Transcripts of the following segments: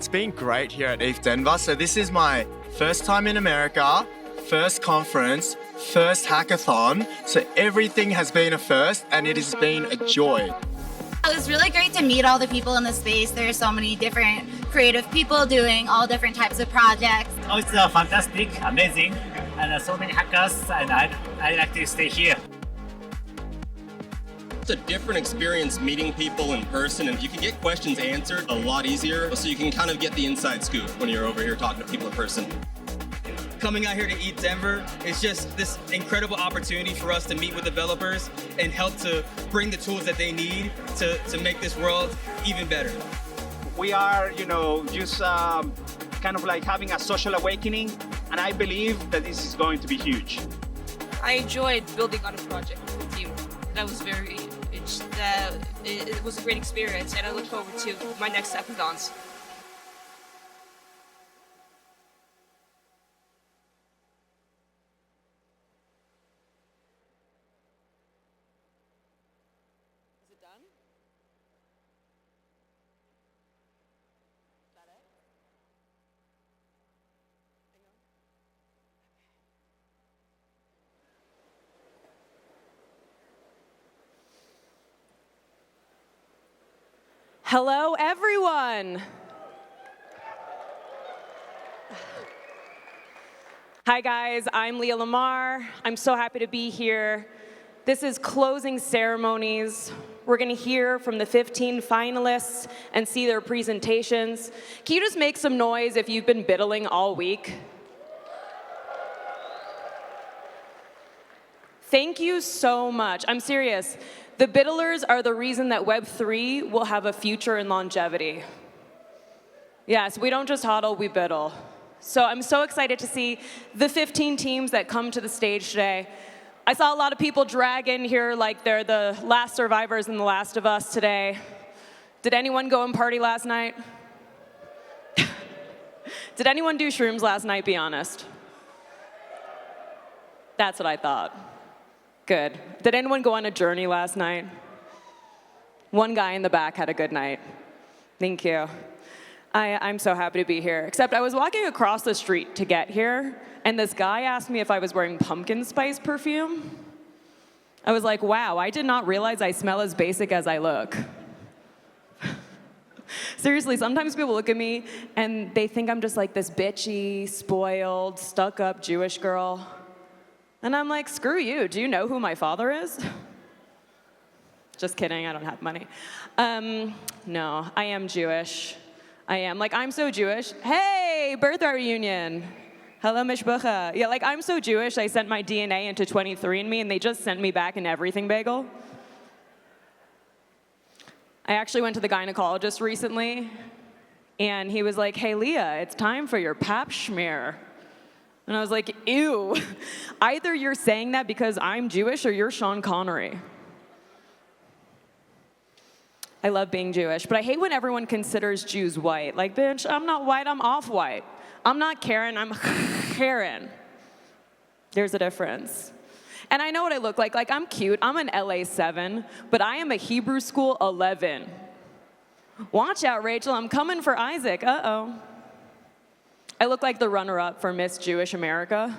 it's been great here at ETHDenver. So this is my first time in America, first conference, first hackathon. So everything has been a first and it has been a joy. It was really great to meet all the people in the space. There are so many different creative people doing all different types of projects. Oh, it's fantastic, amazing, and so many hackers, and I like to stay here. It's a different experience meeting people in person, and you can get questions answered a lot easier, so you can kind of get the inside scoop when you're over here talking to people in person. Coming out here to ETHDenver is just this incredible opportunity for us to meet with developers and help to bring the tools that they need to make this world even better. We are, just kind of like having a social awakening, and I believe that this is going to be huge. I enjoyed building on a project with you. That was it was a great experience, and I look forward to my next hackathons. Hello, everyone. Hi, guys. I'm Leah Lamarr. I'm so happy to be here. This is closing ceremonies. We're going to hear from the 15 finalists and see their presentations. Can you just make some noise if you've been biddling all week? Thank you so much. I'm serious. The biddlers are the reason that Web3 will have a future in longevity. Yes, we don't just hodl, we biddle. So I'm so excited to see the 15 teams that come to the stage today. I saw a lot of people drag in here like they're the last survivors in The Last of Us today. Did anyone go and party last night? Did anyone do shrooms last night, be honest? That's what I thought. Good. Did anyone go on a journey last night? One guy in the back had a good night. Thank you. I'm so happy to be here. Except I was walking across the street to get here, and this guy asked me if I was wearing pumpkin spice perfume. I was like, wow, I did not realize I smell as basic as I look. Seriously, sometimes people look at me, and they think I'm just like this bitchy, spoiled, stuck-up Jewish girl. And I'm like, screw you, do you know who my father is? Just kidding, I don't have money. No, I am Jewish. I am, I'm so Jewish. Hey, birthright reunion. Hello, mishbucha. Yeah, I'm so Jewish, I sent my DNA into 23andMe, and they just sent me back an everything bagel. I actually went to the gynecologist recently, and he was like, hey, Leah, it's time for your pap smear. And I was like, ew. Either you're saying that because I'm Jewish or you're Sean Connery. I love being Jewish, but I hate when everyone considers Jews white. Like, bitch, I'm not white, I'm off-white. I'm not Karen, I'm Karen. There's a difference. And I know what I look like. I'm cute, I'm an LA 7, but I am a Hebrew school 11. Watch out, Rachel, I'm coming for Isaac, uh-oh. I look like the runner-up for Miss Jewish America.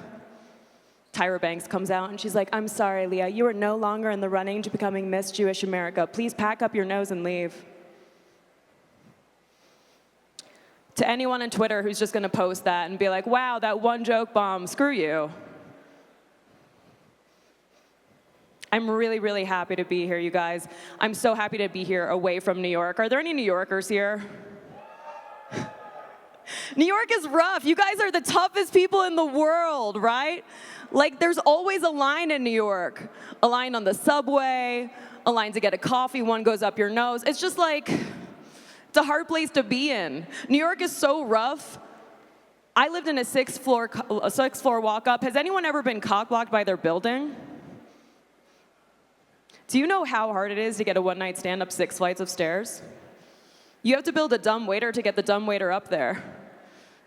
Tyra Banks comes out and she's like, I'm sorry, Leah, you are no longer in the running to becoming Miss Jewish America. Please pack up your nose and leave. To anyone on Twitter who's just gonna post that and be like, wow, that one joke bomb, screw you. I'm really, really happy to be here, you guys. I'm so happy to be here away from New York. Are there any New Yorkers here? New York is rough. You guys are the toughest people in the world, right? There's always a line in New York. A line on the subway, a line to get a coffee, one goes up your nose. It's just it's a hard place to be in. New York is so rough. I lived in a sixth floor walk-up. Has anyone ever been cock-blocked by their building? Do you know how hard it is to get a one-night stand up 6 flights of stairs? You have to build a dumb waiter to get the dumb waiter up there.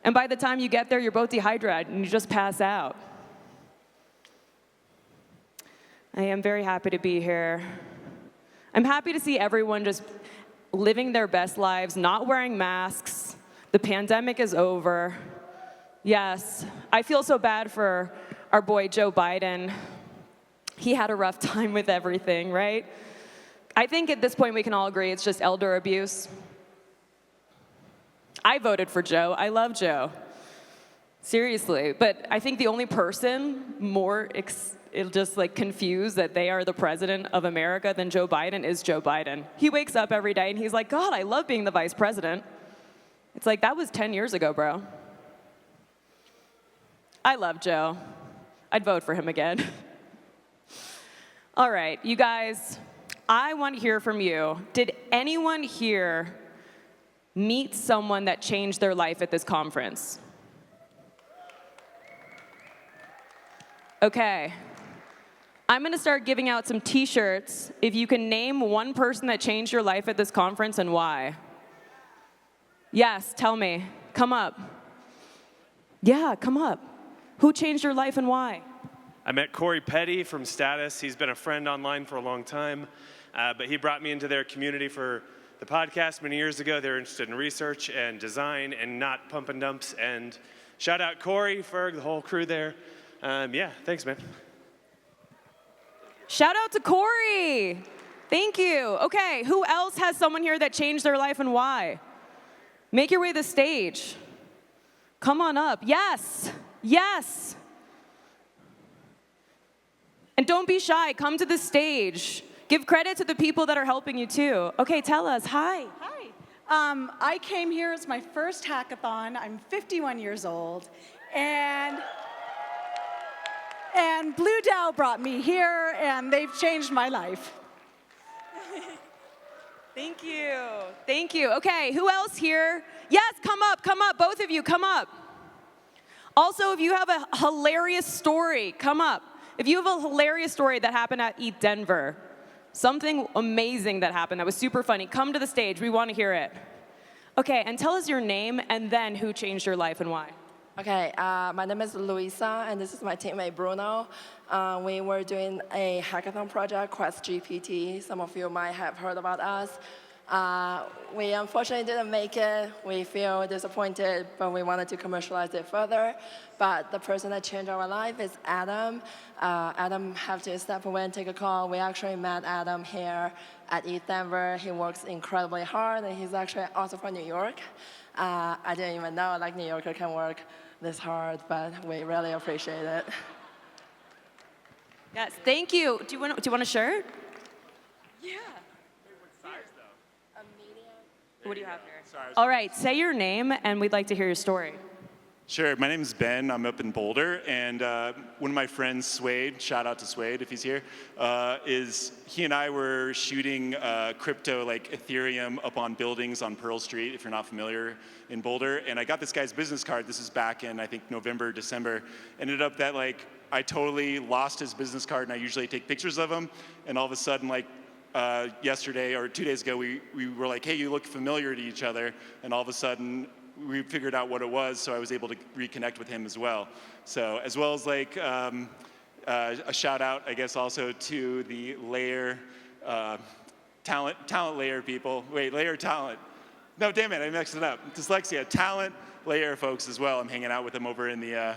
And by the time you get there, you're both dehydrated and you just pass out. I am very happy to be here. I'm happy to see everyone just living their best lives, not wearing masks. The pandemic is over. Yes, I feel so bad for our boy Joe Biden. He had a rough time with everything, right? I think at this point we can all agree it's just elder abuse. I voted for Joe. I love Joe. Seriously. But I think the only person more just like confused that they are the president of America than Joe Biden is Joe Biden. He wakes up every day and he's like, God, I love being the vice president. It's like, that was 10 years ago, bro. I love Joe. I'd vote for him again. All right, you guys, I want to hear from you. Did anyone here meet someone that changed their life at this conference? Okay. I'm going to start giving out some t-shirts if you can name one person that changed your life at this conference and why. Yes, tell me. Come up. Yeah, come up. Who changed your life and why? I met Corey Petty from Status. He's been a friend online for a long time, but he brought me into their community for the podcast many years ago. They're interested in research and design and not pump and dumps. And shout out Corey, Ferg, the whole crew there. Yeah, thanks, man. Shout out to Corey. Thank you. Okay, who else has someone here that changed their life and why? Make your way to the stage. Come on up. Yes. Yes. And don't be shy. Come to the stage. Give credit to the people that are helping you too. Okay, tell us. Hi. Hi. I came here as my first hackathon. I'm 51 years old. And Blue Dow brought me here, and they've changed my life. Thank you. Thank you. Okay, who else here? Yes, come up, both of you, come up. Also, if you have a hilarious story, come up. If you have a hilarious story that happened at ETHDenver, something amazing that happened that was super funny, come to the stage, we want to hear it. Okay, and tell us your name and then who changed your life and why. Okay, my name is Luisa, and this is my teammate Bruno. We were doing a hackathon project, Quest GPT. Some of you might have heard about us. We unfortunately didn't make it. We feel disappointed, but we wanted to commercialize it further. But the person that changed our life is Adam. Adam had to step away and take a call. We actually met Adam here at ETHDenver. He works incredibly hard, and he's actually also from New York. I didn't even know New Yorker can work this hard, but we really appreciate it. Yes, thank you. Do you want a shirt? Yeah. What size, though? A medium. What do you have here? All right, say your name, and we'd like to hear your story. Sure, my name is Ben. I'm up in Boulder, and one of my friends, Suede, shout out to Suede if he's here, he and I were shooting crypto like Ethereum up on buildings on Pearl Street, if you're not familiar, in Boulder. And I got this guy's business card. This is back in, I think, November, December. Ended up that I totally lost his business card, and I usually take pictures of him. And all of a sudden, yesterday or 2 days ago, we were like, hey, you look familiar to each other. And all of a sudden, we figured out what it was, so I was able to reconnect with him as well. So as well as a shout out, I guess, also to the Layer talent Layer people. Wait, Layer talent. No, damn it, I mixed it up. Dyslexia, talent Layer folks as well. I'm hanging out with them over in the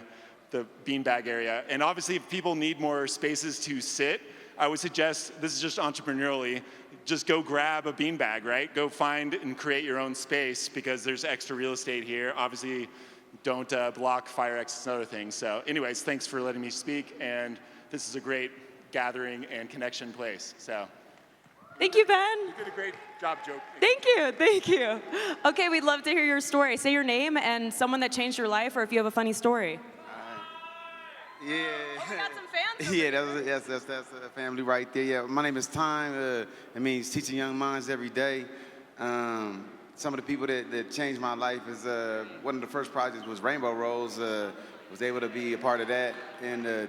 beanbag area. And obviously, if people need more spaces to sit, I would suggest, this is just entrepreneurially, just go grab a beanbag, right? Go find and create your own space because there's extra real estate here. Obviously, don't block fire exits and other things. So anyways, thanks for letting me speak. And this is a great gathering and connection place. So. Thank you, Ben. You did a great job, Joe. Thank you. Okay, we'd love to hear your story. Say your name and someone that changed your life, or if you have a funny story. Yeah. Oh, we got some fans. Yeah, that's a family right there. Yeah, my name is Time. It means teaching young minds every day. Some of the people that changed my life is one of the first projects was Rainbow Rolls. Was able to be a part of that, and I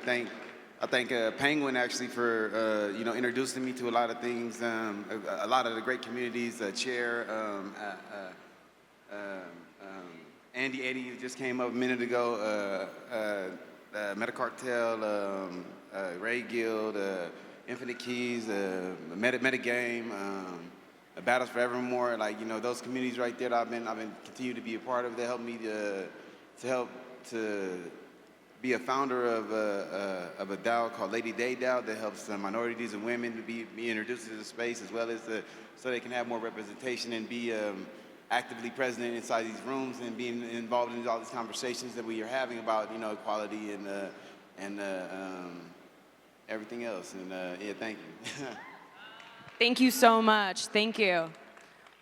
thank Penguin actually for introducing me to a lot of things. A lot of the great communities. Chair. Andy Eddie just came up a minute ago. Metacartel, Ray Guild, Infinite Keys, Metagame, Battles Forevermore, like, you know, those communities right there that I've been continue to be a part of. They helped me to be a founder of a DAO called Lady Day DAO that helps minorities and women to be introduced to the space, as well as so they can have more representation and be actively present inside these rooms and being involved in all these conversations that we are having about, you know, equality and everything else. And yeah, thank you. Thank you so much. Thank you.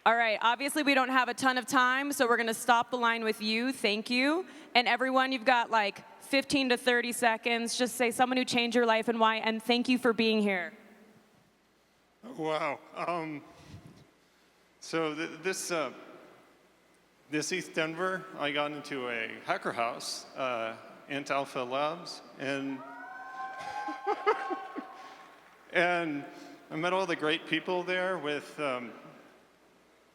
All right, obviously we don't have a ton of time, so we're gonna stop the line with you. Thank you. And everyone, you've got like 15 to 30 seconds. Just say someone who changed your life and why, and thank you for being here. Wow. So this ETHDenver, I got into a hacker house, Ant Alpha Labs, and and I met all the great people there with, I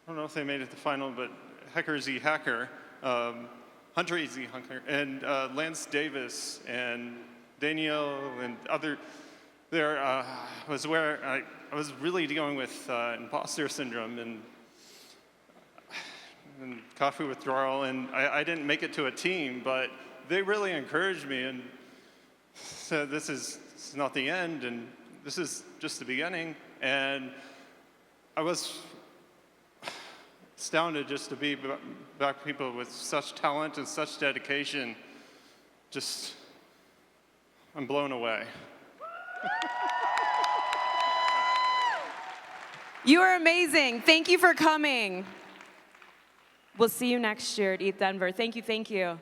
don't know if they made it to final, but Hacker Z Hacker, Hunter Easy Hunter, and Lance Davis, and Danielle, and other, there was where I was really dealing with imposter syndrome and coffee withdrawal, and I didn't make it to a team, but they really encouraged me and said, this is not the end, and this is just the beginning. And I was astounded just to be back people with such talent and such dedication. Just, I'm blown away. You are amazing. Thank you for coming. We'll see you next year at ETHDenver. Thank you, thank you.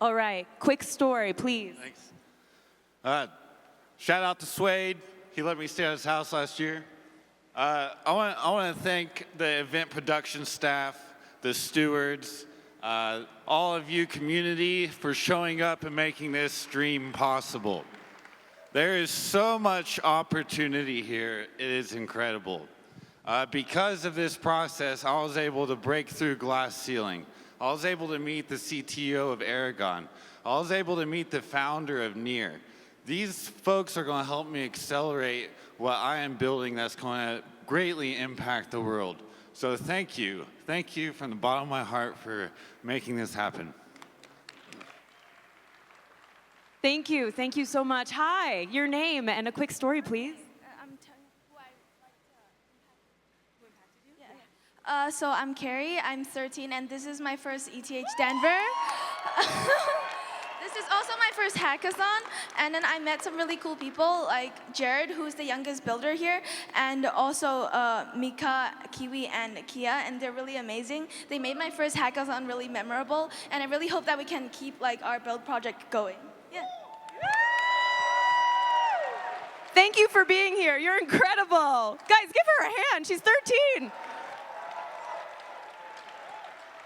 All right, quick story, please. Thanks. Shout out to Suede. He let me stay at his house last year. I want to thank the event production staff, the stewards, all of you community for showing up and making this stream possible. There is so much opportunity here. It is incredible. Because of this process, I was able to break through glass ceiling. I was able to meet the CTO of Aragon. I was able to meet the founder of Near. These folks are going to help me accelerate what I am building that's going to greatly impact the world. So thank you. Thank you from the bottom of my heart for making this happen. Thank you. Thank you so much. Hi, your name and a quick story, please. So I'm Carrie, I'm 13, and this is my first ETHDenver. This is also my first hackathon, and then I met some really cool people like Jared, who's the youngest builder here, and also Mika, Kiwi, and Kia, and they're really amazing. They made my first hackathon really memorable, and I really hope that we can keep like our build project going. Yeah. Thank you for being here. You're incredible. Guys, give her a hand. She's 13.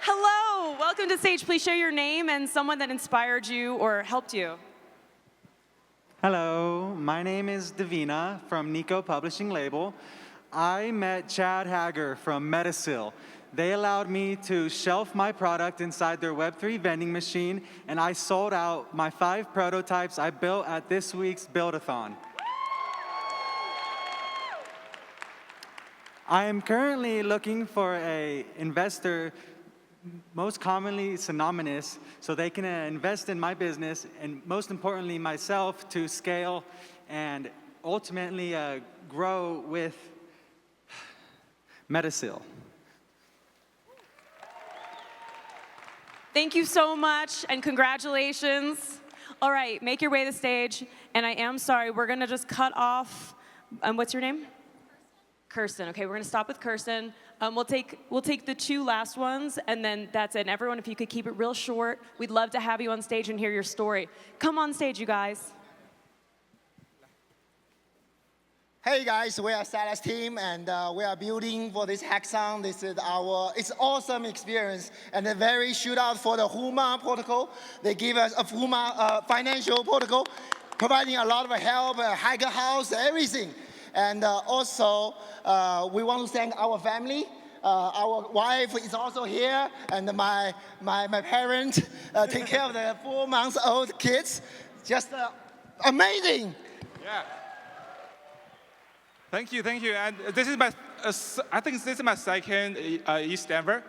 Hello, welcome to stage. Please share your name and someone that inspired you or helped you. Hello, my name is Davina from Nico Publishing Label. I met Chad Hager from Metasil. They allowed me to shelf my product inside their Web3 vending machine, and I sold out my 5 prototypes I built at this week's Build-a-thon. I am currently looking for an investor, most commonly synonymous, so they can invest in my business and most importantly myself to scale and ultimately grow with Metasil. Thank you so much and congratulations. All right, make your way to the stage. And I am sorry, we're gonna just cut off, what's your name? Kirsten. Okay, we're gonna stop with Kirsten. We'll take the 2 last ones, and then that's it. And everyone, if you could keep it real short, we'd love to have you on stage and hear your story. Come on stage, you guys. Hey guys, we are Salas team, and we are building for this hackathon. This is it's awesome experience, and a very shout out for the Huma protocol. They give us a Huma financial protocol, providing a lot of help, hacker house, everything. And also, we want to thank our family. Our wife is also here, and my parents take care of the 4-month-old kids. Just amazing. Yeah. Thank you, thank you. And this is my I think this is my second ETHDenver,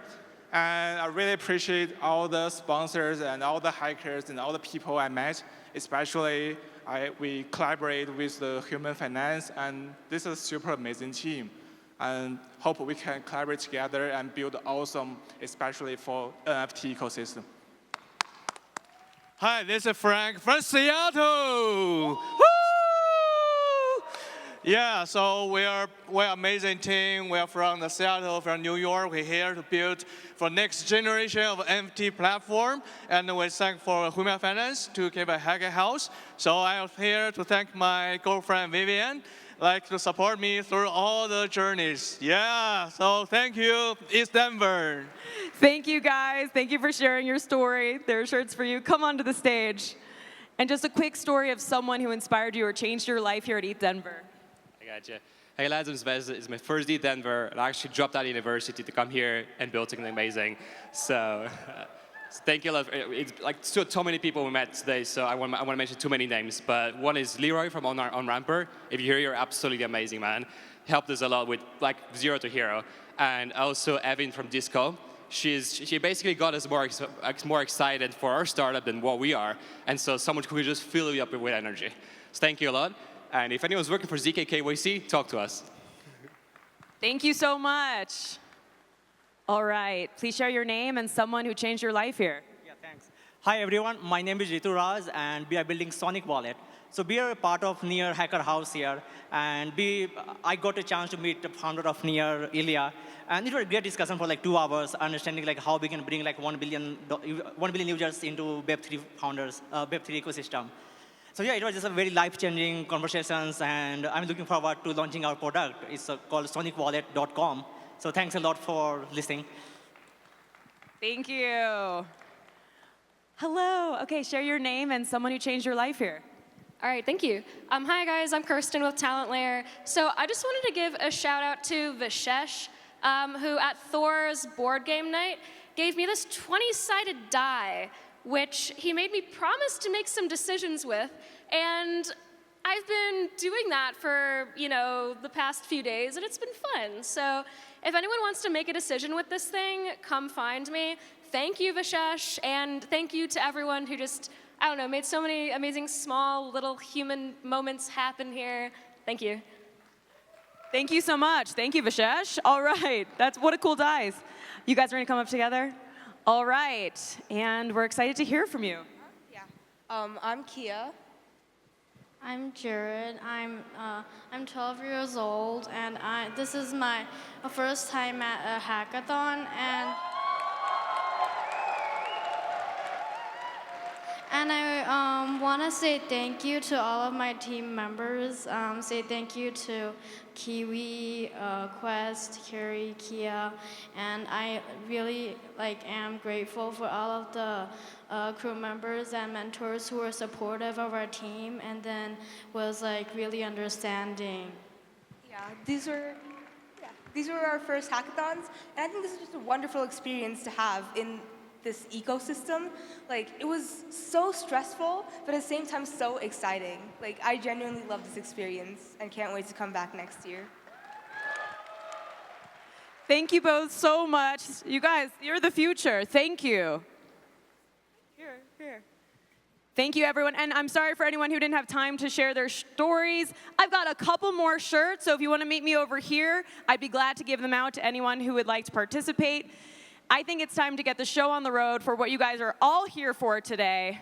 and I really appreciate all the sponsors and all the hackers and all the people I met. Especially, we collaborate with the Human Finance, and this is a super amazing team. And hope we can collaborate together and build awesome, especially for NFT ecosystem. Hi, this is Frank from Seattle. Woo! Yeah, so we're an amazing team. We're from Seattle, from New York. We're here to build for next generation of NFT platform. And we thank for Human Finance to give a hacker house. So I'm here to thank my girlfriend Vivian, to support me through all the journeys. Yeah, so thank you, ETHDenver. Thank you, guys. Thank you for sharing your story. There are shirts for you. Come onto the stage. And just a quick story of someone who inspired you or changed your life here at ETHDenver. I gotcha. Hey lads, I'm Sves. It's my first ETHDenver, and I actually dropped out of university to come here and build something amazing. So thank you a lot. It's like so many people we met today, so I want to mention too many names. But one is Leroy from On-Ramper. If you're here, you're absolutely amazing, man. Helped us a lot with like 0 to hero. And also Evan from Disco. She basically got us more excited for our startup than what we are. And so someone who could just fill you up with energy. So thank you a lot. And if anyone's working for ZKKYC, talk to us. Thank you so much. All right, please share your name and someone who changed your life here. Yeah, thanks. Hi, everyone. My name is Ritu Raj, and we are building Sonic Wallet. So we are a part of Near Hacker House here, and I got a chance to meet the founder of Near, Leah, and it was a great discussion for like 2 hours, understanding like how we can bring like 1 billion users into Web3 Web3 ecosystem. So yeah, it was just a very life-changing conversations, and I'm looking forward to launching our product. It's called sonicwallet.com. So thanks a lot for listening. Thank you. Hello. Okay, share your name and someone who changed your life here. All right, thank you. Hi, guys. I'm Kirsten with Talent Layer. So I just wanted to give a shout out to Vishesh, who at Thor's board game night gave me this 20-sided die, which he made me promise to make some decisions with. And I've been doing that for, the past few days, and it's been fun. So if anyone wants to make a decision with this thing, come find me. Thank you, Vishesh, and thank you to everyone who just, made so many amazing small little human moments happen here. Thank you. Thank you so much. Thank you, Vishesh. All right, what a cool dice. You guys are gonna come up together? All right, and we're excited to hear from you. Yeah. I'm Kia. I'm Jared. I'm 12 years old, and this is my first time at a hackathon, and I want to say thank you to all of my team members. Say thank you to Kiwi, Quest, Carrie, Kia, and I really am grateful for all of the crew members and mentors who were supportive of our team, and then was really understanding. Yeah, these were our first hackathons, and I think this is just a wonderful experience to have in this ecosystem. It was so stressful, but at the same time so exciting. I genuinely love this experience and can't wait to come back next year. Thank you both so much. You guys, you're the future. Thank you. Here. Thank you, everyone. And I'm sorry for anyone who didn't have time to share their stories. I've got a couple more shirts, so if you want to meet me over here, I'd be glad to give them out to anyone who would like to participate. I think it's time to get the show on the road for what you guys are all here for today.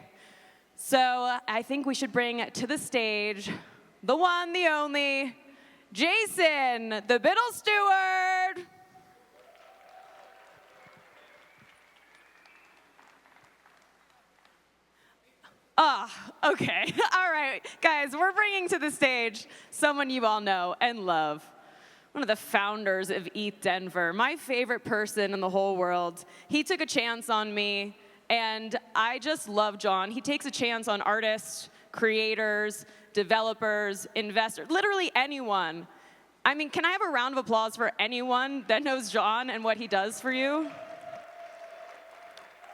So I think we should bring to the stage the one, the only, Jason, the Biddle Steward. Okay. All right. Guys, we're bringing to the stage someone you all know and love. One of the founders of ETHDenver, my favorite person in the whole world. He took a chance on me, and I just love John. He takes a chance on artists, creators, developers, investors, literally anyone. I mean, can I have a round of applause for anyone that knows John and what he does for you?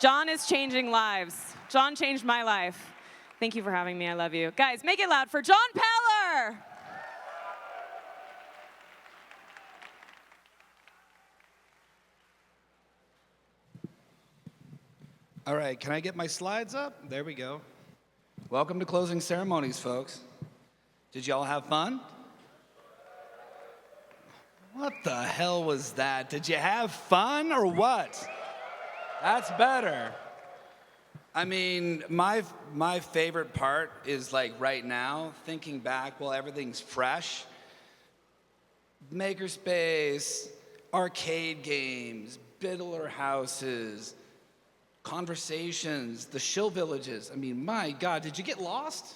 John is changing lives. John changed my life. Thank you for having me. I love you. Guys, make it loud for John Peller. All right, can I get my slides up? There we go. Welcome to closing ceremonies, folks. Did y'all have fun? What the hell was that? Did you have fun or what? That's better. I mean, my favorite part is like right now, thinking back while everything's fresh. Makerspace, arcade games, Biddler houses, conversations, the shill villages. I mean, my God, did you get lost?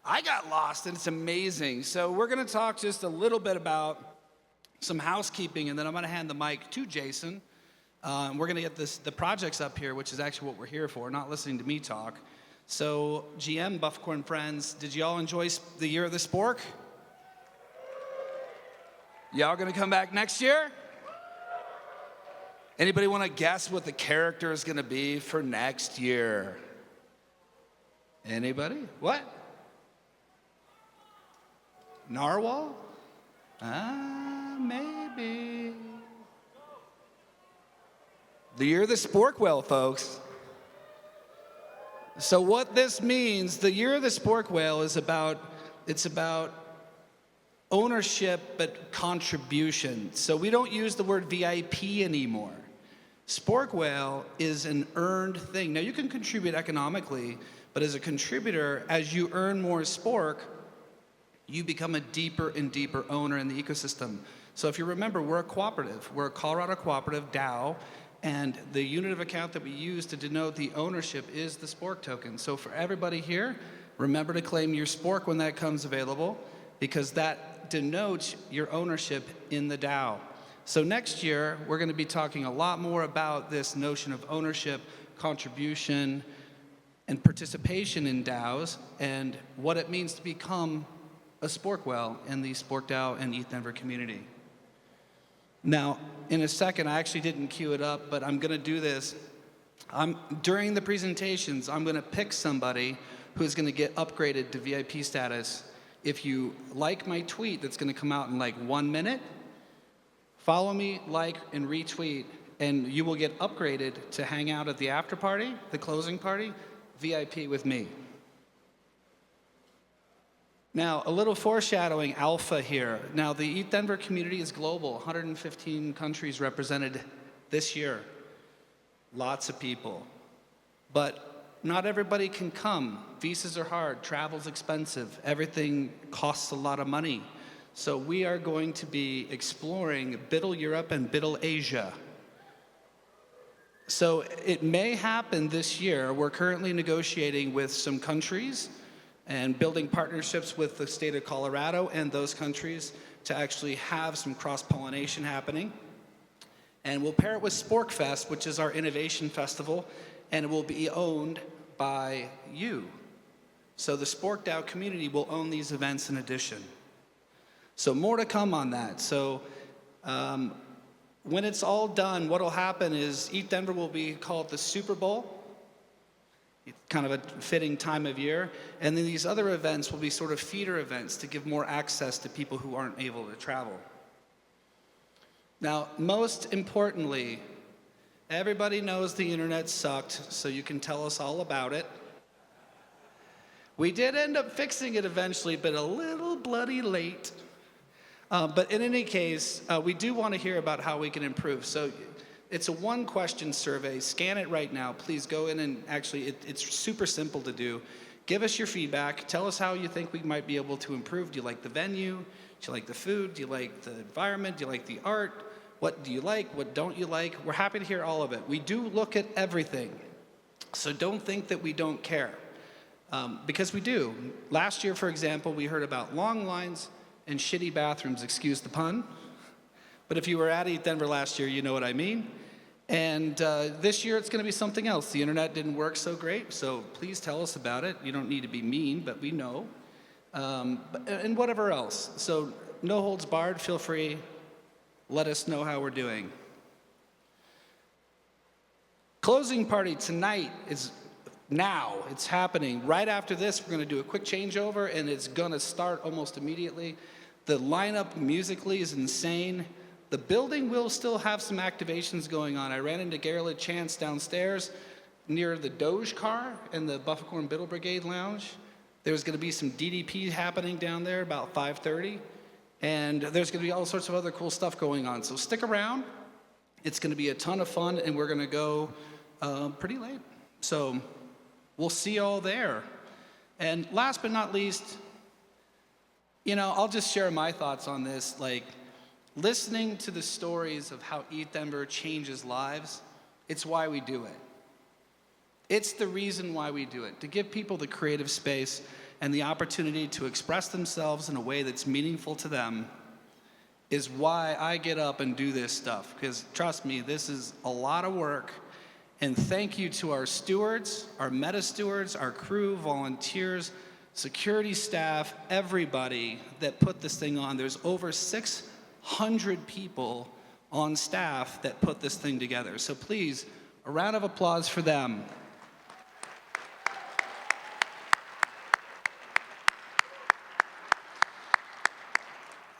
I got lost, and it's amazing. So we're gonna talk just a little bit about some housekeeping, and then I'm gonna hand the mic to Jason. We're gonna get the projects up here, which is actually what we're here for, not listening to me talk. So GM, Buffcorn friends, did y'all enjoy the year of the spork? Y'all gonna come back next year? Anybody wanna guess what the character is gonna be for next year? Anybody? What? Narwhal? Maybe. The year of the spork whale, folks. So what this means, the year of the spork whale is about ownership but contribution. So we don't use the word VIP anymore. Spork whale is an earned thing. Now you can contribute economically, but as a contributor, as you earn more spork, you become a deeper and deeper owner in the ecosystem. So if you remember, we're a cooperative. We're a Colorado cooperative, DAO, and the unit of account that we use to denote the ownership is the spork token. So for everybody here, remember to claim your spork when that comes available, because that denotes your ownership in the DAO. So next year, we're gonna be talking a lot more about this notion of ownership, contribution, and participation in DAOs, and what it means to become a spork whale in the Spork DAO and ETHDenver community. Now, in a second, I actually didn't queue it up, but I'm gonna do this. During the presentations, I'm gonna pick somebody who's gonna get upgraded to VIP status. If you like my tweet that's gonna come out in like 1 minute, follow me, like, and retweet, and you will get upgraded to hang out at the after party, the closing party, VIP with me. Now, a little foreshadowing alpha here. Now, the ETHDenver community is global, 115 countries represented this year. Lots of people. But not everybody can come. Visas are hard, travel's expensive, everything costs a lot of money. So we are going to be exploring Biddle Europe and Biddle Asia. So it may happen this year. We're currently negotiating with some countries and building partnerships with the state of Colorado and those countries to actually have some cross-pollination happening. And we'll pair it with SporkFest, which is our innovation festival, and it will be owned by you. So the Spork DAO community will own these events in addition. So more to come on that. So when it's all done, what'll happen is ETHDenver will be called the Super Bowl. It's kind of a fitting time of year. And then these other events will be sort of feeder events to give more access to people who aren't able to travel. Now, most importantly, everybody knows the internet sucked, so you can tell us all about it. We did end up fixing it eventually, but a little bloody late. But in any case, we do want to hear about how we can improve. So it's a one-question survey. Scan it right now. Please go in and actually, it's super simple to do. Give us your feedback. Tell us how you think we might be able to improve. Do you like the venue? Do you like the food? Do you like the environment? Do you like the art? What do you like? What don't you like? We're happy to hear all of it. We do look at everything. So don't think that we don't care. Because we do. Last year, for example, we heard about long lines and shitty bathrooms, excuse the pun. But if you were at ETHDenver last year, you know what I mean. And this year, it's going to be something else. The internet didn't work so great, so please tell us about it. You don't need to be mean, but we know. And whatever else. So no holds barred, feel free. Let us know how we're doing. Closing party tonight is now. It's happening. Right after this, we're going to do a quick changeover, and it's going to start almost immediately. The lineup musically is insane. The building will still have some activations going on. I ran into Garrett Chance downstairs. near the Doge car in the Bufficorn Biddle Brigade Lounge. There's going to be some DDP happening down there about 5:30. And there's going to be all sorts of other cool stuff going on. So stick around. It's going to be a ton of fun, and we're going to go pretty late. So we'll see you all there. And last but not least, I'll just share my thoughts on this. Like, listening to the stories of how ETHDenver changes lives, it's why we do it. It's the reason why we do it, to give people the creative space and the opportunity to express themselves in a way that's meaningful to them is why I get up and do this stuff. Because trust me, this is a lot of work. And thank you to our stewards, our meta stewards, our crew, volunteers, security staff, everybody that put this thing on. There's over 600 people on staff that put this thing together. So please, a round of applause for them.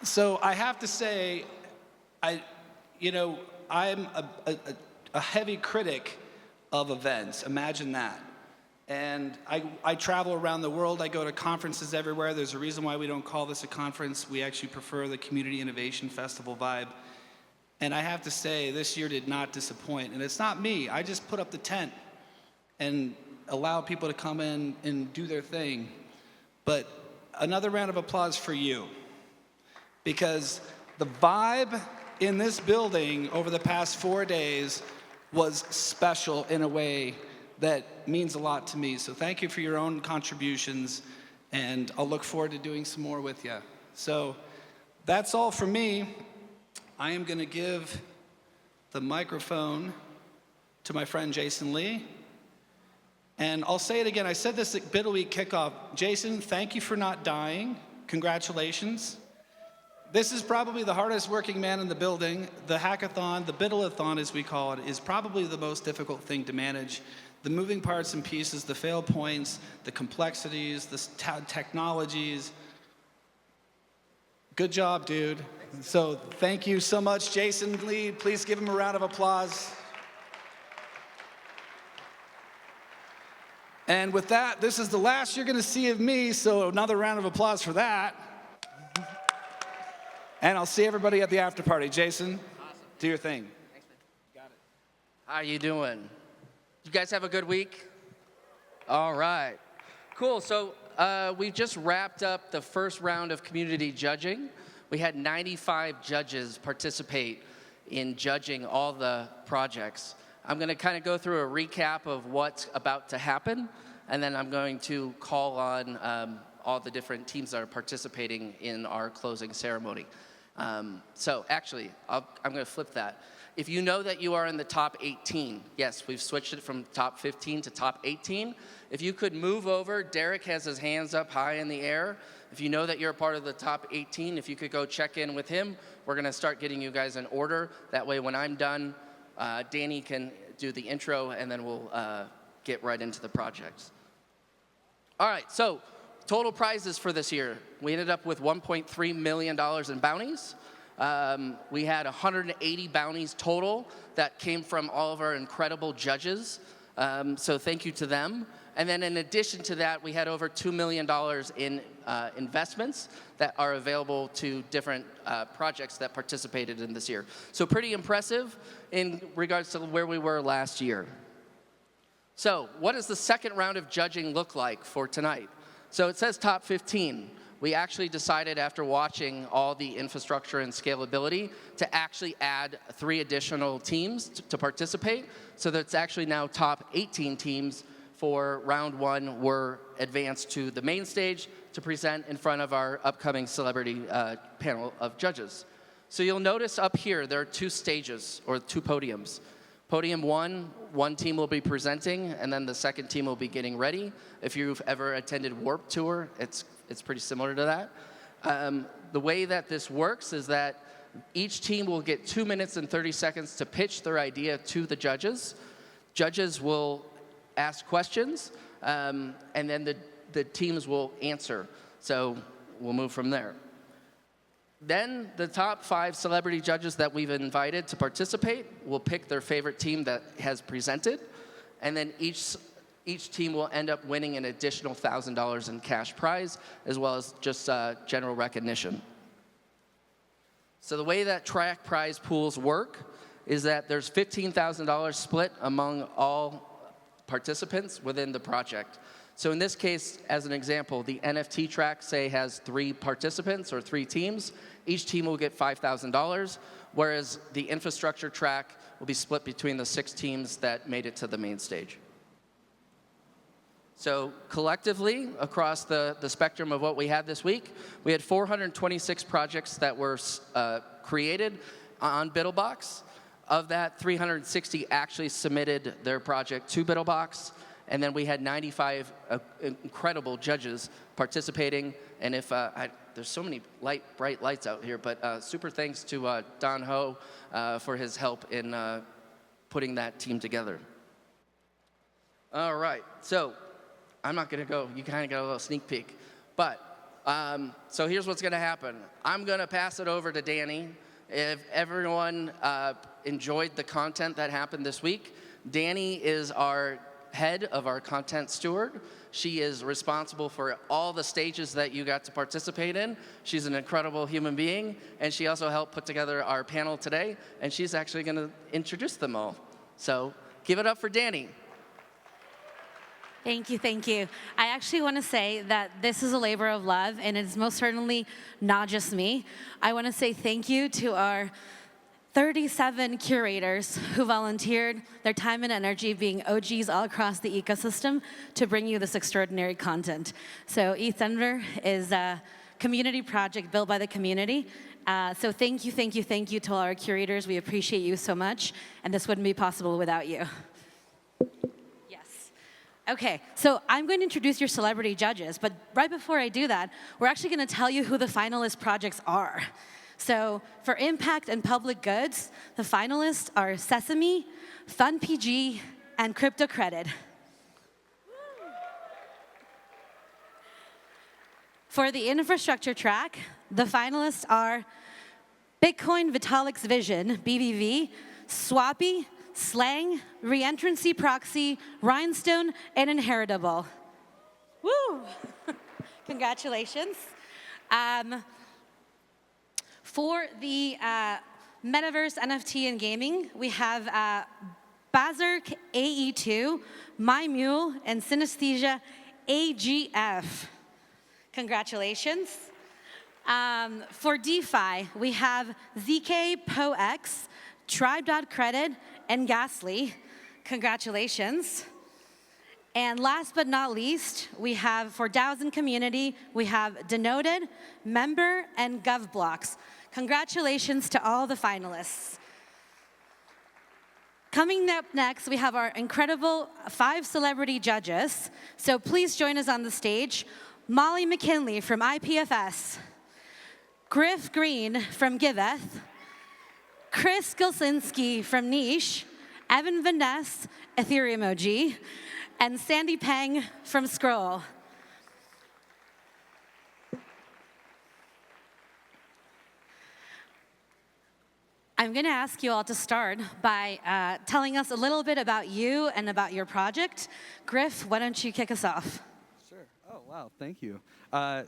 So I have to say, I'm a heavy critic of events. Imagine that. And I travel around the world. I go to conferences everywhere. There's a reason why we don't call this a conference. We actually prefer the Community Innovation Festival vibe. And I have to say, this year did not disappoint. And it's not me. I just put up the tent and allow people to come in and do their thing. But another round of applause for you. Because the vibe in this building over the past 4 days was special in a way that means a lot to me. So thank you for your own contributions, and I'll look forward to doing some more with you. So that's all for me. I am going to give the microphone to my friend Jason Lee. And I'll say it again. I said this at Biddle Week kickoff. Jason, thank you for not dying. Congratulations. This is probably the hardest working man in the building. The hackathon, the Biddle-a-thon as we call it, is probably the most difficult thing to manage. The moving parts and pieces, the fail points, the complexities, the technologies. Good job, dude. So thank you so much, Jason Lee. Please give him a round of applause. And with that, this is the last you're going to see of me, so another round of applause for that. And I'll see everybody at the after party. Jason, awesome. Do your thing. Thanks, man. Got it. How you doing? You guys have a good week? All right. Cool. So we just wrapped up the first round of community judging. We had 95 judges participate in judging all the projects. I'm going to kind of go through a recap of what's about to happen, and then I'm going to call on all the different teams that are participating in our closing ceremony. So actually, I'm going to flip that. If you know that you are in the top 18, yes, we've switched it from top 15 to top 18. If you could move over, Derek has his hands up high in the air. If you know that you're a part of the top 18, if you could go check in with him, we're going to start getting you guys in order. That way, when I'm done, Danny can do the intro, and then we'll get right into the projects. All right, so total prizes for this year. We ended up with $1.3 million in bounties. We had 180 bounties total that came from all of our incredible judges. So thank you to them. And then in addition to that, we had over $2 million in investments that are available to different projects that participated in this year. So pretty impressive in regards to where we were last year. So what does the second round of judging look like for tonight? So it says top 15. We actually decided after watching all the infrastructure and scalability to actually add 3 additional teams to participate. So that's actually now top 18 teams for round 1 were advanced to the main stage to present in front of our upcoming celebrity panel of judges. So you'll notice up here there are 2 stages or 2 podiums. Podium 1, one team will be presenting, and then the second team will be getting ready. If you've ever attended Warped Tour, it's pretty similar to that. The way that this works is that each team will get 2 minutes and 30 seconds to pitch their idea to the judges. Judges will ask questions, and then the teams will answer. So we'll move from there. Then the top 5 celebrity judges that we've invited to participate will pick their favorite team that has presented. and then each team will end up winning an additional $1,000 in cash prize, as well as just general recognition. So the way that track prize pools work is that there's $15,000 split among all participants within the project. So in this case, as an example, the NFT track, say, has 3 participants or 3 teams. Each team will get $5,000, whereas the infrastructure track will be split between the 6 teams that made it to the main stage. So collectively, across the spectrum of what we had this week, we had 426 projects that were created on BiddleBox. Of that, 360 actually submitted their project to BiddleBox. And then we had 95 incredible judges participating. And if there's so many bright lights out here, but super thanks to Don Ho for his help in putting that team together. All right, so I'm not gonna go. You kind of got a little sneak peek, but so here's what's gonna happen. I'm gonna pass it over to Danny. If everyone enjoyed the content that happened this week, Danny is our head of our content steward. She is responsible for all the stages that you got to participate in. She's an incredible human being, and she also helped put together our panel today, and she's actually gonna introduce them all. So give it up for Danny. Thank you, thank you. I actually want to say that this is a labor of love, and it's most certainly not just me. I want to say thank you to our 37 curators who volunteered their time and energy being OGs all across the ecosystem to bring you this extraordinary content. So ETHDenver is a community project built by the community. So thank you, thank you, thank you to all our curators. We appreciate you so much, and this wouldn't be possible without you. Yes. Okay, so I'm going to introduce your celebrity judges, but right before I do that, we're actually going to tell you who the finalist projects are. So for impact and public goods, the finalists are Sesame, FunPG, and Crypto Credit. For the infrastructure track, the finalists are Bitcoin Vitalik's Vision, BVV, Swappy, Slang, Reentrancy Proxy, Rhinestone, and Inheritable. Woo! Congratulations. For the Metaverse, NFT, and gaming, we have Bazark AE2, My Mule, and Synesthesia AGF. Congratulations. For DeFi, we have ZK PoX, Tribe.Credit, and Gasly. Congratulations. And last but not least, we have for DAOs and community, we have Denoted, Member, and GovBlocks. Congratulations to all the finalists. Coming up next, we have our incredible 5 celebrity judges. So please join us on the stage. Molly McKinley from IPFS, Griff Green from Giveth, Chris Gilsinski from Niche, Evan Van Ness, Ethereum OG, and Sandy Peng from Scroll. I'm going to ask you all to start by telling us a little bit about you and about your project. Griff, why don't you kick us off? Sure. Oh, wow. Thank you.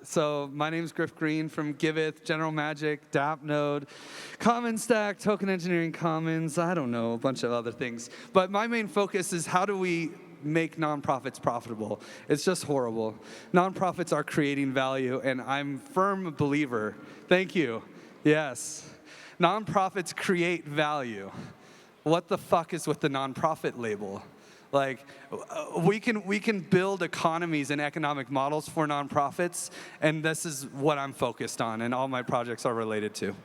So my name is Griff Green from Giveth, General Magic, DApp Node, Common Stack, Token Engineering Commons, I don't know, a bunch of other things. But my main focus is how do we make nonprofits profitable? It's just horrible. Nonprofits are creating value, and I'm a firm believer. Thank you. Yes. Nonprofits create value. What the fuck is with the nonprofit label? Like, we can build economies and economic models for nonprofits, and this is what I'm focused on, and all my projects are related to.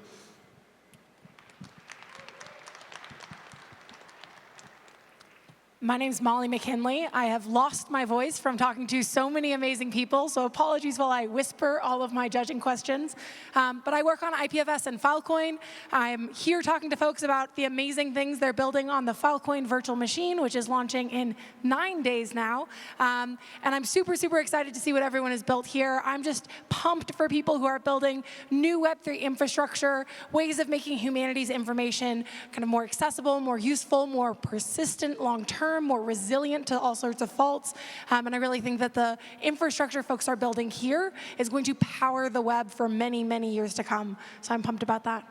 My name's Molly McKinley. I have lost my voice from talking to so many amazing people, so apologies while I whisper all of my judging questions. But I work on IPFS and Filecoin. I'm here talking to folks about the amazing things they're building on the Filecoin virtual machine, which is launching in 9 days now. And I'm super, super excited to see what everyone has built here. I'm just pumped for people who are building new Web3 infrastructure, ways of making humanity's information kind of more accessible, more useful, more persistent long-term, term, more resilient to all sorts of faults. And I really think that the infrastructure folks are building here is going to power the web for many, many years to come. So I'm pumped about that.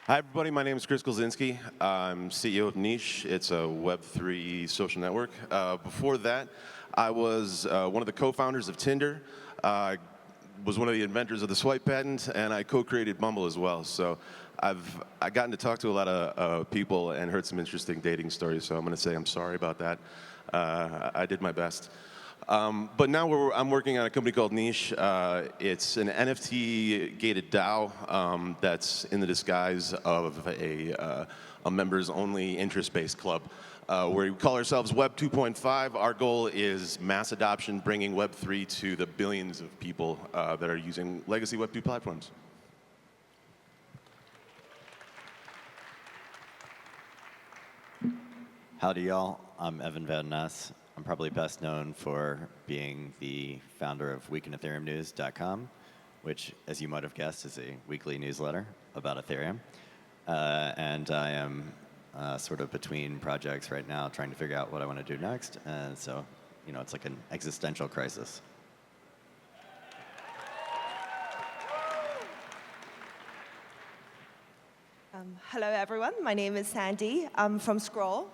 Hi, everybody. My name is Chris Kolzinski. I'm CEO of Niche. It's a Web3 social network. Before that, I was one of the co-founders of Tinder. I was one of the inventors of the swipe patent, and I co-created Bumble as well. So I've gotten to talk to a lot of people and heard some interesting dating stories. So I'm going to say I'm sorry about that. I did my best. But now I'm working on a company called Niche. It's an NFT-gated DAO that's in the disguise of a members-only interest-based club where we call ourselves Web 2.5. Our goal is mass adoption, bringing Web 3 to the billions of people that are using legacy Web 2 platforms. Howdy, y'all. I'm Evan Van Ness. I'm probably best known for being the founder of weekinaethereumnews.com, which, as you might have guessed, is a weekly newsletter about Ethereum. And I am sort of between projects right now, trying to figure out what I want to do next. And so, you know, it's like an existential crisis. Hello, everyone. My name is Sandy. I'm from Scroll.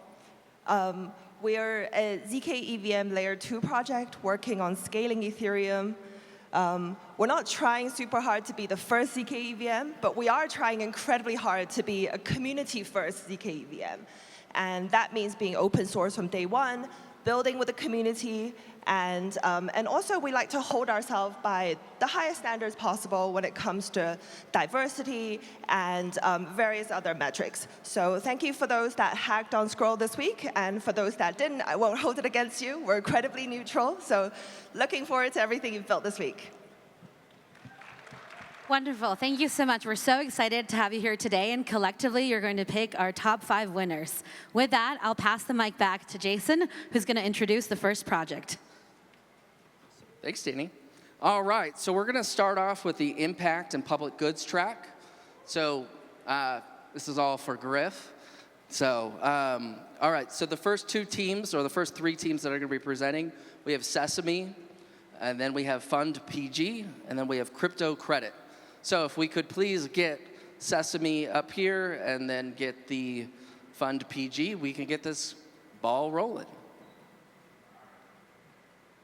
We are a ZK EVM Layer 2 project working on scaling Ethereum. We're not trying super hard to be the first ZK EVM, but we are trying incredibly hard to be a community-first ZK EVM. And that means being open source from day one, building with the community, and also we like to hold ourselves by the highest standards possible when it comes to diversity and various other metrics. So thank you for those that hacked on Scroll this week, and for those that didn't, I won't hold it against you. We're incredibly neutral, so looking forward to everything you've built this week. Wonderful. Thank you so much. We're so excited to have you here today, and collectively, you're going to pick our top 5 winners. With that, I'll pass the mic back to Jason, who's going to introduce the first project. Thanks, Danny. All right, so we're going to start off with the impact and public goods track. So this is all for Griff. So, all right, so the first 2 teams, or the first 3 teams that are going to be presenting, we have Sesame, and then we have Fund PG, and then we have Crypto Credit. So if we could please get Sesame up here and then get the Fund PG, we can get this ball rolling.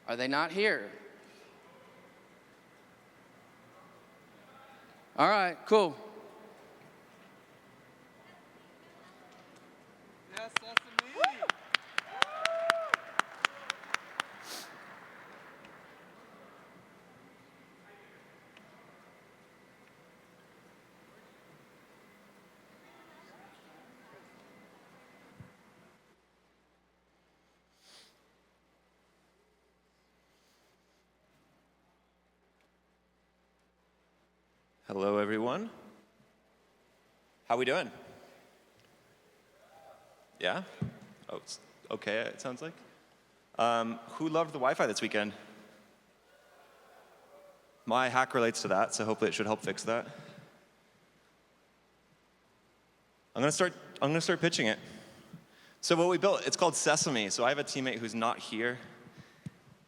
Are they not here? All right, cool. Yes, Sesame. Hello, everyone. How we doing? Yeah? Oh, it's okay, it sounds like. Who loved the Wi-Fi this weekend? My hack relates to that, so hopefully it should help fix that. I'm gonna start pitching it. So what we built, it's called Sesame. So I have a teammate who's not here,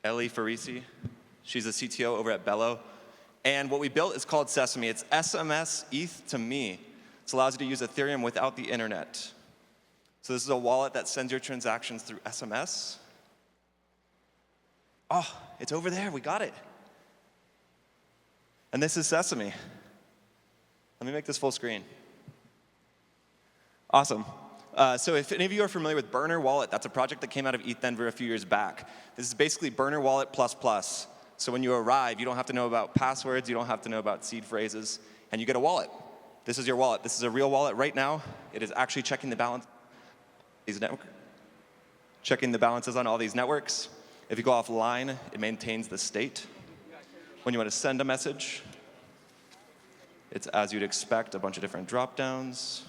Ellie Farisi. She's the CTO over at Bello. And what we built is called Sesame. It's SMS ETH to me. It allows you to use Ethereum without the internet. So this is a wallet that sends your transactions through SMS. Oh, it's over there, we got it. And this is Sesame. Let me make this full screen. Awesome. So if any of you are familiar with Burner Wallet, that's a project that came out of ETHDenver a few years back. This is basically Burner Wallet ++. So when you arrive, you don't have to know about passwords, you don't have to know about seed phrases, and you get a wallet. This is your wallet. This is a real wallet right now. It is actually checking the balance. Checking the balances on all these networks. If you go offline, it maintains the state. When you want to send a message, it's as you'd expect, a bunch of different drop-downs.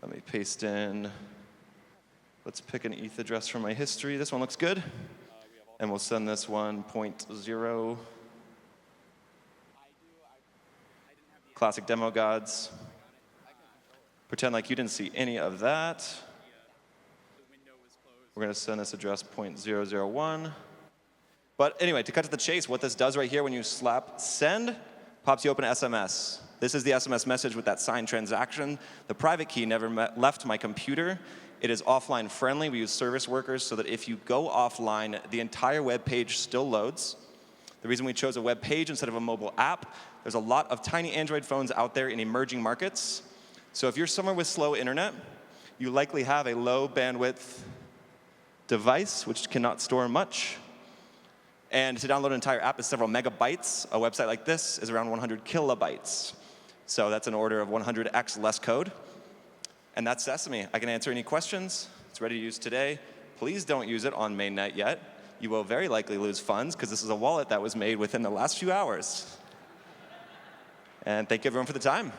Let me paste in, let's pick an ETH address from my history. This one looks good. And we'll send this one 0.0. Classic demo gods. Pretend like you didn't see any of that. We're going to send this address 0.001. But anyway, to cut to the chase, what this does right here when you slap send, pops you open an SMS. This is the SMS message with that signed transaction. The private key never left my computer. It is offline friendly. We use service workers so that if you go offline, the entire web page still loads. The reason we chose a web page instead of a mobile app, there's a lot of tiny Android phones out there in emerging markets. So if you're somewhere with slow internet, you likely have a low bandwidth device which cannot store much. And to download an entire app is several megabytes. A website like this is around 100 kilobytes. So that's an order of 100x less code. And that's Sesame. I can answer any questions. It's ready to use today. Please don't use it on mainnet yet. You will very likely lose funds because this is a wallet that was made within the last few hours. And thank you everyone for the time.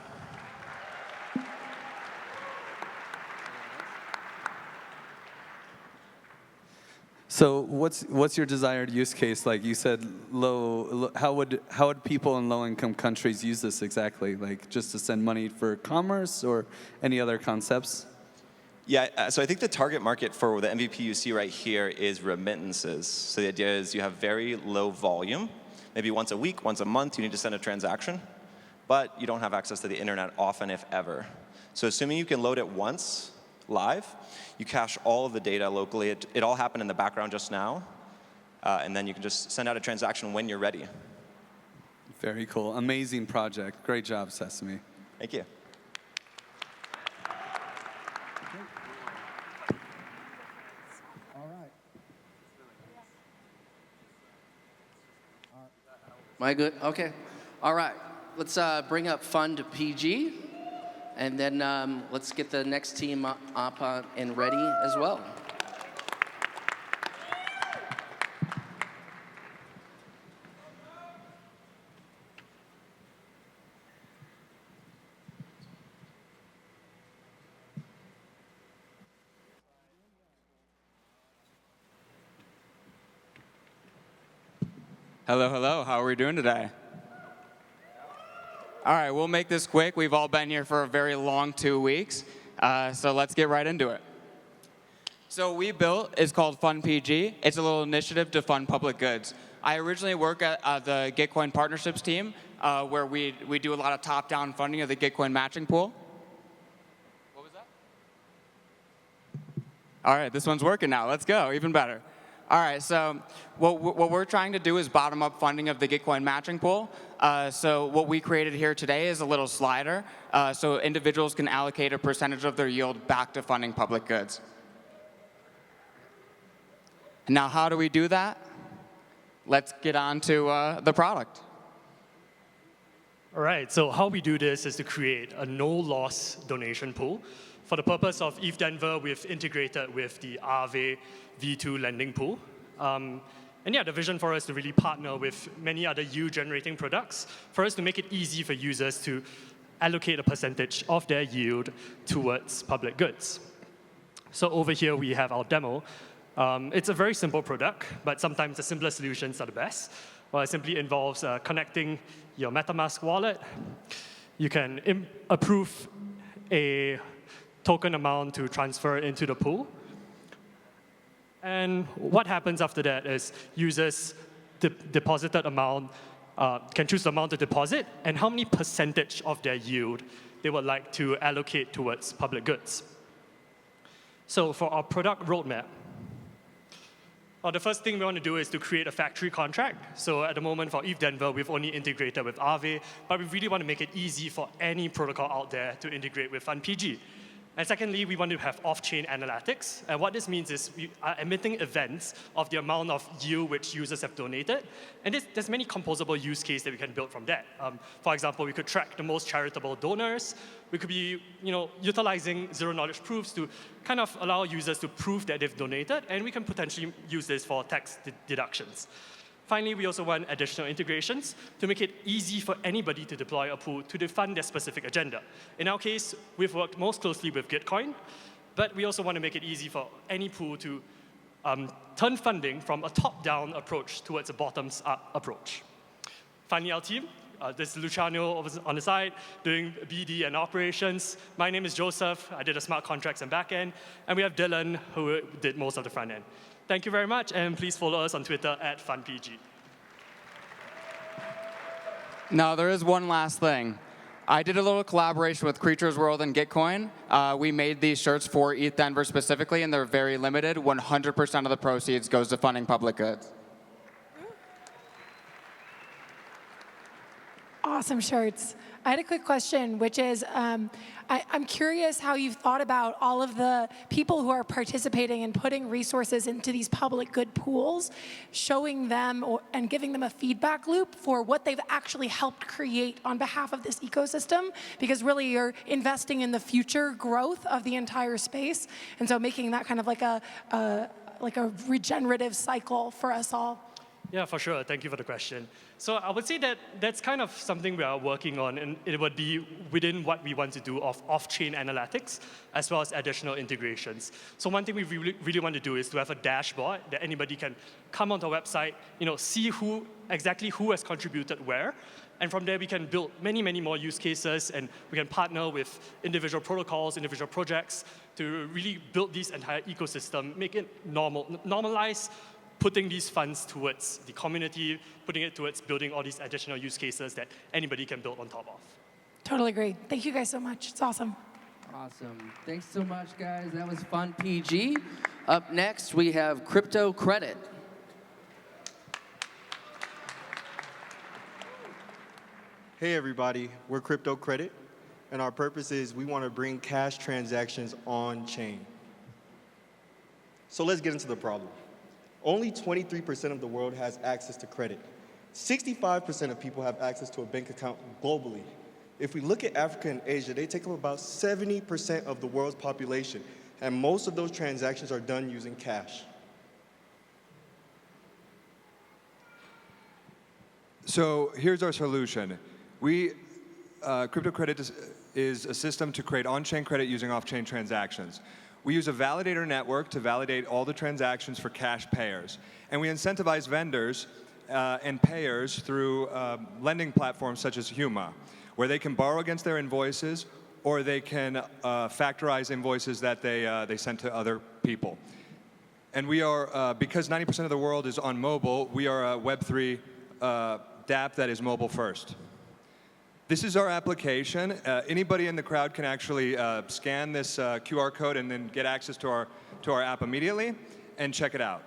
So what's your desired use case? Like you said, how would people in low-income countries use this exactly? Like just to send money for commerce or any other concepts? Yeah, so I think the target market for the MVP you see right here is remittances. So the idea is you have very low volume. Maybe once a week, once a month, you need to send a transaction. But you don't have access to the internet often, if ever. So assuming you can load it once, live, you cache all of the data locally. It all happened in the background just now. And then you can just send out a transaction when you're ready. Very cool. Amazing project. Great job, Sesame. Thank you. Am I good? Okay. All right. Let's bring up Fun to PG. And then let's get the next team up and ready as well. Hello, hello. How are we doing today? All right, we'll make this quick. We've all been here for a very long 2 weeks, so let's get right into it. So what we built is called Fund PG. It's a little initiative to fund public goods. I originally work at the Gitcoin partnerships team, where we do a lot of top-down funding of the Gitcoin matching pool. What was that? All right, this one's working now. Let's go, even better. All right, so what we're trying to do is bottom-up funding of the Gitcoin matching pool. So what we created here today is a little slider, so individuals can allocate a percentage of their yield back to funding public goods. Now, how do we do that? Let's get on to the product. All right, so how we do this is to create a no-loss donation pool. For the purpose of ETHDenver, we've integrated with the Aave V2 lending pool. And yeah, the vision for us to really partner with many other yield-generating products for us to make it easy for users to allocate a percentage of their yield towards public goods. So over here, we have our demo. It's a very simple product, but sometimes the simpler solutions are the best. Well, it simply involves connecting your MetaMask wallet. You can approve a token amount to transfer into the pool. And what happens after that is users deposited amount can choose the amount to deposit and how many percentage of their yield they would like to allocate towards public goods. So for our product roadmap, the first thing we want to do is to create a factory contract. So at the moment for ETHDenver, we've only integrated with Aave, but we really want to make it easy for any protocol out there to integrate with FundPG. And secondly, we want to have off-chain analytics. And what this means is we are emitting events of the amount of yield which users have donated. And there's many composable use cases that we can build from that. For example, we could track the most charitable donors. We could be utilizing zero-knowledge proofs to kind of allow users to prove that they've donated. And we can potentially use this for tax deductions. Finally, we also want additional integrations to make it easy for anybody to deploy a pool to fund their specific agenda. In our case, we've worked most closely with Gitcoin, but we also want to make it easy for any pool to turn funding from a top-down approach towards a bottoms-up approach. Finally, our team, This is Luciano on the side doing BD and operations. My name is Joseph. I did the smart contracts and backend. And we have Dylan, who did most of the front end. Thank you very much, and please follow us on Twitter @FunPG. Now, there is one last thing. I did a little collaboration with Creatures World and Gitcoin. We made these shirts for ETHDenver specifically, and they're very limited. 100% of the proceeds goes to funding public goods. Awesome shirts. I had a quick question, which is, I'm curious how you've thought about all of the people who are participating and putting resources into these public good pools, showing them and giving them a feedback loop for what they've actually helped create on behalf of this ecosystem, because really you're investing in the future growth of the entire space, and so making that kind of like a regenerative cycle for us all. Yeah, for sure. Thank you for the question. So I would say that that's kind of something we are working on, and it would be within what we want to do of off-chain analytics, as well as additional integrations. So one thing we really want to do is to have a dashboard that anybody can come onto our website, see exactly who has contributed where, and from there we can build many, many more use cases, and we can partner with individual protocols, individual projects to really build this entire ecosystem, make it normalize putting these funds towards the community, putting it towards building all these additional use cases that anybody can build on top of. Totally agree. Thank you guys so much. It's awesome. Awesome. Thanks so much, guys. That was fun, PG. Up next, we have Crypto Credit. Hey, everybody. We're Crypto Credit, and our purpose is we want to bring cash transactions on-chain. So let's get into the problem. Only 23% of the world has access to credit. 65% of people have access to a bank account globally. If we look at Africa and Asia, they take up about 70% of the world's population, and most of those transactions are done using cash. So here's our solution. Crypto Credit is a system to create on-chain credit using off-chain transactions. We use a validator network to validate all the transactions for cash payers. And we incentivize vendors and payers through lending platforms such as Huma, where they can borrow against their invoices, or they can factorize invoices that they sent to other people. And we are, because 90% of the world is on mobile, we are a Web3 dApp that is mobile first. This is our application. Anybody in the crowd can actually scan this QR code and then get access to our app immediately and check it out.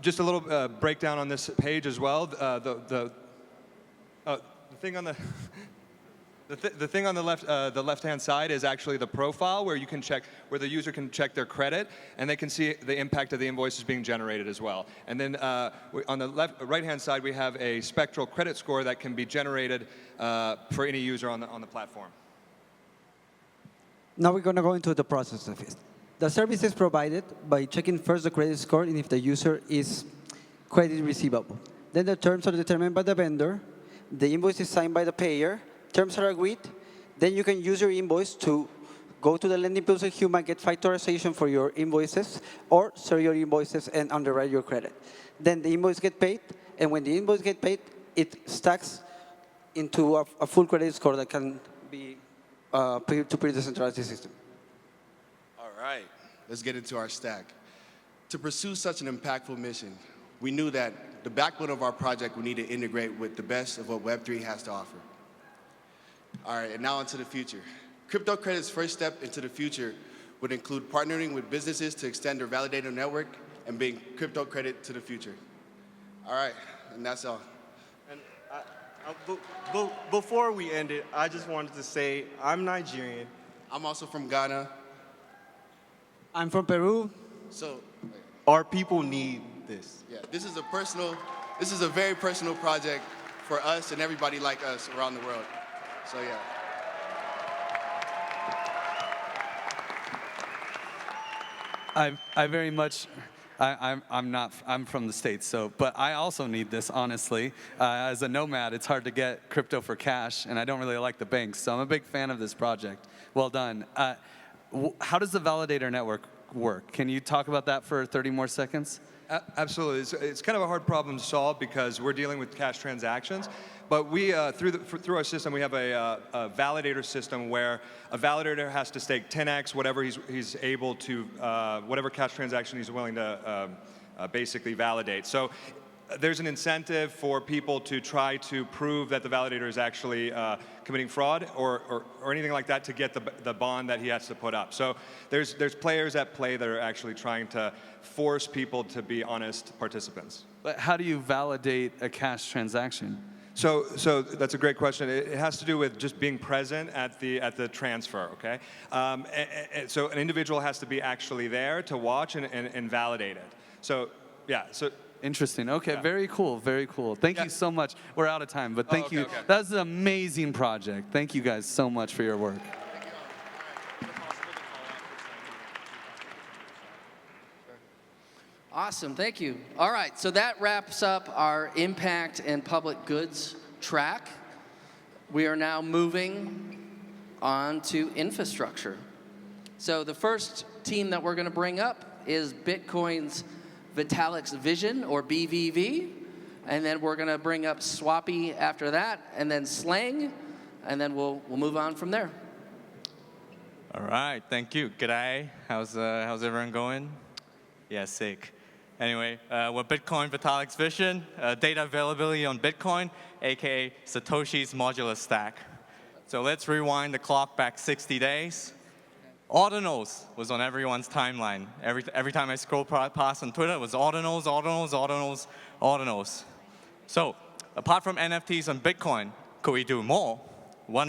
Just a little breakdown on this page as well. The thing on the thing on the left-hand side is actually the profile where you can check, where the user can check their credit, and they can see the impact of the invoices being generated as well. And then on the right-hand side, we have a spectral credit score that can be generated for any user on the platform. Now we're going to go into the process of it. The service is provided by checking first the credit score and if the user is credit receivable. Then the terms are determined by the vendor. The invoice is signed by the payer. Terms are agreed. Then you can use your invoice to go to the lending pools of Huma, get factorization for your invoices, or sell your invoices and underwrite your credit. Then the invoice gets paid, and when the invoice gets paid, it stacks into a full credit score that can be peer-to-peer decentralized system. All right, let's get into our stack. To pursue such an impactful mission, we knew that the backbone of our project would need to integrate with the best of what Web3 has to offer. All right, and now into the future. Crypto Credit's first step into the future would include partnering with businesses to extend their validator network and bring Crypto Credit to the future. All right, and that's all. And before we end it, I just wanted to say I'm Nigerian. I'm also from Ghana. I'm from Peru. So our people need this. Yeah, this is a very personal project for us and everybody like us around the world. So yeah. I very much, I'm from the States, but I also need this, honestly. As a nomad, it's hard to get crypto for cash, and I don't really like the banks, so I'm a big fan of this project. Well done. How does the validator network work? Can you talk about that for 30 more seconds? Absolutely. It's kind of a hard problem to solve because we're dealing with cash transactions. But we, through our system, we have a validator system where a validator has to stake 10x whatever he's able to, whatever cash transaction he's willing to basically validate. So there's an incentive for people to try to prove that the validator is actually committing fraud or anything like that to get the bond that he has to put up. So there's players at play that are actually trying to force people to be honest participants. But how do you validate a cash transaction? So that's a great question. It has to do with just being present at the transfer, okay? So an individual has to be actually there to watch and validate it. So, yeah, so. Interesting. Okay, very cool, very cool. Thank you so much. We're out of time, but thank you. Okay. That's an amazing project. Thank you guys so much for your work. Awesome, thank you. All right, so that wraps up our impact and public goods track. We are now moving on to infrastructure. So the first team that we're going to bring up is Bitcoin's Vitalik's Vision, or BVV, and then we're going to bring up Swappy after that, and then Slang, and then we'll move on from there. All right, thank you. G'day. How's everyone going? Yeah, sick. Anyway, we're Bitcoin Vitalik's Vision, data availability on Bitcoin, aka Satoshi's modular stack. So let's rewind the clock back 60 days. Ordinals was on everyone's timeline. Every time I scroll past on Twitter, it was ordinals, ordinals, ordinals, ordinals. So apart from NFTs on Bitcoin, could we do more? What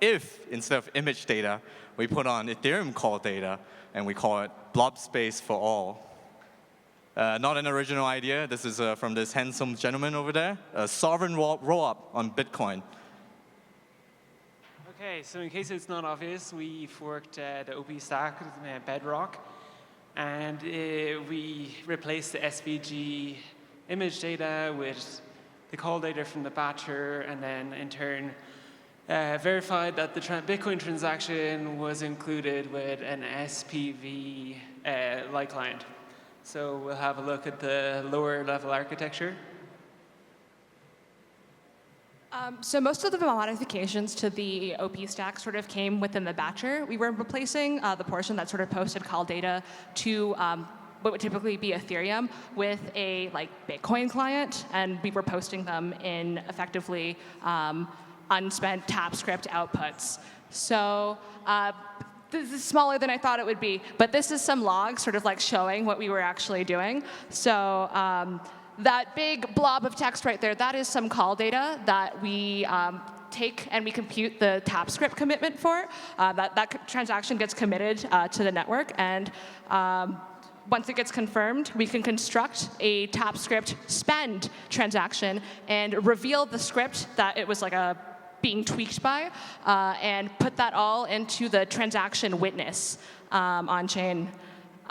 if instead of image data, we put on Ethereum core data and we call it blob space for all? Not an original idea. This is from this handsome gentleman over there. A sovereign roll-up on Bitcoin. Okay, so in case it's not obvious, we forked the OP stack, Bedrock, and we replaced the SVG image data with the call data from the batcher, and then in turn verified that the Bitcoin transaction was included with an SPV light client. So we'll have a look at the lower level architecture. So most of the modifications to the OP stack sort of came within the batcher. We were replacing the portion that sort of posted call data to what would typically be Ethereum with a Bitcoin client, and we were posting them in effectively unspent TapScript outputs. So this is smaller than I thought it would be, but this is some logs sort of showing what we were actually doing. So that big blob of text right there, that is some call data that we take and we compute the TapScript commitment for. That transaction gets committed to the network, and once it gets confirmed, we can construct a TapScript spend transaction and reveal the script that it was being tweaked by, and put that all into the transaction witness on chain.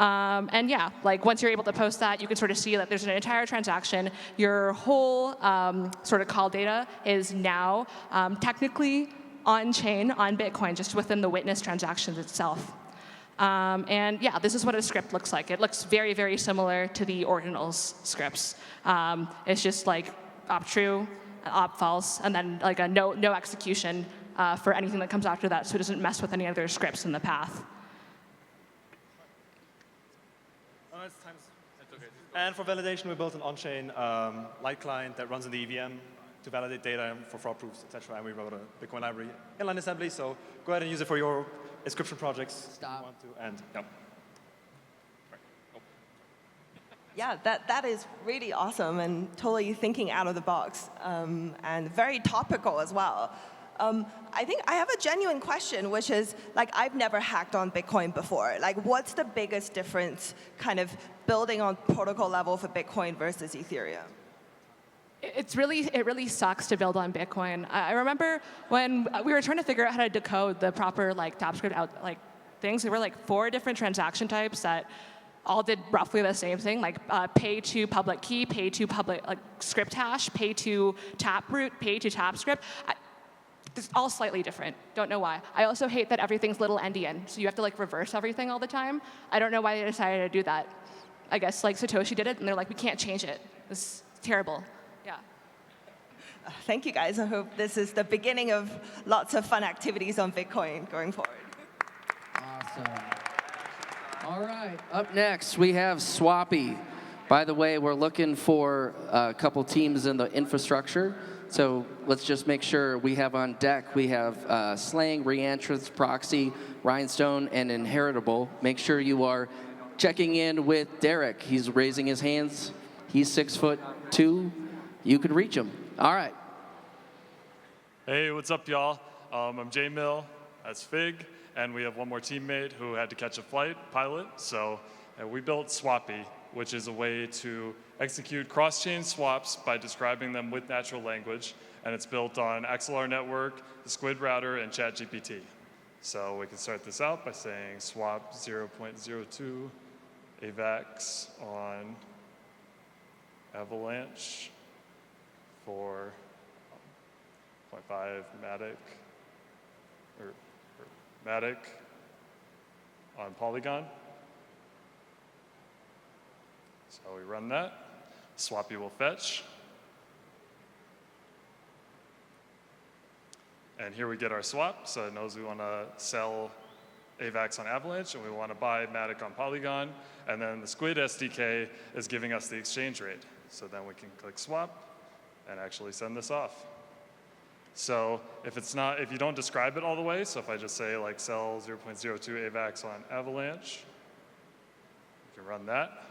And yeah, once you're able to post that, you can sort of see that there's an entire transaction. Your whole sort of call data is now technically on chain on Bitcoin, just within the witness transactions itself. And yeah, this is what a script looks like. It looks very, very similar to the ordinals scripts. It's just op true, op false, and then a no execution for anything that comes after that, so it doesn't mess with any other scripts in the path. And for validation, we built an on-chain light client that runs in the EVM to validate data for fraud proofs, etc. And we wrote a Bitcoin library inline assembly. So go ahead and use it for your inscription projects if you want to. And yeah. Yeah, that is really awesome and totally thinking out of the box and very topical as well. I think I have a genuine question, which is, I've never hacked on Bitcoin before. What's the biggest difference kind of building on protocol level for Bitcoin versus Ethereum? It really sucks to build on Bitcoin. I remember when we were trying to figure out how to decode the proper TapScript things. There were 4 different transaction types that all did roughly the same thing, pay to public key, pay to public script hash, pay to taproot, pay to TapScript. It's all slightly different. Don't know why. I also hate that everything's little endian, so you have to reverse everything all the time. I don't know why they decided to do that. I guess like Satoshi did it, and they're like, we can't change it. It's terrible. Yeah. Thank you, guys. I hope this is the beginning of lots of fun activities on Bitcoin going forward. Awesome. All right, up next we have Swappy. By the way, we're looking for a couple teams in the infrastructure. So let's just make sure we have on deck, we have Slang, Reentrance, Proxy, Rhinestone, and Inheritable. Make sure you are checking in with Derek. He's raising his hands. He's 6'2". You can reach him. All right. Hey, what's up, y'all? I'm Jay Mill. That's Fig. And we have one more teammate who had to catch a pilot. So we built Swappy, which is a way to execute cross-chain swaps by describing them with natural language. And it's built on XLR network, the Squid router, and ChatGPT. So we can start this out by saying swap 0.02 AVAX on Avalanche for 0.5 Matic on Polygon. So we run that. Swappy will fetch. And here we get our swap. So it knows we want to sell AVAX on Avalanche, and we want to buy Matic on Polygon. And then the Squid SDK is giving us the exchange rate. So then we can click swap and actually send this off. So if you don't describe it all the way, so if I just say like sell 0.02 AVAX on Avalanche, you can run that.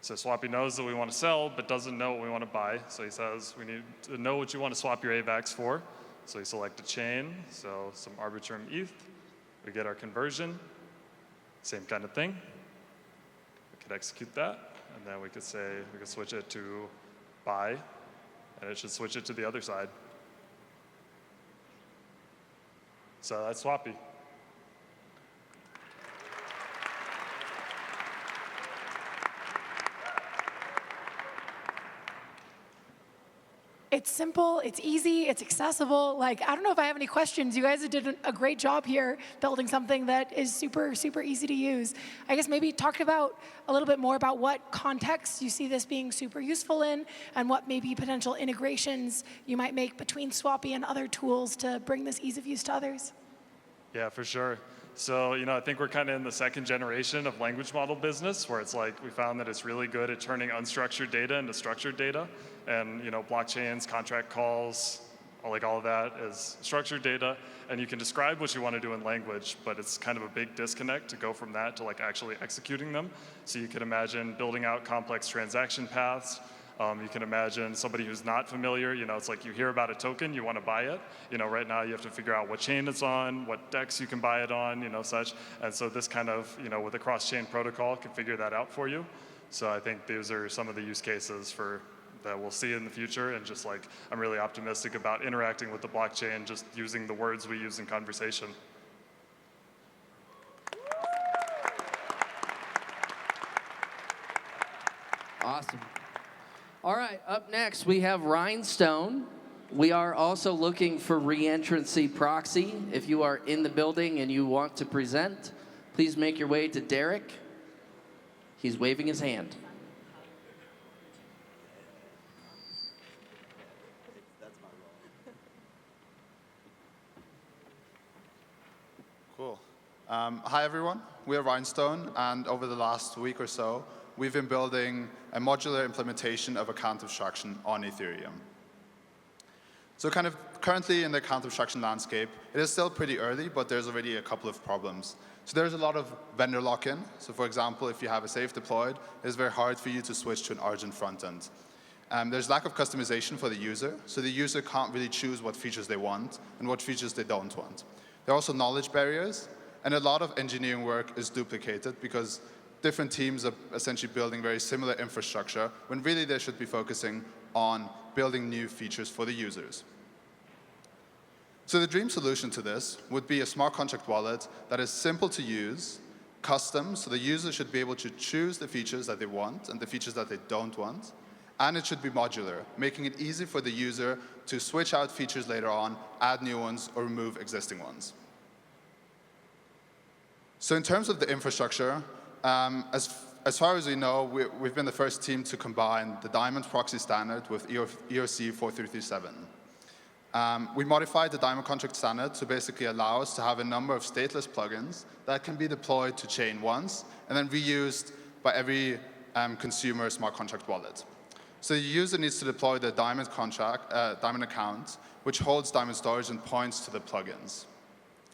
So Swappy knows that we want to sell, but doesn't know what we want to buy. So he says, we need to know what you want to swap your AVAX for. So we select a chain, so some arbitrum ETH. We get our conversion, same kind of thing. We could execute that, and then we could say, we could switch it to buy, and it should switch it to the other side. So that's Swappy. It's simple, it's easy, it's accessible. Like, I don't know if I have any questions. You guys did a great job here building something that is super, super easy to use. I guess maybe talk about a little bit more about what context you see this being super useful in, and what maybe potential integrations you might make between Swappy and other tools to bring this ease of use to others. Yeah, for sure. So, I think we're kind of in the second generation of language model business, where it's like we found that it's really good at turning unstructured data into structured data. And, blockchains, contract calls, all of that is structured data. And you can describe what you want to do in language, but it's kind of a big disconnect to go from that to actually executing them. So you can imagine building out complex transaction paths. You can imagine somebody who's not familiar, it's like you hear about a token, you want to buy it. Right now you have to figure out what chain it's on, what DEX you can buy it on, such. And so this kind of, with a cross-chain protocol can figure that out for you. So I think these are some of the use cases that we'll see in the future. And just I'm really optimistic about interacting with the blockchain, just using the words we use in conversation. Awesome. All right, up next we have Rhinestone. We are also looking for reentrancy proxy. If you are in the building and you want to present, please make your way to Derek. He's waving his hand. Cool. Hi, everyone. We're Rhinestone, and over the last week or so, we've been building a modular implementation of account abstraction on Ethereum. So kind of currently in the account abstraction landscape, it is still pretty early, but there's already a couple of problems. So there's a lot of vendor lock-in. So for example, if you have a safe deployed, it's very hard for you to switch to an Argent front end. There's lack of customization for the user, so the user can't really choose what features they want and what features they don't want. There are also knowledge barriers, and a lot of engineering work is duplicated because different teams are essentially building very similar infrastructure when really they should be focusing on building new features for the users. So the dream solution to this would be a smart contract wallet that is simple to use, custom, so the user should be able to choose the features that they want and the features that they don't want, and it should be modular, making it easy for the user to switch out features later on, add new ones, or remove existing ones. So in terms of the infrastructure, as far as we know, we've been the first team to combine the Diamond proxy standard with ERC 4337. We modified the Diamond contract standard to basically allow us to have a number of stateless plugins that can be deployed to chain once and then reused by every consumer smart contract wallet. So the user needs to deploy the Diamond Diamond account, which holds Diamond storage and points to the plugins.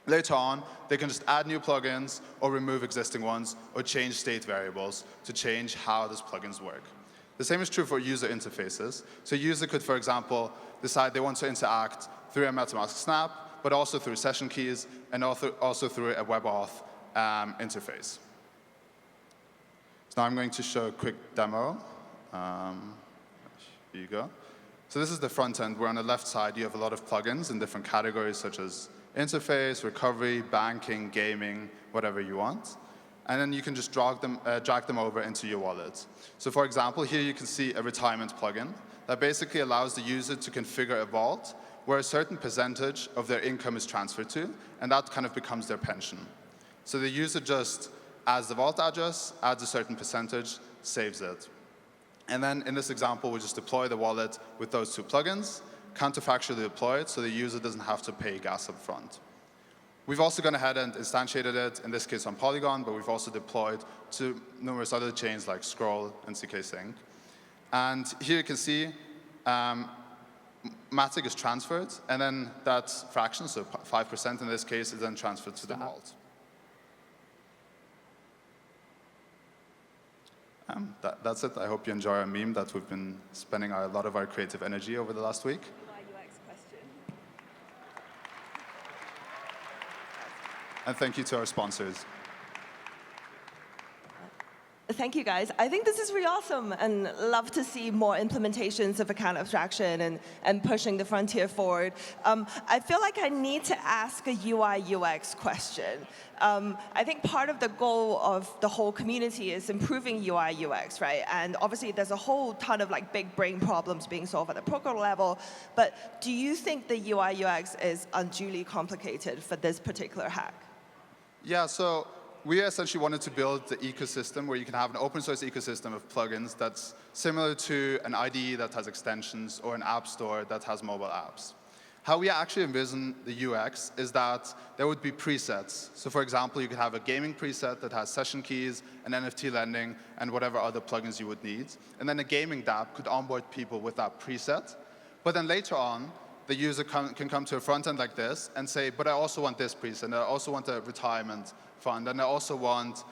Later on, they can just add new plugins or remove existing ones or change state variables to change how those plugins work. The same is true for user interfaces. So a user could, for example, decide they want to interact through a MetaMask Snap, but also through session keys and also through a WebAuth interface. So now I'm going to show a quick demo. Here you go. So this is the front end, where on the left side you have a lot of plugins in different categories, such as interface, recovery, banking, gaming, whatever you want. And then you can just drag them over into your wallet. So for example, here you can see a retirement plugin that basically allows the user to configure a vault where a certain percentage of their income is transferred to, and that kind of becomes their pension. So the user just adds the vault address, adds a certain percentage, saves it. And then in this example, we just deploy the wallet with those two plugins, counterfactually deploy it so the user doesn't have to pay gas up front. We've also gone ahead and instantiated it, in this case on Polygon, but we've also deployed to numerous other chains like Scroll and CK-Sync. And here you can see Matic is transferred, and then that fraction, so 5% in this case, is then transferred to the vault. That's it. I hope you enjoy our meme that we've been spending a lot of our creative energy over the last week. UI/UX question. And thank you to our sponsors. Thank you, guys. I think this is really awesome, and love to see more implementations of account abstraction and pushing the frontier forward. I feel like I need to ask a UI/UX question. I think part of the goal of the whole community is improving UI/UX, right? And obviously, there's a whole ton of like big brain problems being solved at the protocol level. But do you think the UI/UX is unduly complicated for this particular hack? Yeah, so we essentially wanted to build the ecosystem where you can have an open source ecosystem of plugins that's similar to an IDE that has extensions or an app store that has mobile apps. How we actually envision the UX is that there would be presets. So for example, you could have a gaming preset that has session keys and NFT lending and whatever other plugins you would need. And then a gaming dApp could onboard people with that preset. But then later on, the user can come to a front end like this and say, but I also want this preset, and I also want a retirement fund, and I also want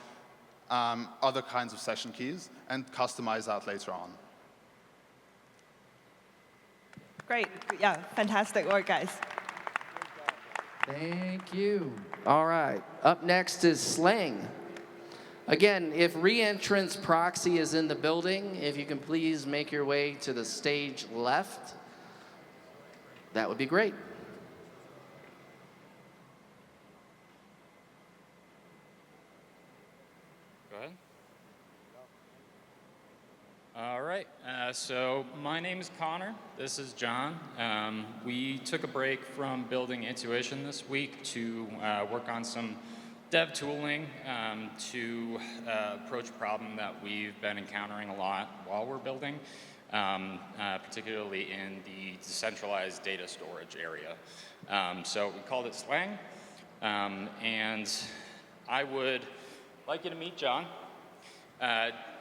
other kinds of session keys, and customize that later on. Great. Yeah, fantastic work, guys. Thank you. All right. Up next is Slang. Again, if re-entrance proxy is in the building, if you can please make your way to the stage left, that would be great. Go ahead. All right, so my name is Connor. This is John. We took a break from building Intuition this week to work on some dev tooling to approach a problem that we've been encountering a lot while we're building, particularly in the decentralized data storage area. So we called it Slang, and I would like you to meet John.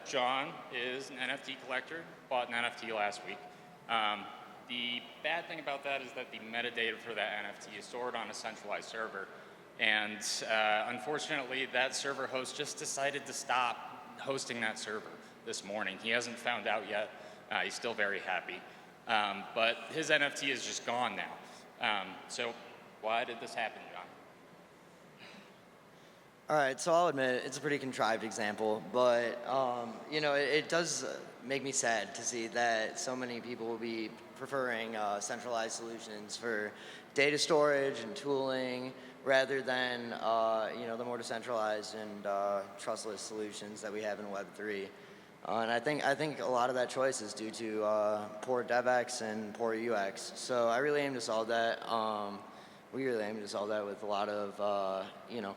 John is an NFT collector, bought an NFT last week. The bad thing about that is that the metadata for that NFT is stored on a centralized server. And unfortunately, that server host just decided to stop hosting that server this morning. He hasn't found out yet. He's still very happy. But his NFT is just gone now. So why did this happen, John? All right, so I'll admit it's a pretty contrived example, but you know, it does make me sad to see that so many people will be preferring centralized solutions for data storage and tooling rather than you know, the more decentralized and trustless solutions that we have in Web3. And I think a lot of that choice is due to poor DevX and poor UX. So I really aim to solve that. we really aim to solve that with a lot of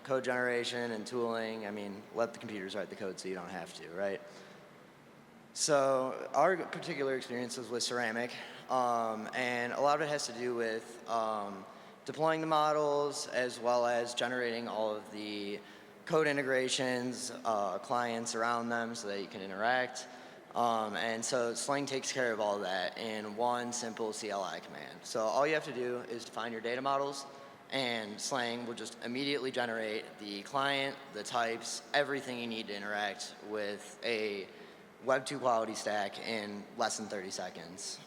code generation and tooling. I mean, let the computers write the code so you don't have to, right? So our particular experience was with ceramic, and a lot of it has to do with deploying the models as well as generating all of the code integrations, clients around them so that you can interact. And so Sling takes care of all of that in one simple CLI command. So all you have to do is define your data models, and Sling will just immediately generate the client, the types, everything you need to interact with a Web 2 quality stack in less than 30 seconds.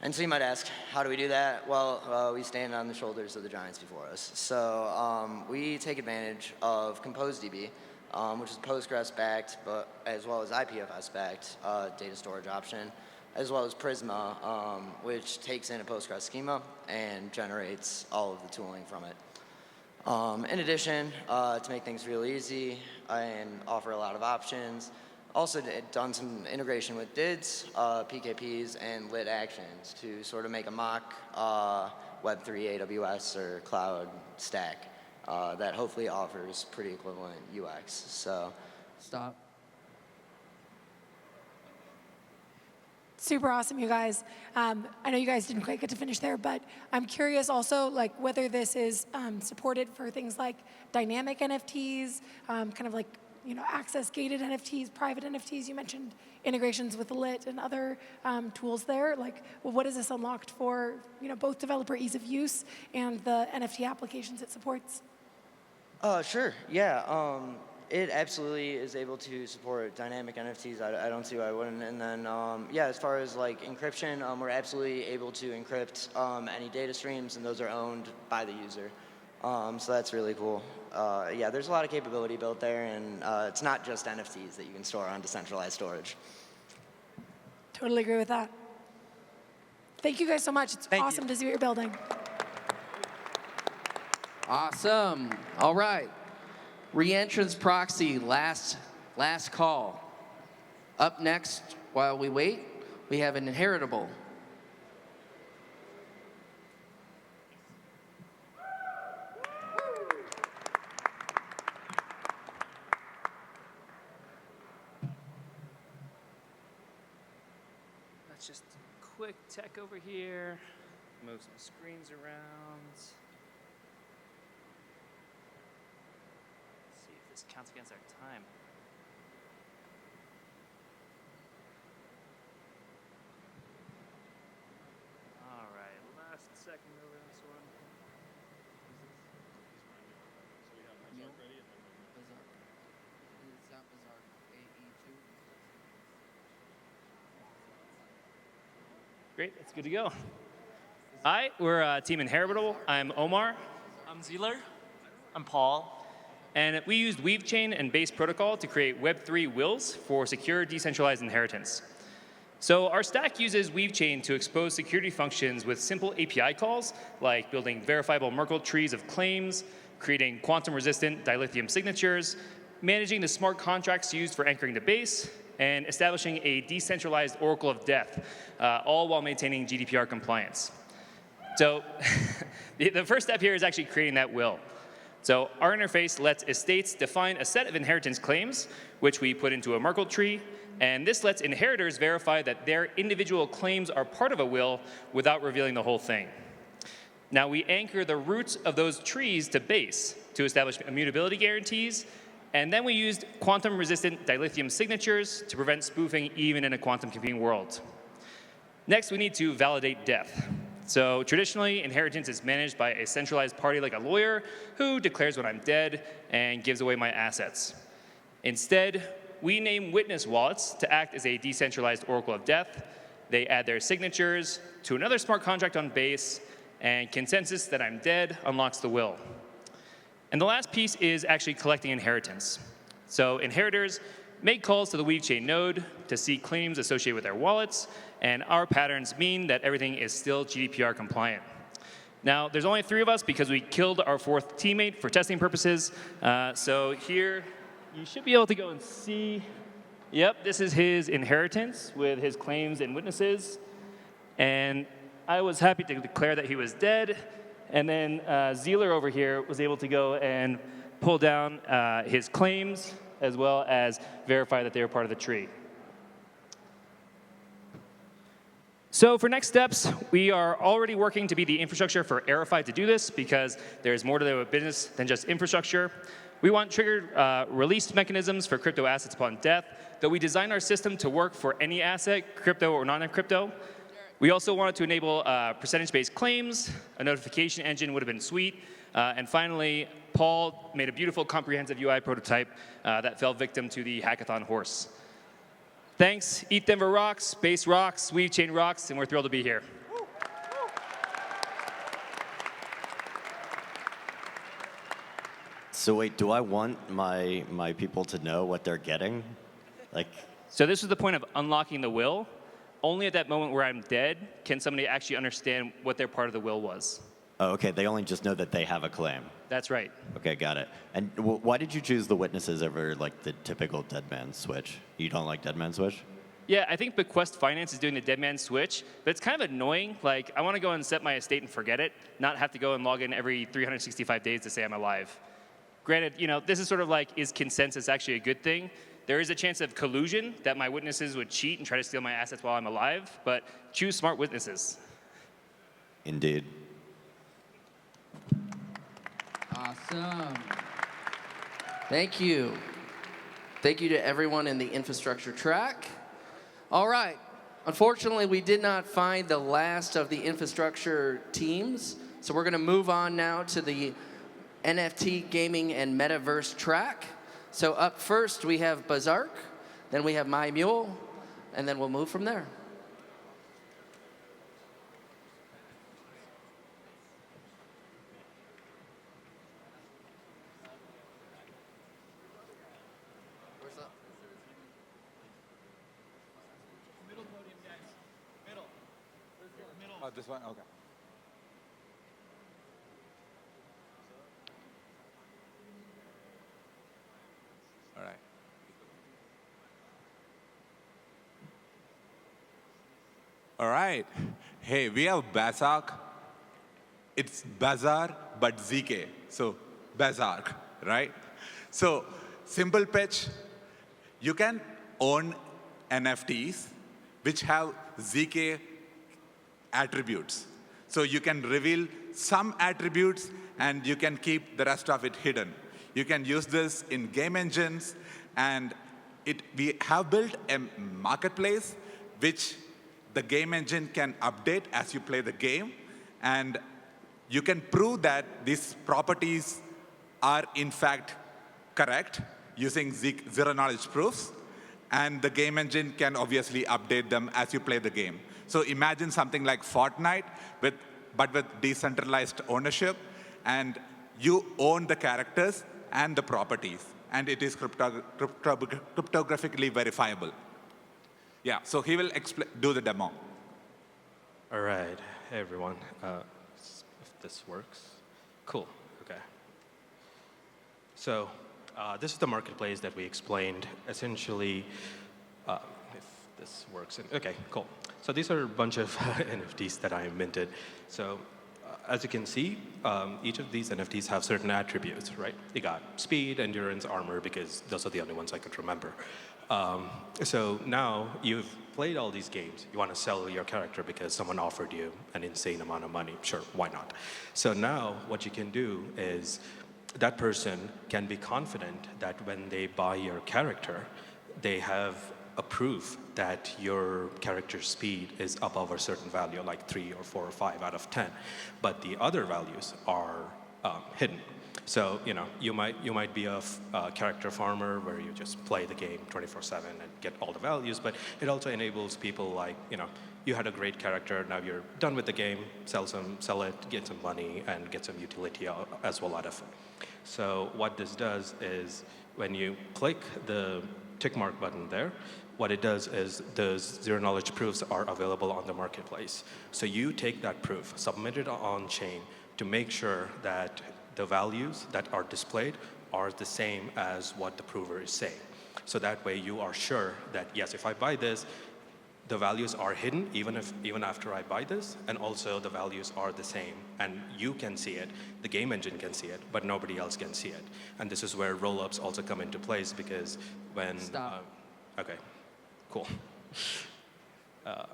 And so you might ask, how do we do that? Well, we stand on the shoulders of the giants before us. So we take advantage of ComposeDB, which is Postgres-backed, but as well as IPFS-backed data storage option, as well as Prisma, which takes in a Postgres schema and generates all of the tooling from it. In addition, to make things real easy and offer a lot of options, also done some integration with DIDs, PKPs, and lit actions to sort of make a mock Web3 AWS or cloud stack that hopefully offers pretty equivalent UX. So, stop. Super awesome, you guys. I know you guys didn't quite get to finish there, but I'm curious also, like, whether this is supported for things like dynamic NFTs, kind of like, access-gated NFTs, private NFTs. You mentioned integrations with Lit and other tools there. Like, well, what is this unlocked for, both developer ease of use and the NFT applications it supports? Sure, yeah. It absolutely is able to support dynamic NFTs. I don't see why I wouldn't. And then, yeah, as far as like encryption, we're absolutely able to encrypt any data streams, and those are owned by the user. So that's really cool. Yeah, there's a lot of capability built there, and it's not just NFTs that you can store on decentralized storage. Totally agree with that. Thank you guys so much. It's awesome to see what you're building. Awesome. All right. Reentrance proxy, last call. Up next, while we wait, we have an inheritable. Let's just quick tech over here, move some screens around. This counts against our time. All right, last second over this one. Great, that's good to go. Hi, we're Team Inheritable. I'm Omar. I'm Zeeler. I'm Paul. And we used WeaveChain and Base Protocol to create Web3 wills for secure decentralized inheritance. So our stack uses WeaveChain to expose security functions with simple API calls, like building verifiable Merkle trees of claims, creating quantum-resistant dilithium signatures, managing the smart contracts used for anchoring the base, and establishing a decentralized Oracle of Death, all while maintaining GDPR compliance. So the first step here is actually creating that will. So our interface lets estates define a set of inheritance claims, which we put into a Merkle tree, and this lets inheritors verify that their individual claims are part of a will without revealing the whole thing. Now we anchor the roots of those trees to base to establish immutability guarantees, and then we used quantum-resistant dilithium signatures to prevent spoofing even in a quantum computing world. Next, we need to validate death. So traditionally, inheritance is managed by a centralized party like a lawyer who declares when I'm dead and gives away my assets. Instead, we name witness wallets to act as a decentralized Oracle of Death. They add their signatures to another smart contract on base, and consensus that I'm dead unlocks the will. And the last piece is actually collecting inheritance. So inheritors make calls to the WeaveChain node to seek claims associated with their wallets, and our patterns mean that everything is still GDPR compliant. Now, there's only 3 of us because we killed our 4th teammate for testing purposes. So here, you should be able to go and see, yep, this is his inheritance with his claims and witnesses. And I was happy to declare that he was dead. And then Zealer over here was able to go and pull down his claims as well as verify that they were part of the tree. So for next steps, we are already working to be the infrastructure for Aerify to do this because there's more to the business than just infrastructure. We want triggered release mechanisms for crypto assets upon death, though we design our system to work for any asset, crypto or non-crypto. We also wanted to enable percentage-based claims. A notification engine would have been sweet. And finally, Paul made a beautiful comprehensive UI prototype that fell victim to the hackathon horse. Thanks. ETHDenver rocks, Base rocks, WeaveChain rocks, and we're thrilled to be here. So wait, do I want my people to know what they're getting? Like. So this is the point of unlocking the will. Only at that moment where I'm dead can somebody actually understand what their part of the will was. Oh, okay, they only just know that they have a claim. That's right. Okay, got it. And why did you choose the witnesses over like the typical dead man switch? You don't like dead man switch? Yeah, I think Bequest Finance is doing the dead man switch, but it's kind of annoying. Like, I want to go and set my estate and forget it, not have to go and log in every 365 days to say I'm alive. Granted, you know, this is sort of like, is consensus actually a good thing? There is a chance of collusion that my witnesses would cheat and try to steal my assets while I'm alive, but choose smart witnesses. Indeed. Awesome. Thank you. Thank you to everyone in the infrastructure track. All right. Unfortunately, we did not find the last of the infrastructure teams, so we're going to move on now to the NFT gaming and metaverse track. So up first, we have Bazark, then we have My Mule, and then we'll move from there. Oh, this one? Okay. All right. All right. Hey, we have Bazark. It's Bazaar, but ZK. So, Bazark, right? So, simple pitch. You can own NFTs which have ZK attributes. So you can reveal some attributes and you can keep the rest of it hidden. You can use this in game engines, and we have built a marketplace which the game engine can update as you play the game, and you can prove that these properties are in fact correct using zero-knowledge proofs, and the game engine can obviously update them as you play the game. So imagine something like Fortnite, but with decentralized ownership, and you own the characters and the properties, and it is cryptographically verifiable. Yeah, so he will do the demo. All right, hey everyone. If this works. Cool, okay. So this is the marketplace that we explained. Essentially, if this works, okay, cool. So these are a bunch of NFTs that I minted. So as you can see, each of these NFTs have certain attributes, right? You got speed, endurance, armor, because those are the only ones I could remember. So now you've played all these games. You want to sell your character because someone offered you an insane amount of money. Sure, why not? So now what you can do is that person can be confident that when they buy your character, they have a proof that your character's speed is above a certain value, like 3 or 4 or 5 out of 10. But the other values are hidden. So you might be a character farmer where you just play the game 24/7 and get all the values. But it also enables people like you had a great character, now you're done with the game, sell it, get some money, and get some utility as well out of it. So what this does is when you click the tick mark button there, what it does is those zero-knowledge proofs are available on the marketplace. So you take that proof, submit it on-chain to make sure that the values that are displayed are the same as what the prover is saying. So that way you are sure that, yes, if I buy this, the values are hidden even after I buy this, and also the values are the same, and you can see it, the game engine can see it, but nobody else can see it. And this is where rollups also come into place, because when... Stop. Okay, cool. Yeah.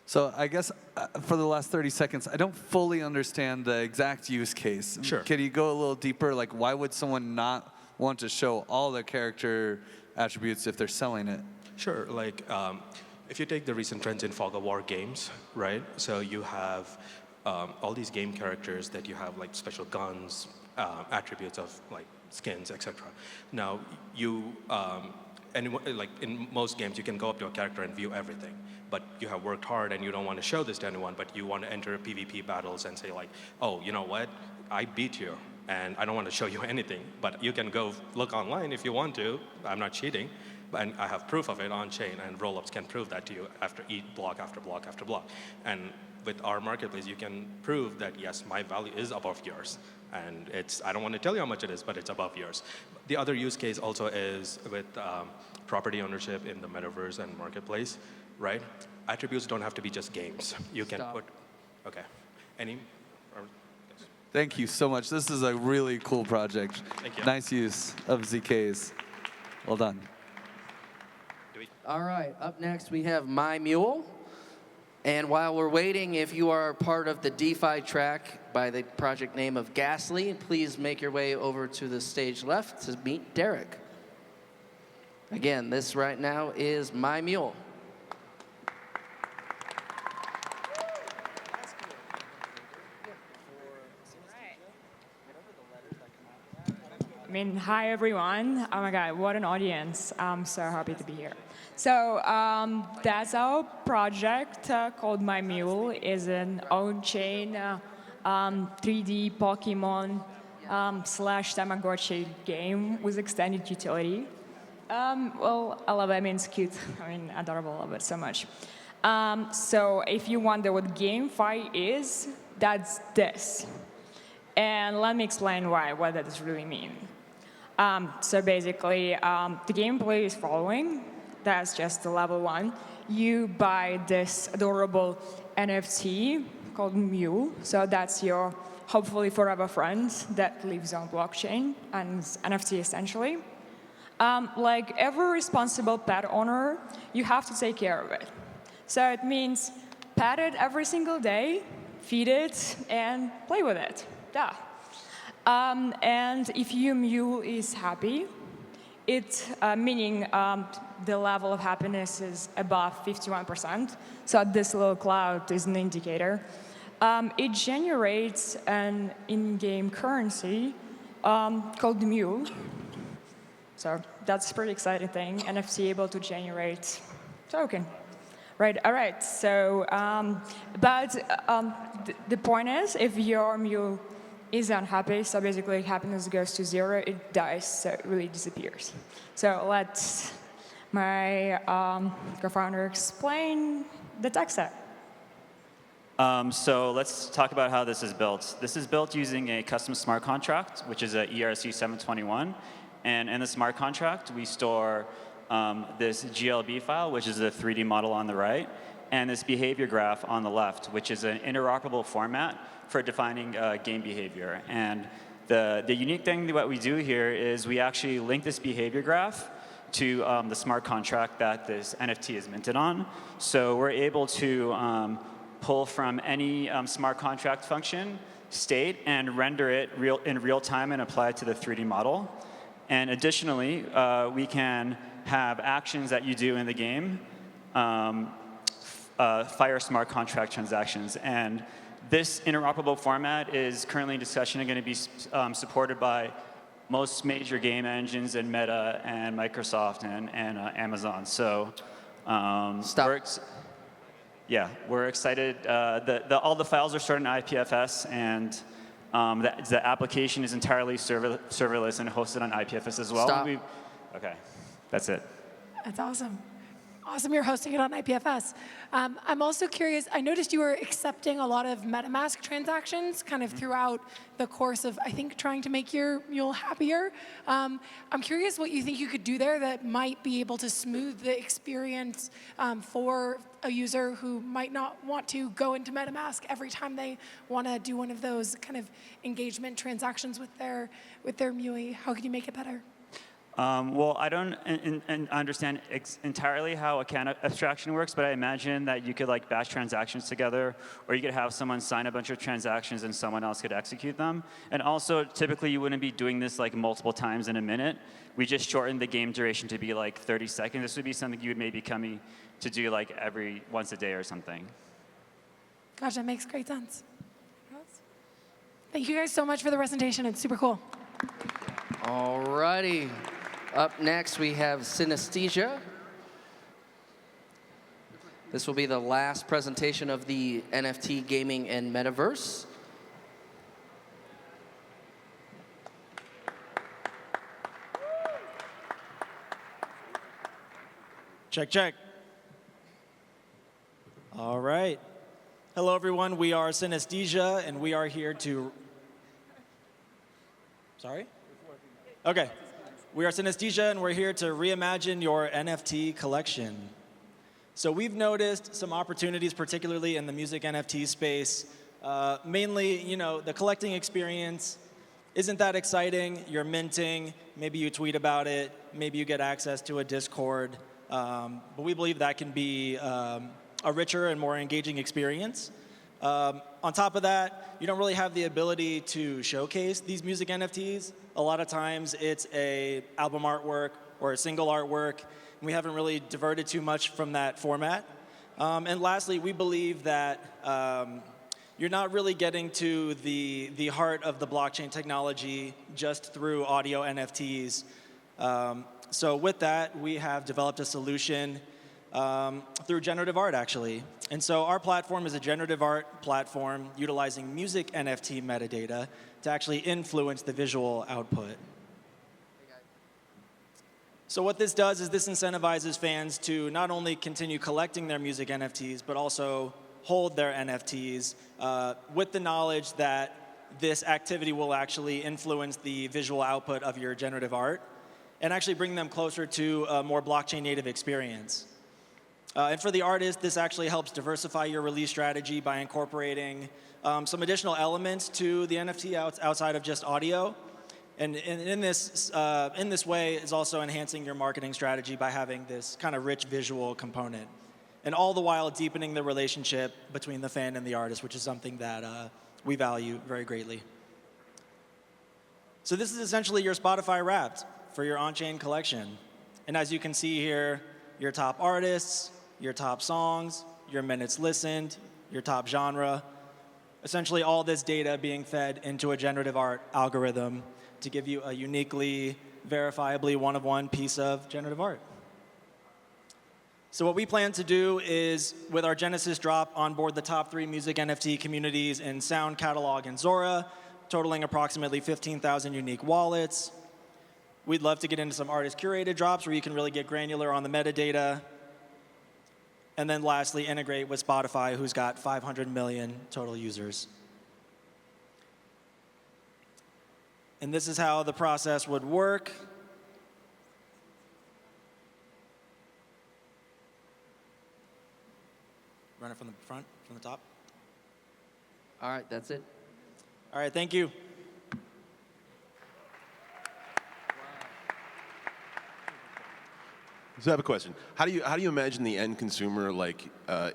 So I guess for the last 30 seconds, I don't fully understand the exact use case. Sure. Can you go a little deeper? Like, why would someone not want to show all the character attributes if they're selling it? Sure, like if you take the recent trends in Fog of War games, right? So you have all these game characters that you have like special guns, attributes of like skins, etc. Now you, like in most games, you can go up to a character and view everything. But you have worked hard and you don't want to show this to anyone, but you want to enter PvP battles and say like, oh, you know what? I beat you and I don't want to show you anything, but you can go look online if you want to. I'm not cheating, and I have proof of it on chain, and rollups can prove that to you after each block after block after block. And with our marketplace, you can prove that yes, my value is above yours. And it's, I don't want to tell you how much it is, but it's above yours. The other use case also is with property ownership in the metaverse and marketplace, right? Attributes don't have to be just games. You can put, okay. Any? Thank you so much. This is a really cool project. Thank you. Nice use of ZKs. Well done. All right, up next we have My Mule. And while we're waiting, if you are part of the DeFi track by the project name of Ghastly, please make your way over to the stage left to meet Derek. Again, this right now is My Mule. I mean, hi everyone. Oh my God, what an audience. I'm so happy to be here. So that's our project called My Mule. Is an on-chain 3D Pokemon slash Tamagotchi game with extended utility. Well, I love it. I mean, it's cute. I mean, adorable. I love it so much. So if you wonder what GameFi is, that's this. And let me explain what that does really mean. So basically, the gameplay is following. That's just the level 1. You buy this adorable NFT called Mule. So that's your hopefully forever friend that lives on blockchain and is NFT essentially. Like every responsible pet owner, you have to take care of it. So it means pet it every single day, feed it, and play with it. Yeah. And if your mule is happy, meaning the level of happiness is above 51%, so this little cloud is an indicator, it generates an in-game currency called the mule. So that's a pretty exciting thing, NFT able to generate token. Right, all right, so, the point is, if your mule is unhappy, so basically happiness goes to 0, it dies, so it really disappears. So let my co-founder explain the tech stack. So let's talk about how this is built. This is built using a custom smart contract, which is a ERC 721. And in the smart contract, we store this GLB file, which is a 3D model on the right, and this behavior graph on the left, which is an interoperable format for defining game behavior. And the unique thing that we do here is we actually link this behavior graph to the smart contract that this NFT is minted on. So we're able to pull from any smart contract function state and render it in real time and apply it to the 3D model. And additionally, we can have actions that you do in the game fire smart contract transactions. And this interoperable format is currently in discussion and going to be supported by most major game engines and Meta and Microsoft and Amazon. So we're excited. All the files are stored in IPFS, and the application is entirely serverless and hosted on IPFS as well. Stop. Okay, that's it. That's awesome. Awesome, you're hosting it on IPFS. I'm also curious, I noticed you were accepting a lot of MetaMask transactions kind of throughout the course of, I think, trying to make your mule happier. I'm curious what you think you could do there that might be able to smooth the experience for a user who might not want to go into MetaMask every time they want to do one of those kind of engagement transactions with their MUI. How could you make it better? Well, I don't understand entirely how account abstraction works, but I imagine that you could like batch transactions together, or you could have someone sign a bunch of transactions and someone else could execute them. And also, typically, you wouldn't be doing this like multiple times in a minute. We just shortened the game duration to be like 30 seconds. This would be something you would maybe come to do like once a day or something. Gosh, that makes great sense. Thank you guys so much for the presentation. It's super cool. All righty. Up next, we have Synesthesia. This will be the last presentation of the NFT gaming and metaverse. Check, check. All right. Hello, everyone. We are Synesthesia, and we are here to... Sorry? Okay. We are Synesthesia, and we're here to reimagine your NFT collection. So we've noticed some opportunities, particularly in the music NFT space. Mainly, the collecting experience isn't that exciting. You're minting, maybe you tweet about it, maybe you get access to a Discord. But we believe that can be a richer and more engaging experience. On top of that, you don't really have the ability to showcase these music NFTs. A lot of times it's a album artwork or a single artwork, and we haven't really diverted too much from that format. And lastly, we believe that you're not really getting to the heart of the blockchain technology just through audio NFTs. So with that, we have developed a solution through generative art, actually. And so our platform is a generative art platform utilizing music NFT metadata to actually influence the visual output. So what this does is this incentivizes fans to not only continue collecting their music NFTs, but also hold their NFTs with the knowledge that this activity will actually influence the visual output of your generative art and actually bring them closer to a more blockchain native experience. And for the artist, this actually helps diversify your release strategy by incorporating some additional elements to the NFT outside of just audio. And in this way, is also enhancing your marketing strategy by having this kind of rich visual component. And all the while deepening the relationship between the fan and the artist, which is something that we value very greatly. So this is essentially your Spotify Wrapped for your on-chain collection. And as you can see here, your top artists, your top songs, your minutes listened, your top genre, essentially all this data being fed into a generative art algorithm to give you a uniquely, verifiably one-of-one piece of generative art. So what we plan to do is, with our Genesis drop, onboard the top 3 music NFT communities in Sound, Catalog, and Zora, totaling approximately 15,000 unique wallets. We'd love to get into some artist-curated drops where you can really get granular on the metadata. And then lastly, integrate with Spotify, who's got 500 million total users. And this is how the process would work. Run it from the front, from the top. All right, that's it. All right, thank you. So I have a question. How do you imagine the end consumer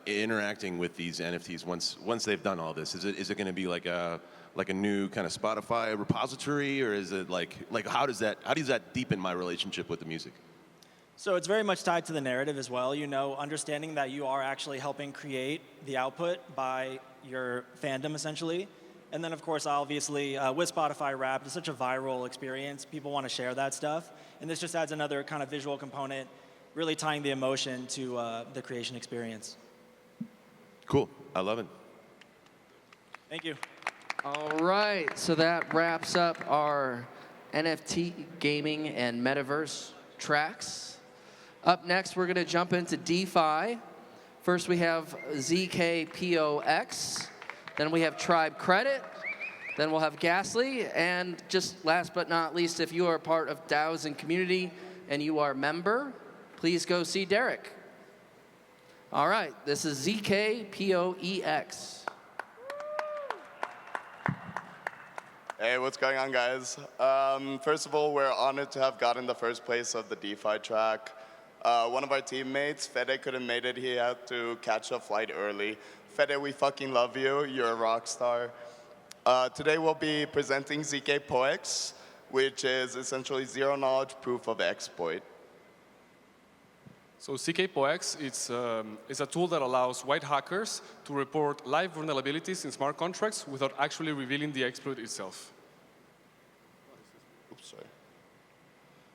interacting with these NFTs once they've done all this? Is it going to be like a new kind of Spotify repository, or is it like how does that deepen my relationship with the music? So it's very much tied to the narrative as well. Understanding that you are actually helping create the output by your fandom essentially. And then of course, obviously, with Spotify Wrapped, it's such a viral experience. People want to share that stuff. And this just adds another kind of visual component, really tying the emotion to the creation experience. Cool, I love it. Thank you. All right, so that wraps up our NFT gaming and metaverse tracks. Up next, we're going to jump into DeFi. First, we have ZKPOX. Then we have Tribe Credit. Then we'll have Gasly. And just last but not least, if you are part of DAOs and community and you are a member, please go see Derek. All right, this is ZKPOEX. Hey, what's going on, guys? First of all, we're honored to have gotten the first place of the DeFi track. One of our teammates, Fede, couldn't make it. He had to catch a flight early. Fede, we fucking love you. You're a rock star. Today we'll be presenting ZKPOEX, which is essentially zero-knowledge proof of exploit. So ZKPOEX is a tool that allows white hackers to report live vulnerabilities in smart contracts without actually revealing the exploit itself. Oops, sorry.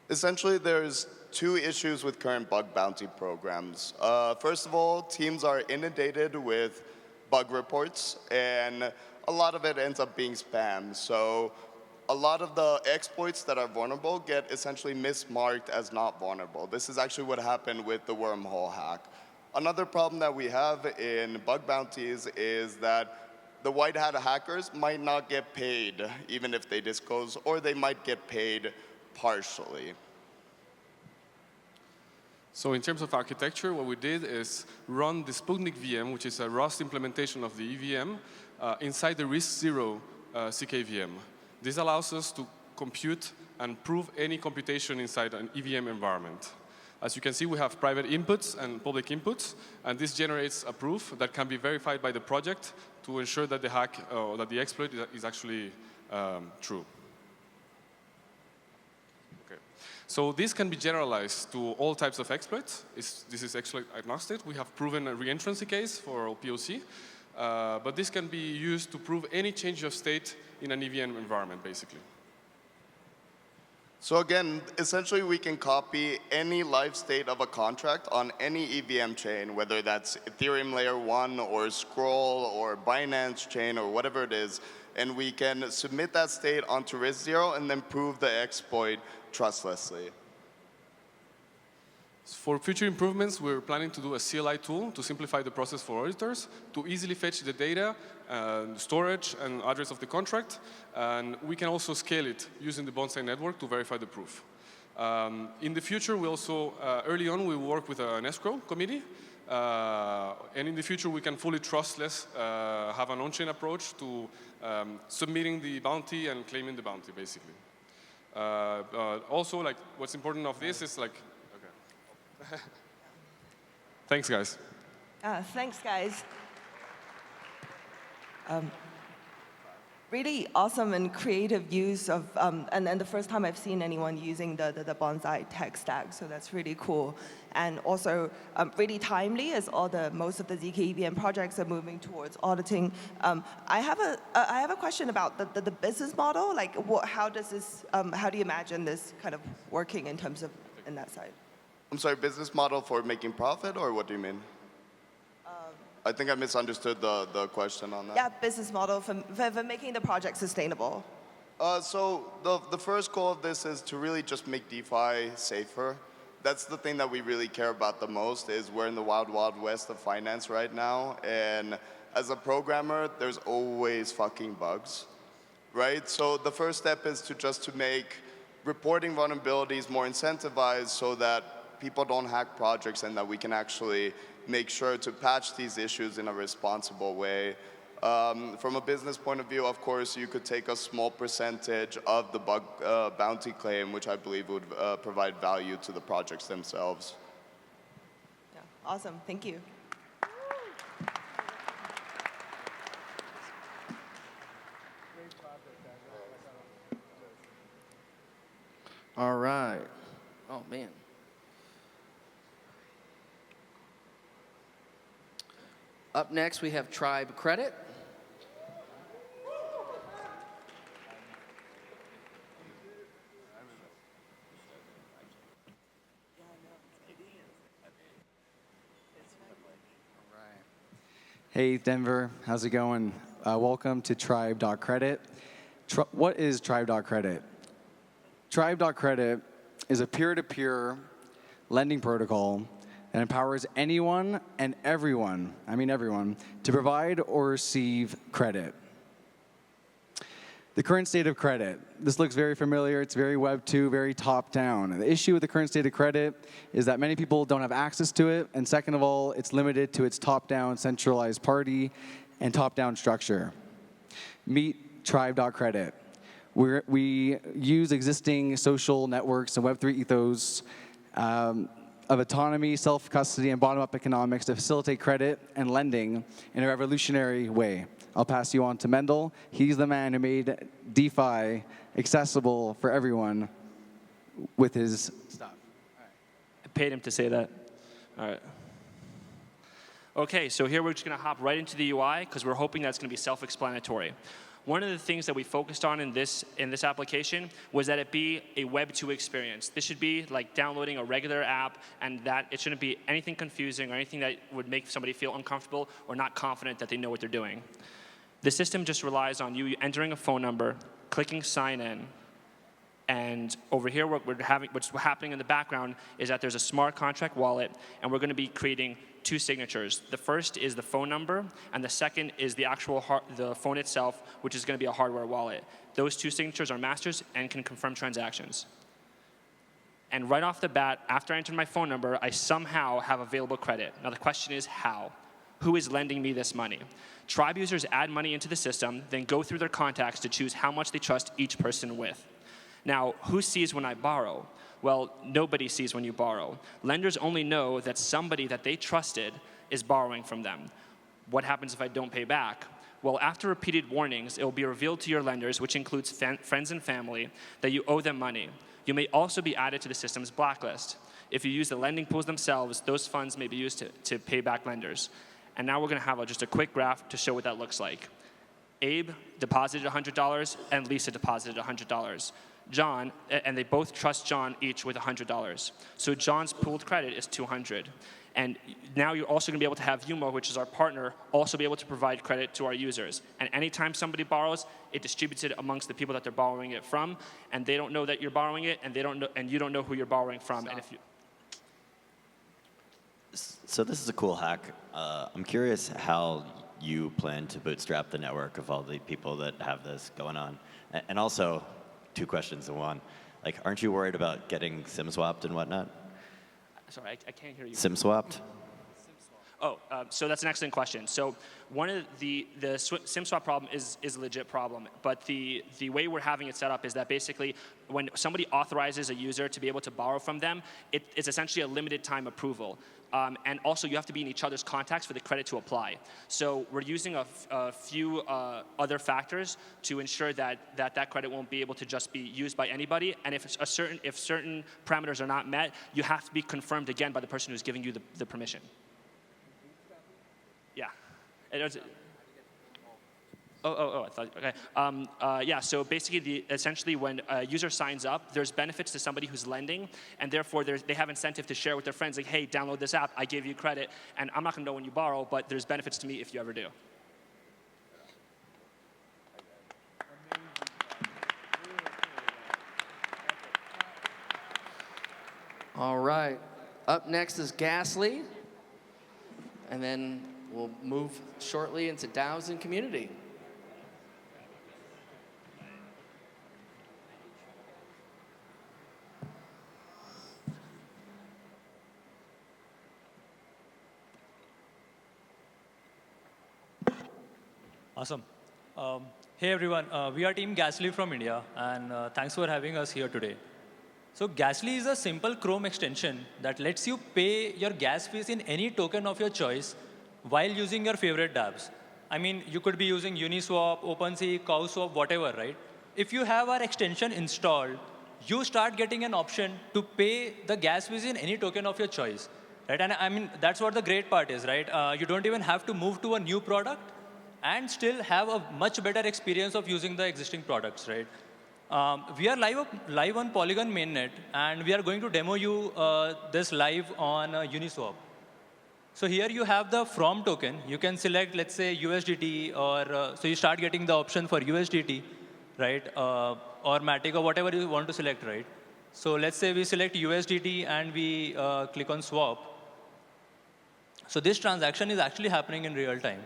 Essentially, there's two issues with current bug bounty programs. First of all, teams are inundated with bug reports, and a lot of it ends up being spam. So a lot of the exploits that are vulnerable get essentially mismarked as not vulnerable. This is actually what happened with the wormhole hack. Another problem that we have in bug bounties is that the white hat hackers might not get paid even if they disclose, or they might get paid partially. So in terms of architecture, what we did is run the Sputnik VM, which is a Rust implementation of the EVM, inside the RISC-0 CKVM. This allows us to compute and prove any computation inside an EVM environment. As you can see, we have private inputs and public inputs, and this generates a proof that can be verified by the project to ensure that the hack or that the exploit is actually true. Okay. So this can be generalized to all types of exploits. This is exploit agnostic. We have proven a reentrancy case for POC, but this can be used to prove any change of state in an EVM environment, basically. So again, essentially we can copy any live state of a contract on any EVM chain, whether that's Ethereum layer 1 or Scroll or Binance chain or whatever it is, and we can submit that state onto RISC-0 and then prove the exploit trustlessly. For future improvements, we're planning to do a CLI tool to simplify the process for auditors, to easily fetch the data, storage, and address of the contract. And we can also scale it using the Bonsai network to verify the proof. In the future, we also, early on, we will work with an escrow committee. And in the future, we can fully trustless have an on-chain approach to submitting the bounty and claiming the bounty, basically. Also, like, what's important of this is, like, thanks, guys. Thanks, guys. Really awesome and creative use of, and the first time I've seen anyone using the Bonsai tech stack, so that's really cool. And also really timely as most of the ZK EVM projects are moving towards auditing. I have a question about the business model. Like, how do you imagine this kind of working in terms of in that side? I'm sorry, business model for making profit, or what do you mean? I think I misunderstood the question on that. Yeah, business model for making the project sustainable. So the first goal of this is to really just make DeFi safer. That's the thing that we really care about the most, is we're in the wild, wild west of finance right now. And as a programmer, there's always fucking bugs, right? So the first step is to make reporting vulnerabilities more incentivized so that people don't hack projects and that we can actually make sure to patch these issues in a responsible way. From a business point of view, of course, you could take a small percentage of the bug bounty claim, which I believe would provide value to the projects themselves. Yeah, awesome, thank you. All right. Oh, man. Up next, we have Tribe Credit. Hey, Denver, how's it going? Welcome to Tribe.credit. What is Tribe.credit? Tribe.credit is a peer-to-peer lending protocol that empowers anyone and everyone, I mean everyone, to provide or receive credit. The current state of credit. This looks very familiar. It's very Web 2, very top-down. The issue with the current state of credit is that many people don't have access to it, and second of all, it's limited to its top-down centralized party and top-down structure. Meet Tribe.credit. We use existing social networks and Web3 ethos of autonomy, self-custody, and bottom-up economics to facilitate credit and lending in a revolutionary way. I'll pass you on to Mendel. He's the man who made DeFi accessible for everyone with his stuff. I paid him to say that. All right. OK, so here we're just going to hop right into the UI, because we're hoping that's going to be self-explanatory. One of the things that we focused on in this application was that it be a Web 2 experience. This should be like downloading a regular app, and that it shouldn't be anything confusing or anything that would make somebody feel uncomfortable or not confident that they know what they're doing. The system just relies on you entering a phone number, clicking sign in, and over here what's happening in the background is that there's a smart contract wallet, and we're going to be creating two signatures. The first is the phone number, and the second is the actual the phone itself, which is going to be a hardware wallet. Those two signatures are masters and can confirm transactions. And right off the bat, after I enter my phone number, I somehow have available credit. Now the question is how? Who is lending me this money? Tribe users add money into the system, then go through their contacts to choose how much they trust each person with. Now, who sees when I borrow? Well, nobody sees when you borrow. Lenders only know that somebody that they trusted is borrowing from them. What happens if I don't pay back? Well, after repeated warnings, it will be revealed to your lenders, which includes friends and family, that you owe them money. You may also be added to the system's blacklist. If you use the lending pools themselves, those funds may be used to pay back lenders. And now we're going to have just a quick graph to show what that looks like. Abe deposited $100, and Lisa deposited $100. John, and they both trust John each with $100. So John's pooled credit is $200. And now you're also going to be able to have Yumo, which is our partner, also be able to provide credit to our users. And anytime somebody borrows, it distributes it amongst the people that they're borrowing it from, and they don't know that you're borrowing it, and you don't know who you're borrowing from. And if you So this is a cool hack. I'm curious how you plan to bootstrap the network of all the people that have this going on. And also, two questions in one. Like, aren't you worried about getting SIM swapped and whatnot? Sorry, I can't hear you. SIM swapped? Oh, so that's an excellent question. So one of the SIM swap problem is a legit problem, but the way we're having it set up is that basically when somebody authorizes a user to be able to borrow from them, it's essentially a limited time approval. And also you have to be in each other's contacts for the credit to apply. So we're using a few other factors to ensure that credit won't be able to just be used by anybody. And if certain parameters are not met, you have to be confirmed again by the person who's giving you the permission. Yeah. I thought, okay. Yeah, so basically, essentially when a user signs up, there's benefits to somebody who's lending, and therefore they have incentive to share with their friends, like, hey, download this app, I gave you credit, and I'm not going to know when you borrow, but there's benefits to me if you ever do. All right. Up next is Gasly, and then we'll move shortly into DAOs and community. Awesome. Hey everyone, we are Team Gasly from India, and thanks for having us here today. So Gasly is a simple Chrome extension that lets you pay your gas fees in any token of your choice while using your favorite dApps. I mean, you could be using Uniswap, OpenSea, CowSwap, whatever, right? If you have our extension installed, you start getting an option to pay the gas fees in any token of your choice, right? And I mean, that's what the great part is, right? You don't even have to move to a new product and still have a much better experience of using the existing products, right? We are live on Polygon mainnet, and we are going to demo you this live on Uniswap. So here you have the from token. You can select, let's say, USDT, or so you start getting the option for USDT, right? Or Matic, or whatever you want to select, right? So let's say we select USDT and we click on swap. So this transaction is actually happening in real time.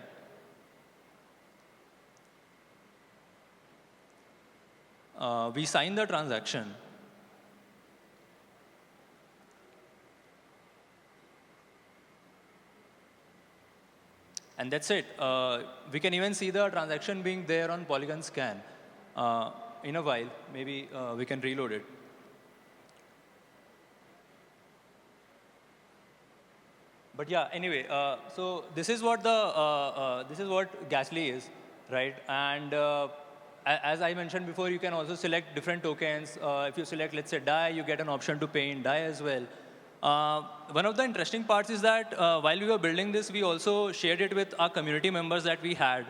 We sign the transaction. And that's it. We can even see the transaction being there on Polygon scan. In a while, maybe we can reload it. But yeah, anyway, so this is what Gasly is, right? And as I mentioned before, you can also select different tokens. If you select, let's say, DAI, you get an option to pay in DAI as well. One of the interesting parts is that while we were building this, we also shared it with our community members that we had.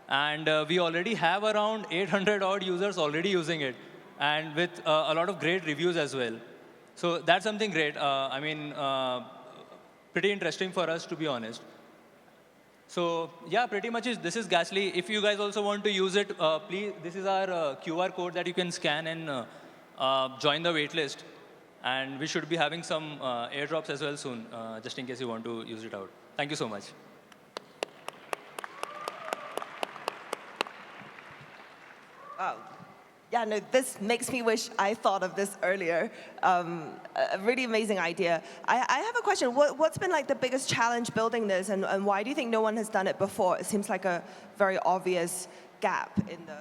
And we already have around 800 odd users already using it, and with a lot of great reviews as well. So that's something great. I mean, pretty interesting for us, to be honest. So yeah, pretty much this is Gasly. If you guys also want to use it, please, this is our QR code that you can scan and join the waitlist. And we should be having some airdrops as well soon, just in case you want to use it out. Thank you so much. Wow. Yeah, no, this makes me wish I thought of this earlier. A really amazing idea. I have a question. What's been like the biggest challenge building this, and why do you think no one has done it before? It seems like a very obvious gap in the...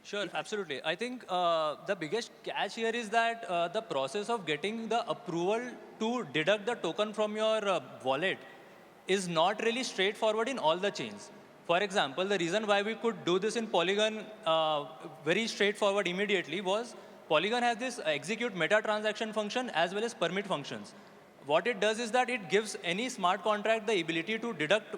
Sure, absolutely. I think the biggest catch here is that the process of getting the approval to deduct the token from your wallet is not really straightforward in all the chains. For example, the reason why we could do this in Polygon very straightforward immediately was Polygon has this execute meta transaction function as well as permit functions. What it does is that it gives any smart contract the ability to deduct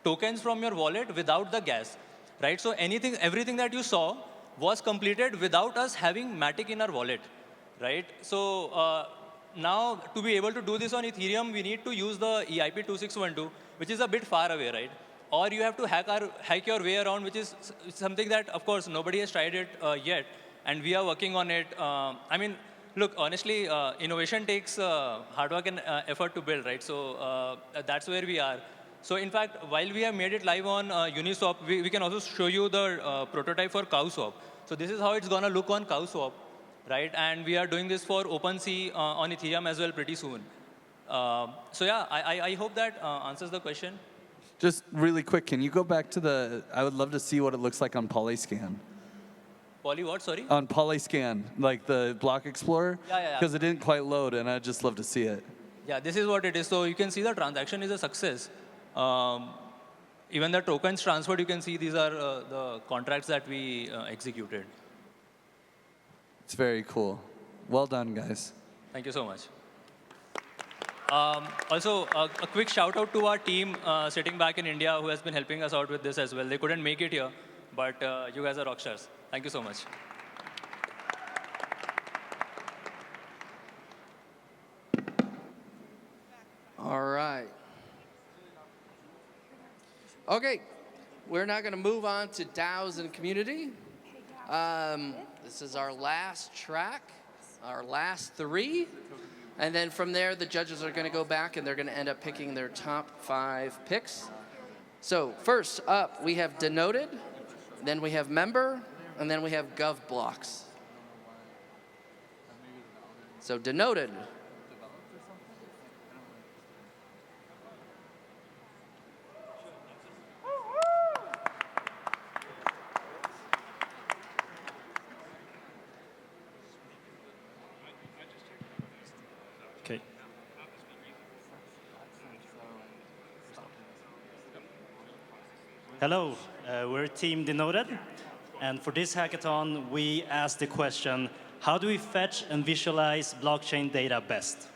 tokens from your wallet without the gas, right? So everything that you saw was completed without us having Matic in our wallet, right? So now to be able to do this on Ethereum, we need to use the EIP 2612, which is a bit far away, right? Or you have to hack your way around, which is something that, of course, nobody has tried it yet, and we are working on it. I mean, look, honestly, innovation takes hard work and effort to build, right? So that's where we are. So in fact, while we have made it live on Uniswap, we can also show you the prototype for CowSwap. So this is how it's going to look on CowSwap, right? And we are doing this for OpenSea on Ethereum as well pretty soon. So yeah, I hope that answers the question. Just really quick, can you go back to I would love to see what it looks like on Polyscan. Poly what, sorry? On Polyscan, like the block explorer? Yeah. Because it didn't quite load, and I'd just love to see it. Yeah, this is what it is. So you can see the transaction is a success. Even the tokens transferred, you can see these are the contracts that we executed. It's very cool. Well done, guys. Thank you so much. Also, a quick shout out to our team sitting back in India who has been helping us out with this as well. They couldn't make it here, but you guys are rock stars. Thank you so much. All right. Okay, we're now going to move on to DAOs and community. This is our last track, our last three. And then from there, the judges are going to go back and they're going to end up picking their top 5 picks. So first up, we have Denoted, then we have Member, and then we have Gov Blocks. So Denoted. Okay. Hello, we're Team Denoted, and for this hackathon, we asked the question, how do we fetch and visualize blockchain data best?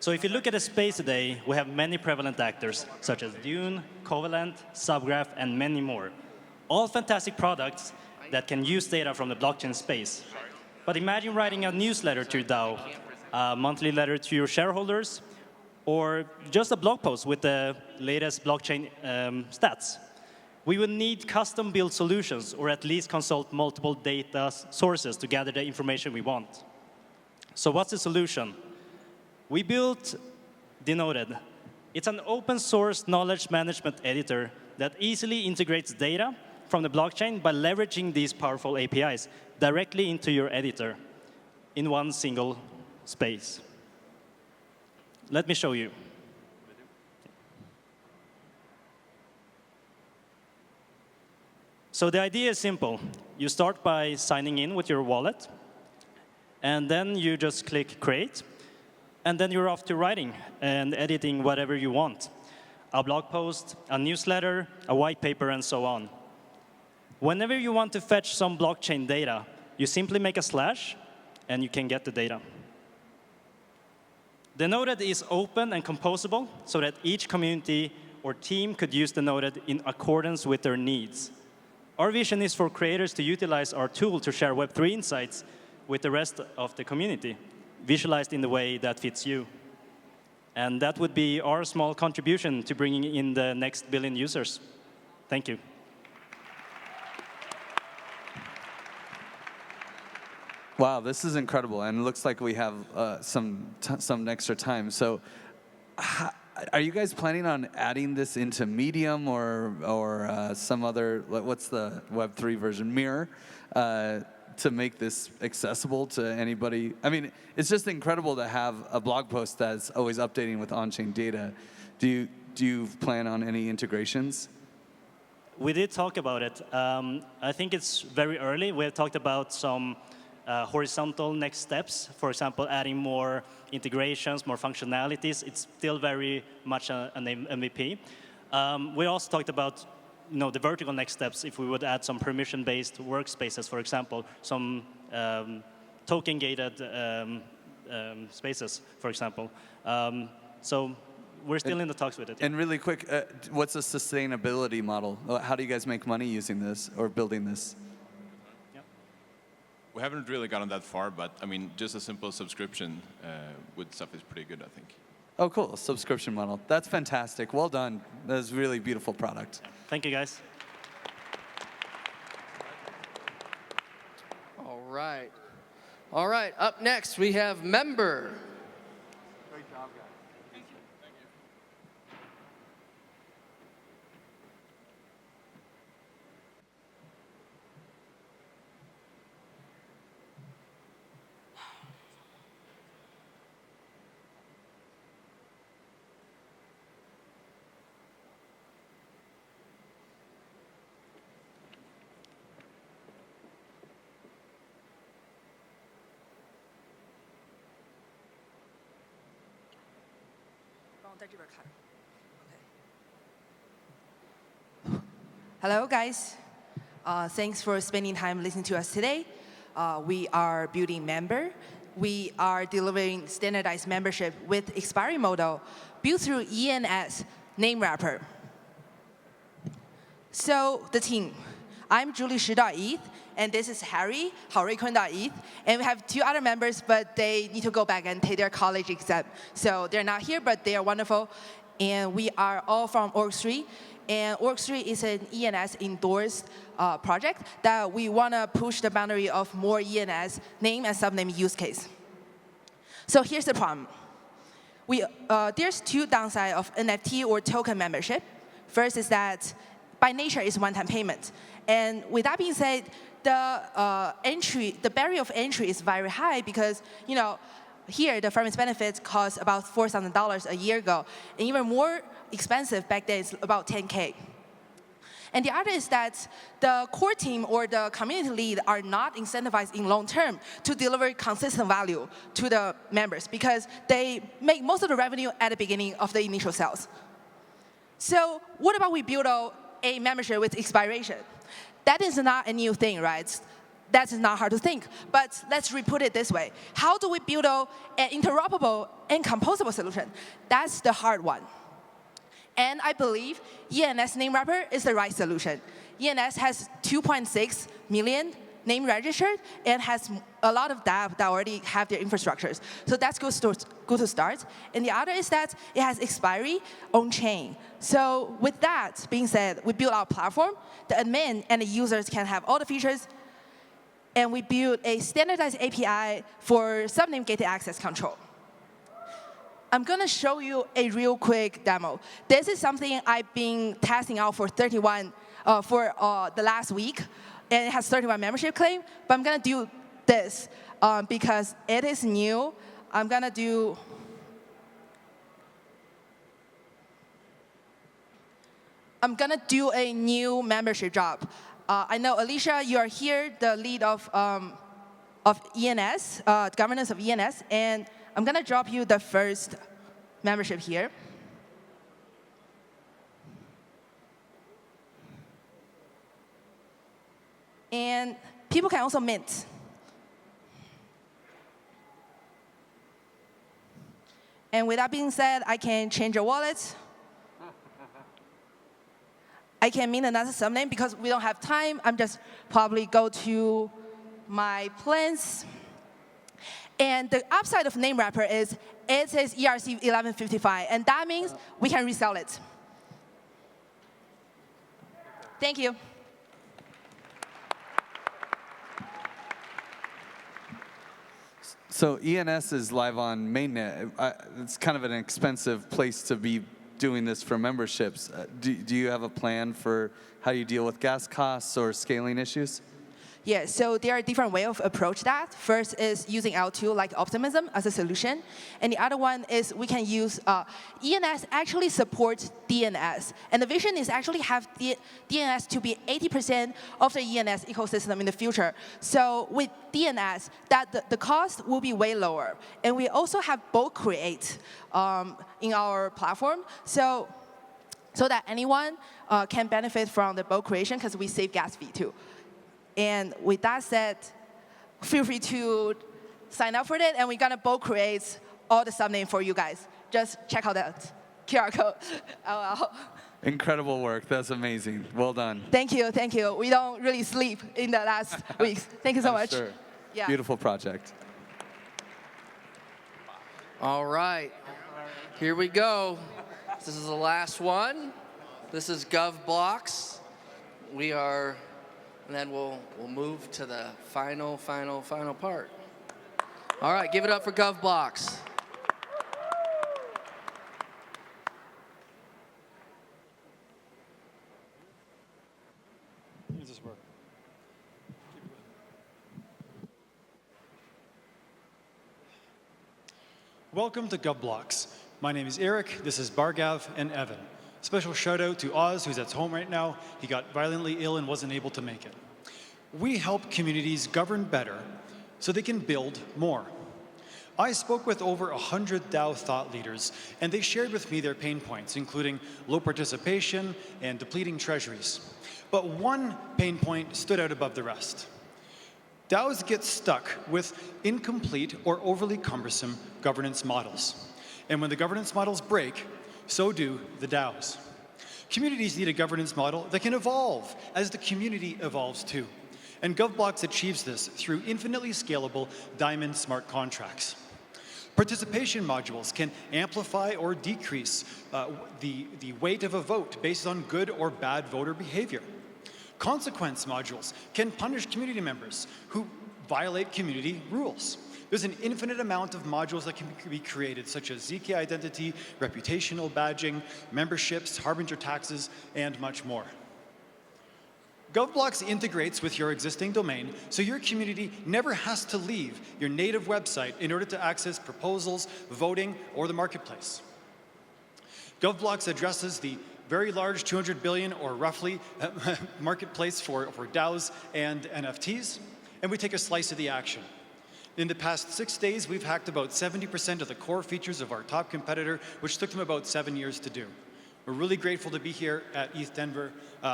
So if you look at the space today, we have many prevalent actors, such as Dune, Covalent, Subgraph, and many more. All fantastic products that can use data from the blockchain space. But imagine writing a newsletter to your DAO, a monthly letter to your shareholders, or just a blog post with the latest blockchain stats. We will need custom-built solutions, or at least consult multiple data sources to gather the information we want. So what's the solution? We built Denoted. It's an open source knowledge management editor that easily integrates data from the blockchain by leveraging these powerful APIs directly into your editor in one single space. Let me show you. So the idea is simple. You start by signing in with your wallet, and then you just click Create, and then you're off to writing and editing whatever you want. A blog post, a newsletter, a white paper, and so on. Whenever you want to fetch some blockchain data, you simply make a slash, and you can get the data. The Noded is open and composable so that each community or team could use the Noded in accordance with their needs. Our vision is for creators to utilize our tool to share Web3 insights with the rest of the community, visualized in the way that fits you. And that would be our small contribution to bringing in the next billion users. Thank you. Wow, this is incredible, and it looks like we have some extra time. So, are you guys planning on adding this into Medium or some other? What's the Web3 version? Mirror, to make this accessible to anybody? I mean, it's just incredible to have a blog post that's always updating with on-chain data. Do you plan on any integrations? We did talk about it. I think it's very early. We have talked about some horizontal next steps, for example, adding more integrations, more functionalities. It's still very much an MVP. We also talked about the vertical next steps, if we would add some permission-based workspaces, for example, some token-gated spaces, for example. So we're still in the talks with it. And really quick, what's the sustainability model? How do you guys make money using this or building this? We haven't really gotten that far, but I mean, just a simple subscription with stuff is pretty good, I think. Oh, cool. Subscription model. That's fantastic. Well done. That's a really beautiful product. Thank you, guys. All right. All right. Up next, we have Member. Great job, guys. Thank you. Hello, guys. Thanks for spending time listening to us today. We are building Member. We are delivering standardized membership with expiry model built through ENS name wrapper. So the team, I'm Julie Shi.eth, and this is Harry, Haorui.eth, and we have two other members, but they need to go back and take their college exam. So they're not here, but they are wonderful. And we are all from Org3. And Org3 is an ENS-endorsed project that we want to push the boundary of more ENS name and subname use case. So here's the problem. There's two downsides of NFT or token membership. First is that by nature it's one-time payment. And with that being said, the barrier of entry is very high because, here the friends benefits cost about $4,000 a year ago, and even more expensive back then is about 10K. And the other is that the core team or the community lead are not incentivized in long term to deliver consistent value to the members because they make most of the revenue at the beginning of the initial sales. So what about we build a membership with expiration? That is not a new thing, right? That is not hard to think, but let's re-put it this way. How do we build an interoperable and composable solution? That's the hard one. And I believe ENS name wrapper is the right solution. ENS has 2.6 million name registered and has a lot of dApp that already have their infrastructures. So that's good to start. And the other is that it has expiry on chain. So with that being said, we build our platform. The admin and the users can have all the features and we built a standardized API for subname gated access control. I'm going to show you a real quick demo. This is something I've been testing out for the last week, and it has 31 membership claim. But I'm going to do this because it is new. I'm going to do a new membership job. I know, Alicia, you are here, the lead of ENS, governance of ENS, and I'm going to drop you the first membership here. And people can also mint. And with that being said, I can change your wallet. I can mint another subname because we don't have time. I'm just probably go to my plans. And the upside of name wrapper is it says ERC 1155, and that means we can resell it. Thank you. So ENS is live on mainnet. It's kind of an expensive place to be doing this for memberships. Do you have a plan for how you deal with gas costs or scaling issues? Yeah, so there are different ways of approach that. First is using L2 like Optimism as a solution. And the other one is we can use, ENS actually supports DNS. And the vision is actually have DNS to be 80% of the ENS ecosystem in the future. So with DNS, the cost will be way lower. And we also have bulk create in our platform. So that anyone can benefit from the bulk creation because we save gas fee too. And with that said, feel free to sign up for it, and we're gonna bulk create all the subname for you guys. Just check out that QR code. Incredible work. That's amazing. Well done. Thank you, thank you. We don't really sleep in the last weeks. Thank you so much. Sure. Yeah. Beautiful project. All right, here we go. This is the last one. This is GovBlocks. And then we'll move to the final part. All right, give it up for GovBlocks. Does this work? Welcome to GovBlocks. My name is Eric, this is Bargav and Evan. Special shout out to Oz, who's at home right now. He got violently ill and wasn't able to make it. We help communities govern better so they can build more. I spoke with over 100 DAO thought leaders, and they shared with me their pain points, including low participation and depleting treasuries. But one pain point stood out above the rest. DAOs get stuck with incomplete or overly cumbersome governance models. And when the governance models break, so do the DAOs. Communities need a governance model that can evolve as the community evolves too. And GovBlocks achieves this through infinitely scalable Diamond smart contracts. Participation modules can amplify or decrease the weight of a vote based on good or bad voter behavior. Consequence modules can punish community members who violate community rules. There's an infinite amount of modules that can be created, such as ZK identity, reputational badging, memberships, harbinger taxes, and much more. GovBlocks integrates with your existing domain, so your community never has to leave your native website in order to access proposals, voting, or the marketplace. GovBlocks addresses the very large 200 billion, or roughly, marketplace for DAOs and NFTs, and we take a slice of the action. In the past 6 days, we've hacked about 70% of the core features of our top competitor, which took them about 7 years to do. We're really grateful to be here at ETHDenver.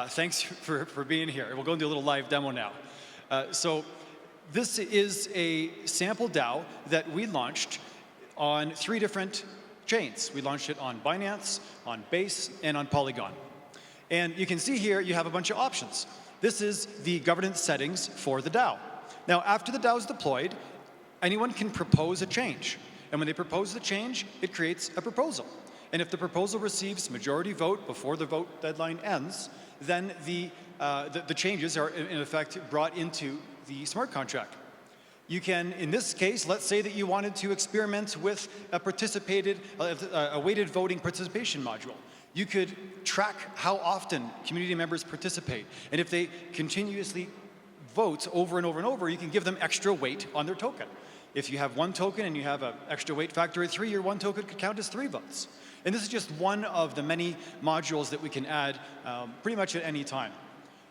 Thanks for being here. We'll go into a little live demo now. So this is a sample DAO that we launched on 3 different chains. We launched it on Binance, on Base, and on Polygon. And you can see here you have a bunch of options. This is the governance settings for the DAO. Now, after the DAO is deployed, anyone can propose a change. And when they propose the change, it creates a proposal. And if the proposal receives majority vote before the vote deadline ends, then the changes are in effect brought into the smart contract. You can, in this case, let's say that you wanted to experiment with a weighted voting participation module. You could track how often community members participate. And if they continuously vote over and over and over, you can give them extra weight on their token. If you have one token and you have an extra weight factor of 3, your one token could count as 3 votes. And this is just one of the many modules that we can add pretty much at any time.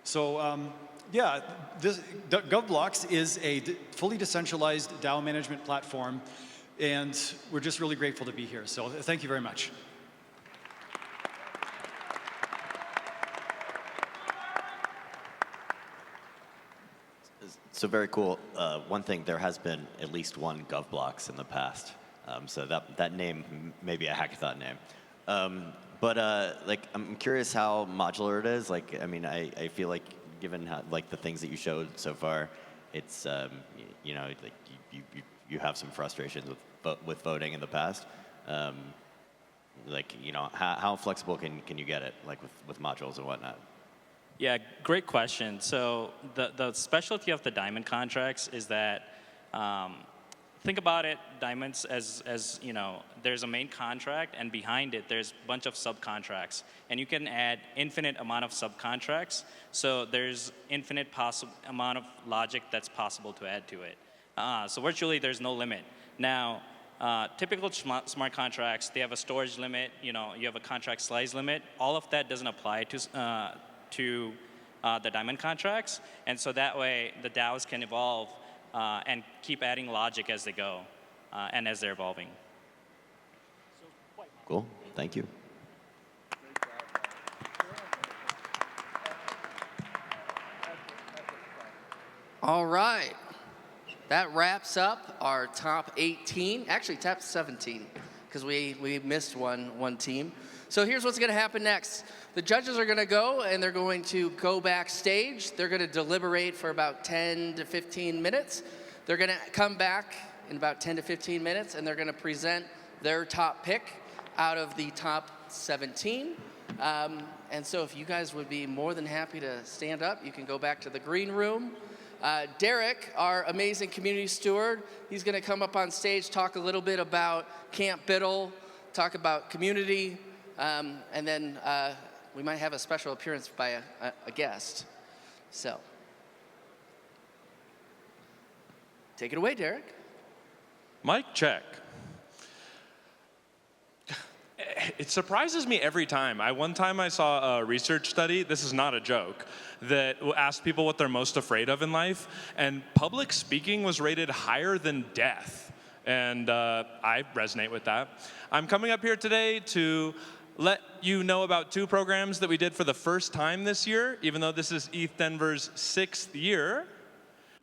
So yeah, GovBlocks is a fully decentralized DAO management platform, and we're just really grateful to be here. So thank you very much. So very cool. One thing, there has been at least one GovBlocks in the past. So that name may be a hackathon name. Like, I'm curious how modular it is. Like, I mean, I feel like given how, like, the things that you showed so far, it's, you know, like you have some frustrations with voting in the past. Like, you know, how flexible can you get it, like with modules and whatnot? Yeah, great question. So the specialty of the diamond contracts is that, think about it, diamonds as you know, there's a main contract, and behind it there's a bunch of subcontracts, and you can add infinite amount of subcontracts. So there's infinite amount of logic that's possible to add to it. So virtually there's no limit. Now, typical smart contracts, they have a storage limit. You know, you have a contract size limit. All of that doesn't apply to the diamond contracts, and so that way the DAOs can evolve and keep adding logic as they go and as they're evolving. Cool, thank you. All right, that wraps up our top 18, actually top 17, because we missed one team. So here's what's going to happen next. The judges are going to go, and they're going to go backstage. They're going to deliberate for about 10 to 15 minutes. They're going to come back in about 10 to 15 minutes, and they're going to present their top pick out of the top 17. And so if you guys would be more than happy to stand up, you can go back to the green room. Derek, our amazing community steward, he's going to come up on stage, talk a little bit about Camp Biddle, talk about community, and then we might have a special appearance by a guest. So, take it away, Derek. Mic check. It surprises me every time. One time I saw a research study, this is not a joke, that asked people what they're most afraid of in life, and public speaking was rated higher than death. And I resonate with that. I'm coming up here today to let you know about 2 programs that we did for the first time this year, even though this is ETHDenver's 6th year.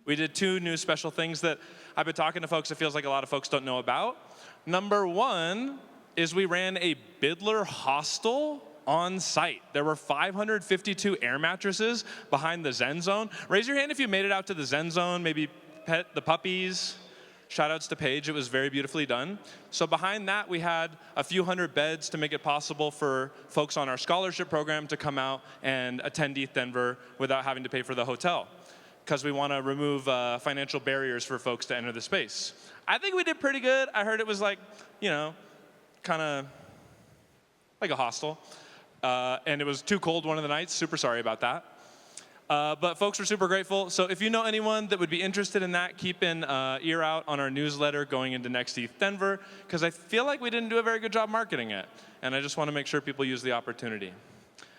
We did 2 new special things that I've been talking to folks, it feels like a lot of folks don't know about. Number 1 is we ran a Biddler hostel on site. There were 552 air mattresses behind the Zen Zone. Raise your hand if you made it out to the Zen Zone, maybe pet the puppies. Shout outs to Paige, it was very beautifully done. So behind that, we had a few hundred beds to make it possible for folks on our scholarship program to come out and attend ETHDenver without having to pay for the hotel, because we want to remove financial barriers for folks to enter the space. I think we did pretty good. I heard it was like, you know, kind of like a hostel. And it was too cold one of the nights. Super sorry about that. But folks were super grateful. So if you know anyone that would be interested in that, keep an ear out on our newsletter going into next ETHDenver, because I feel like we didn't do a very good job marketing it. And I just want to make sure people use the opportunity.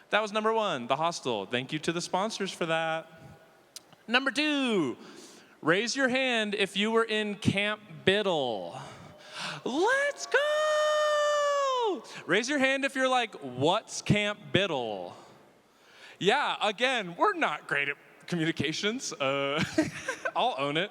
That was number 1, the hostel. Thank you to the sponsors for that. Number 2, raise your hand if you were in Camp Biddle. Let's go! Raise your hand if you're like, what's Camp Biddle? Yeah, again, we're not great at communications. I'll own it.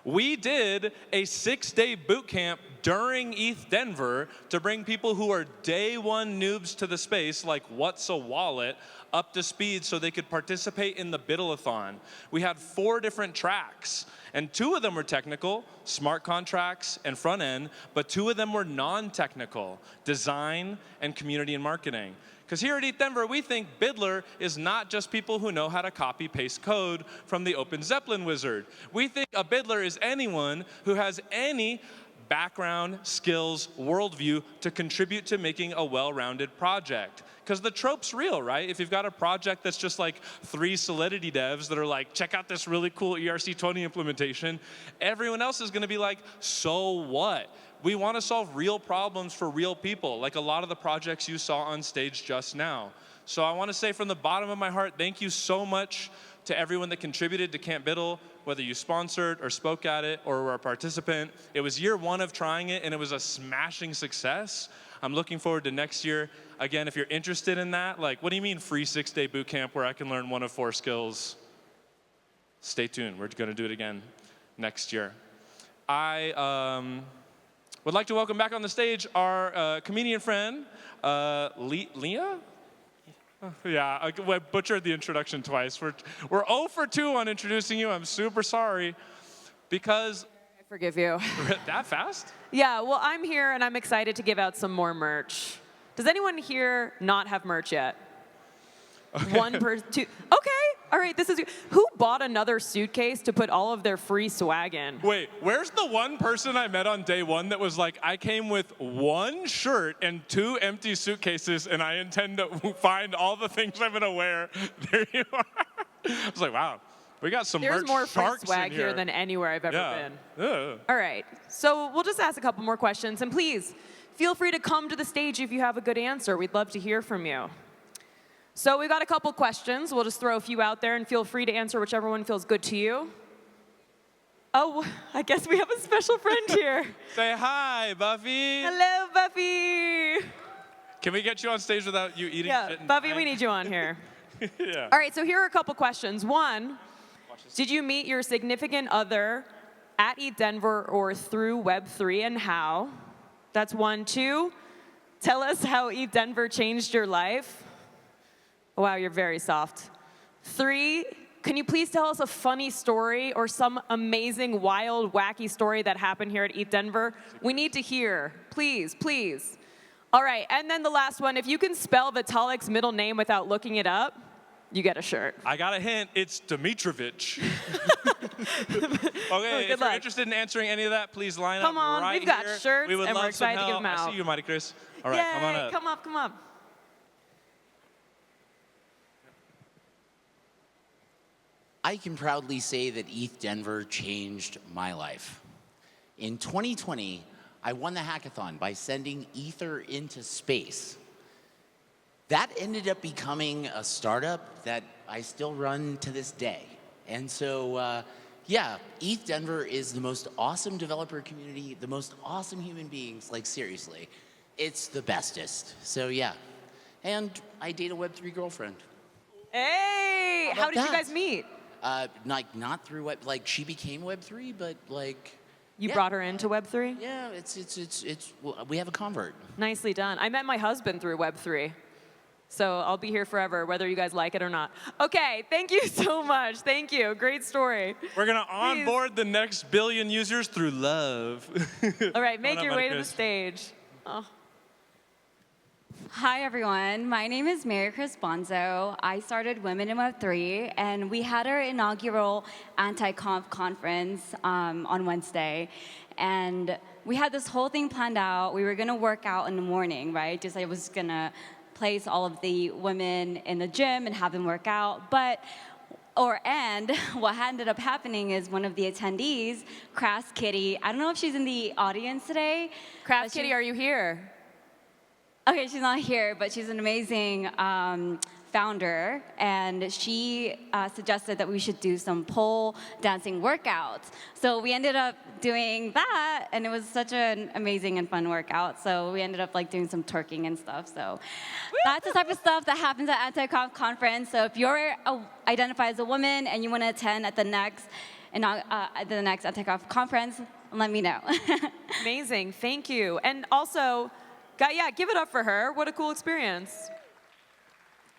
We did a 6-day boot camp during ETHDenver to bring people who are day 1 noobs to the space, like what's a wallet, up to speed so they could participate in the Biddle-a-thon. We had 4 different tracks, and 2 of them were technical, smart contracts and front end, but 2 of them were non-technical, design and community and marketing. Because here at ETHDenver, we think Biddler is not just people who know how to copy-paste code from the Open Zeppelin wizard. We think a Biddler is anyone who has any background, skills, worldview to contribute to making a well-rounded project. Because the trope's real, right? If you've got a project that's just like 3 Solidity devs that are like, check out this really cool ERC20 implementation, everyone else is going to be like, so what? We want to solve real problems for real people, like a lot of the projects you saw on stage just now. So I want to say from the bottom of my heart, thank you so much to everyone that contributed to Camp Biddle, whether you sponsored or spoke at it or were a participant. It was year 1 of trying it, and it was a smashing success. I'm looking forward to next year. Again, if you're interested in that, like, what do you mean free 6-day boot camp where I can learn 1 of 4 skills? Stay tuned. We're going to do it again next year. I would like to welcome back on the stage our comedian friend, Leah? Yeah, I butchered the introduction twice. We're 0 for 2 on introducing you. I'm super sorry. Because... I forgive you. That fast? Yeah, well, I'm here and I'm excited to give out some more merch. Does anyone here not have merch yet? Okay. 1 per 2. Okay, all right, this is... Who bought another suitcase to put all of their free swag in? Wait, where's the one person I met on day 1 that was like, I came with 1 shirt and 2 empty suitcases and I intend to find all the things I'm gonna wear. There you are. I was like, wow, we got some There's merch more free sharks swag in here than anywhere I've ever been. All right, so we'll just ask a couple more questions, and please, feel free to come to the stage if you have a good answer. We'd love to hear from you. So we've got a couple questions. We'll just throw a few out there, and feel free to answer whichever one feels good to you. Oh, I guess we have a special friend here. Say hi, Buffi. Hello, Buffi. Can we get you on stage without you eating shit? Yeah, Buffi, we need you on here. Yeah. All right, so here are a couple questions. 1, did you meet your significant other at ETHDenver or through Web3, and how? That's 1. 2, tell us how ETHDenver changed your life. Wow, you're very soft. 3, can you please tell us a funny story or some amazing, wild, wacky story that happened here at ETHDenver? We need to hear. Please, please. All right, and then the last one, if you can spell Vitalik's middle name without looking it up, you get a shirt. I got a hint. It's Dimitrovich. Okay, if you're interested in answering any of that, please line Come up on, right we've got here. shirts, We would and love we're excited some to give help. them out. I see you, Mighty Chris. All right, Yay, come on up. Come up, come up. I can proudly say that ETHDenver changed my life. In 2020, I won the hackathon by sending Ether into space. That ended up becoming a startup that I still run to this day. And so, yeah, ETHDenver is the most awesome developer community, the most awesome human beings, like seriously. It's the bestest. So yeah, and I date a Web3 girlfriend. Hey, how did you guys meet? Not through Web, like she became Web3, but like. You yeah. brought her into Web3? Yeah, well, we have a convert. Nicely done. I met my husband through Web3. So I'll be here forever, whether you guys like it or not. Okay, thank you so much. Thank you. Great story. We're going to onboard the next billion users through love. All right, make your way to the stage. Oh. Hi, everyone. My name is Mary Chris Bonzo. I started Women in Web3, and we had our inaugural anti-conf conference on Wednesday. And we had this whole thing planned out. We were going to work out in the morning, right? Just I was going to place all of the women in the gym and have them work out. And what ended up happening is one of the attendees, Crass Kitty, I don't know if she's in the audience today. Crass Kitty, are you here? Okay, she's not here, but she's an amazing founder, and she suggested that we should do some pole dancing workouts. So we ended up doing that, and it was such an amazing and fun workout. So we ended up like doing some twerking and stuff. So that's the type of stuff that happens at Anti-Conf Conference. So if you're identified as a woman and you want to attend at the next Anti-Conf Conference, let me know. Amazing, thank you. And also, yeah, give it up for her. What a cool experience.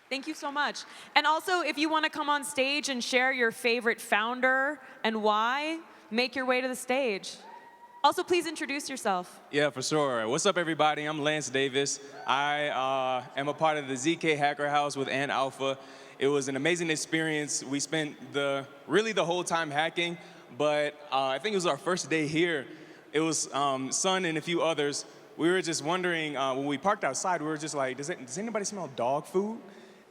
Thank you so much. And also, if you want to come on stage and share your favorite founder and why, make your way to the stage. Also, please introduce yourself. Yeah, for sure. What's up, everybody? I'm Lance Davis. I am a part of the ZK Hacker House with Ant Alpha. It was an amazing experience. We spent really the whole time hacking, but I think it was our first day here. It was Sun and a few others. We were just wondering, when we parked outside, we were just like, does anybody smell dog food?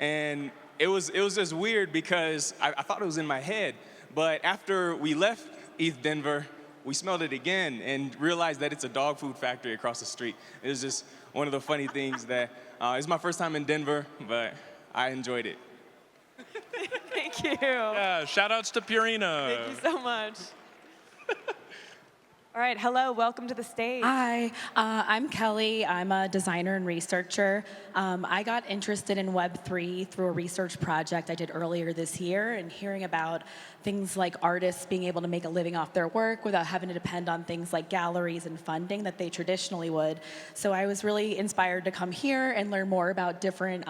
And it was just weird because I thought it was in my head. But after we left ETHDenver, we smelled it again and realized that it's a dog food factory across the street. It was just one of the funny things that, it's my first time in Denver, but I enjoyed it. Thank you. Yeah, shout outs to Purina. Thank you so much. All right, hello, welcome to the stage. Hi, I'm Kelly. I'm a designer and researcher. I got interested in Web3 through a research project I did earlier this year, and hearing about things like artists being able to make a living off their work without having to depend on things like galleries and funding that they traditionally would. So I was really inspired to come here and learn more about different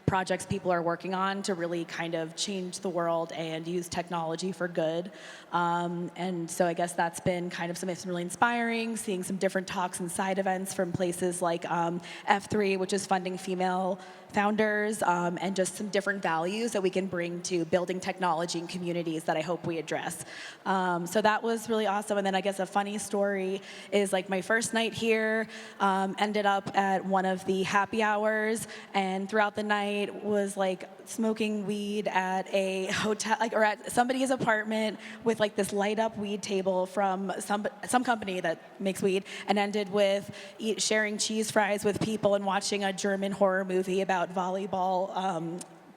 projects people are working on to really kind of change the world and use technology for good. And so I guess that's been kind of something that's really inspiring, seeing some different talks and side events from places like F3, which is funding female founders, and just some different values that we can bring to building technology and communities that I hope we address. So that was really awesome. And then I guess a funny story is like my first night here, ended up at one of the happy hours, and throughout the night was like smoking weed at a hotel, or at somebody's apartment with like this light up weed table from some company that makes weed, and ended with sharing cheese fries with people and watching a German horror movie about volleyball,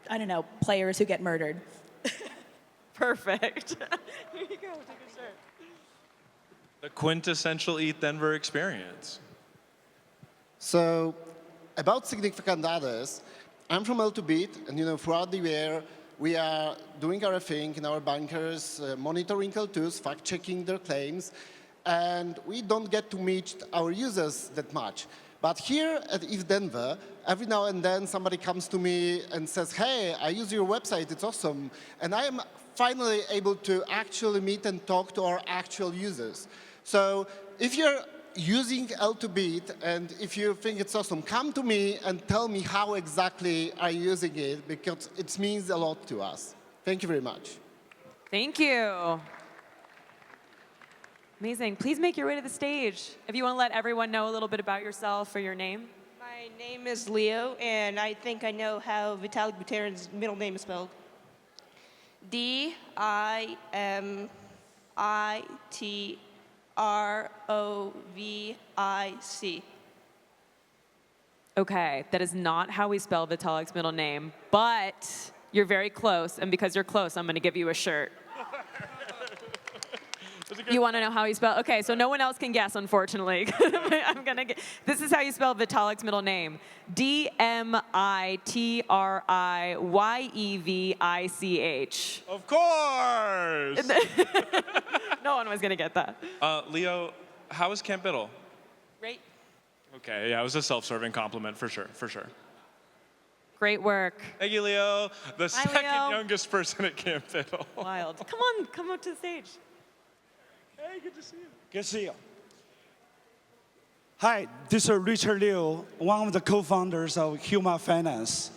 I don't know, players who get murdered. Perfect. Here you go, take a shirt. The quintessential ETHDenver experience. So, about significant others, I'm from L2Bit, and throughout the year, we are doing our thing in our bunkers, monitoring L2s, fact-checking their claims, and we don't get to meet our users that much. But here at ETHDenver, every now and then somebody comes to me and says, hey, I use your website, it's awesome. And I am finally able to actually meet and talk to our actual users. So if you're using L2Bit and if you think it's awesome, come to me and tell me how exactly are you using it, because it means a lot to us. Thank you very much. Thank you. Amazing. Please make your way to the stage. If you want to let everyone know a little bit about yourself or your name. My name is Leah, and I think I know how Vitalik Buterin's middle name is spelled. D-I-M-I-T-R-O-V-I-C. Okay, that is not how we spell Vitalik's middle name, but you're very close, and because you're close, I'm going to give you a shirt. You want to know how you spell? Okay, so no one else can guess, unfortunately. I'm gonna get. This is how you spell Vitalik's middle name: D-M-I-T-R-I-Y-E-V-I-C-H. Of course. No one was gonna get that. Leo, how is Camp Biddle? Great. Okay, yeah, it was a self-serving compliment for sure, for sure. Great work. Thank you, Leo. The second Leo. youngest person at Camp Biddle. Wild. Come up to the stage. Hey, good to see you. Good to see you. Hi, this is Richard Liu, one of the co-founders of Huma Finance,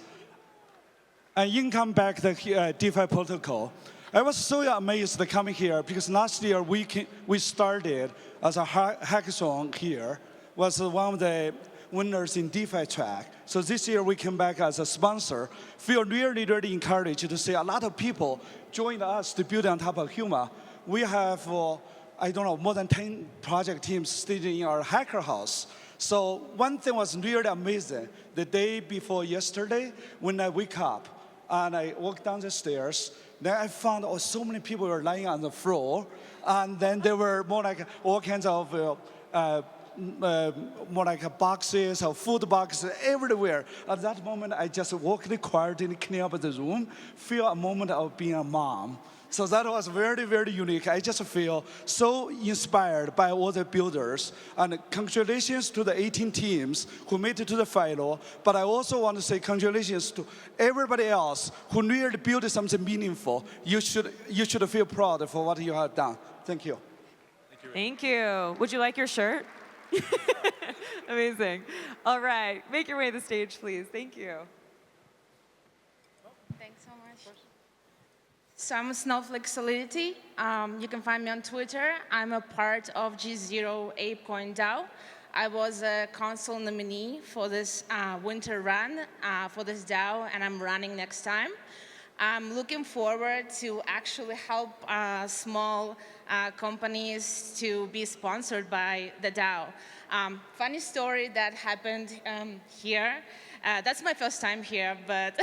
an income-backed DeFi protocol. I was so amazed coming here because last year we started as a hackathon here, was one of the winners in DeFi track. So this year we came back as a sponsor. Feel really, really encouraged to see a lot of people joined us to build on top of Huma. We have I don't know, more than 10 project teams staying in our hacker house. So one thing was really amazing. The day before yesterday, when I wake up and I walk down the stairs, then I found so many people were lying on the floor, and then there were more like all kinds of more like boxes or food boxes everywhere. At that moment, I just walked quietly, clean up the room, feel a moment of being a mom. So that was very, very unique. I just feel so inspired by all the builders. And congratulations to the 18 teams who made it to the final. But I also want to say congratulations to everybody else who really built something meaningful. You should feel proud for what you have done. Thank you. Thank you, Thank you. Would you like your shirt? Amazing. All right, make your way to the stage, please. Thank you. Thanks so much. So I'm Snowflake Solidity. You can find me on Twitter. I'm a part of G0 ApeCoin DAO. I was a council nominee for this winter run for this DAO, and I'm running next time. I'm looking forward to actually help small companies to be sponsored by the DAO. Funny story that happened here. That's my first time here, but